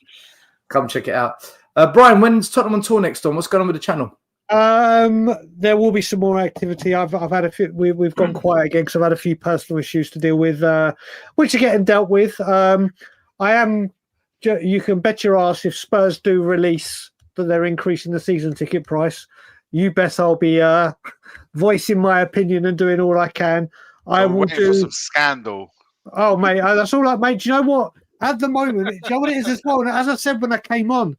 Come check it out. Brian, when's Tottenham on tour next on? What's going on with the channel? There will be some more activity. I've had a few. We've gone quiet again because I've had a few personal issues to deal with, which are getting dealt with. I am. You can bet your ass if Spurs do release that they're increasing the season ticket price, you bet I'll be voicing my opinion and doing all I can. I will do some scandal. Oh mate, that's all right, mate. Do you know what? At the moment, do you know what it is as well? And as I said when I came on.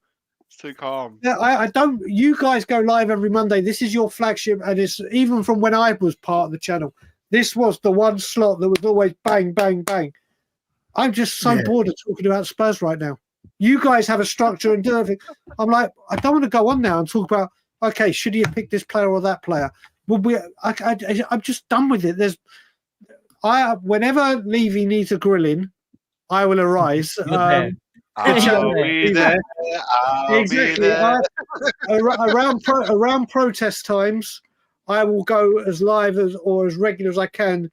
Too calm. Yeah, I don't. You guys go live every Monday. This is your flagship, and it's even from when I was part of the channel. This was the one slot that was always bang, bang, bang. I'm just so bored of talking about Spurs right now. You guys have a structure and do everything. I'm like, I don't want to go on now and talk about. Okay, should he have picked this player or that player? Well, I'm just done with it. Whenever Levy needs a grilling, I will arise. I'll be there. Exactly. Around protest times, I will go as live or as regular as I can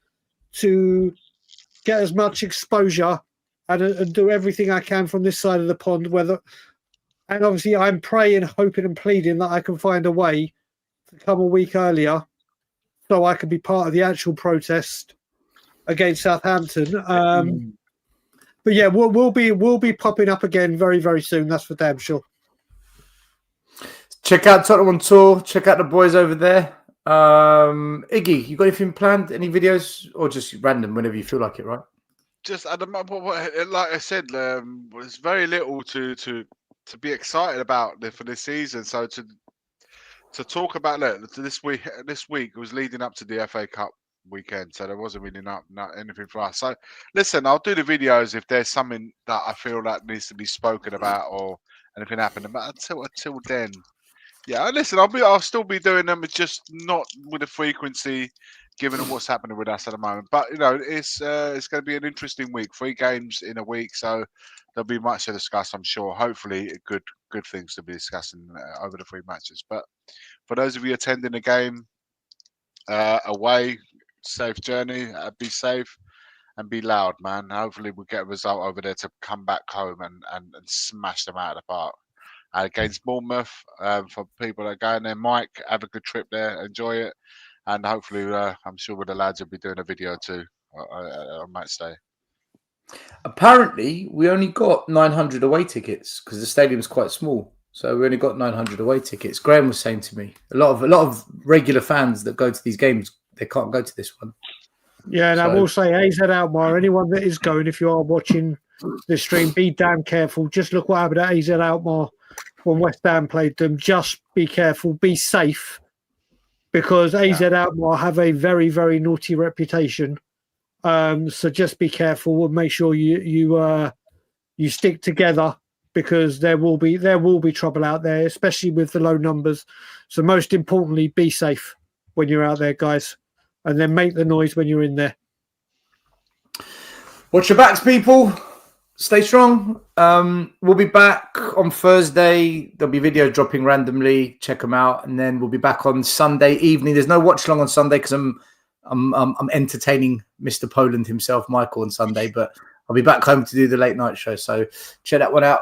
to get as much exposure and do everything I can from this side of the pond. And obviously, I'm praying, hoping, and pleading that I can find a way to come a week earlier, so I can be part of the actual protest against Southampton. But yeah, we'll be popping up again very, very soon. That's for damn sure. Check out Tottenham on tour. Check out the boys over there. Iggy, you got anything planned? Any videos or just random whenever you feel like it? Right? Just at the moment, like I said, there's very little to be excited about for this season. So to talk about this week was leading up to the FA Cup weekend, so there wasn't really not anything for us. So listen, I'll do the videos if there's something that I feel that needs to be spoken about or anything happening. But until then, yeah, listen, I'll still be doing them. It's just not with the frequency given what's happening with us at the moment. But you know, it's going to be an interesting week. 3 games in a week, so there'll be much to discuss, I'm sure. Hopefully, good things to be discussing over the 3 matches. But for those of you attending the game away, safe journey, be safe and be loud, man. Hopefully we'll get a result over there to come back home and smash them out of the park. Against Bournemouth, for people that are going there, Mike, have a good trip there, enjoy it, and hopefully I'm sure with the lads will be doing a video too on match day. Apparently we only got 900 away tickets because the stadium's quite small, so we only got 900 away tickets. Graham was saying to me a lot of regular fans that go to these games, they can't go to this one. Yeah, and I will say, AZ Alkmaar, anyone that is going, if you are watching the stream, be damn careful. Just look what happened at AZ Alkmaar when West Ham played them. Just be careful, be safe, because AZ Alkmaar have a very, very naughty reputation. So just be careful and make sure you stick together, because there will be trouble out there, especially with the low numbers. So most importantly, be safe when you're out there, guys. And then make the noise when you're in there. Watch your backs, people. Stay strong. We'll be back on Thursday. There'll be videos dropping randomly. Check them out. And then we'll be back on Sunday evening. There's no watch along on Sunday because I'm entertaining Mr. Poland himself, Michael, on Sunday. But I'll be back home to do the late night show. So check that one out.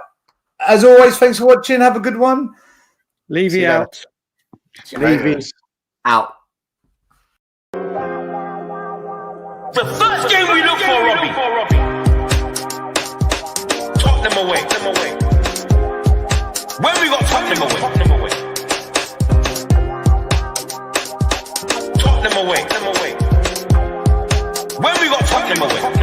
As always, thanks for watching. Have a good one. Levy out. Levy out. The first game we look for, Robbie. Tottenham away. When we got Tottenham away. Tottenham away. When we got Tottenham away.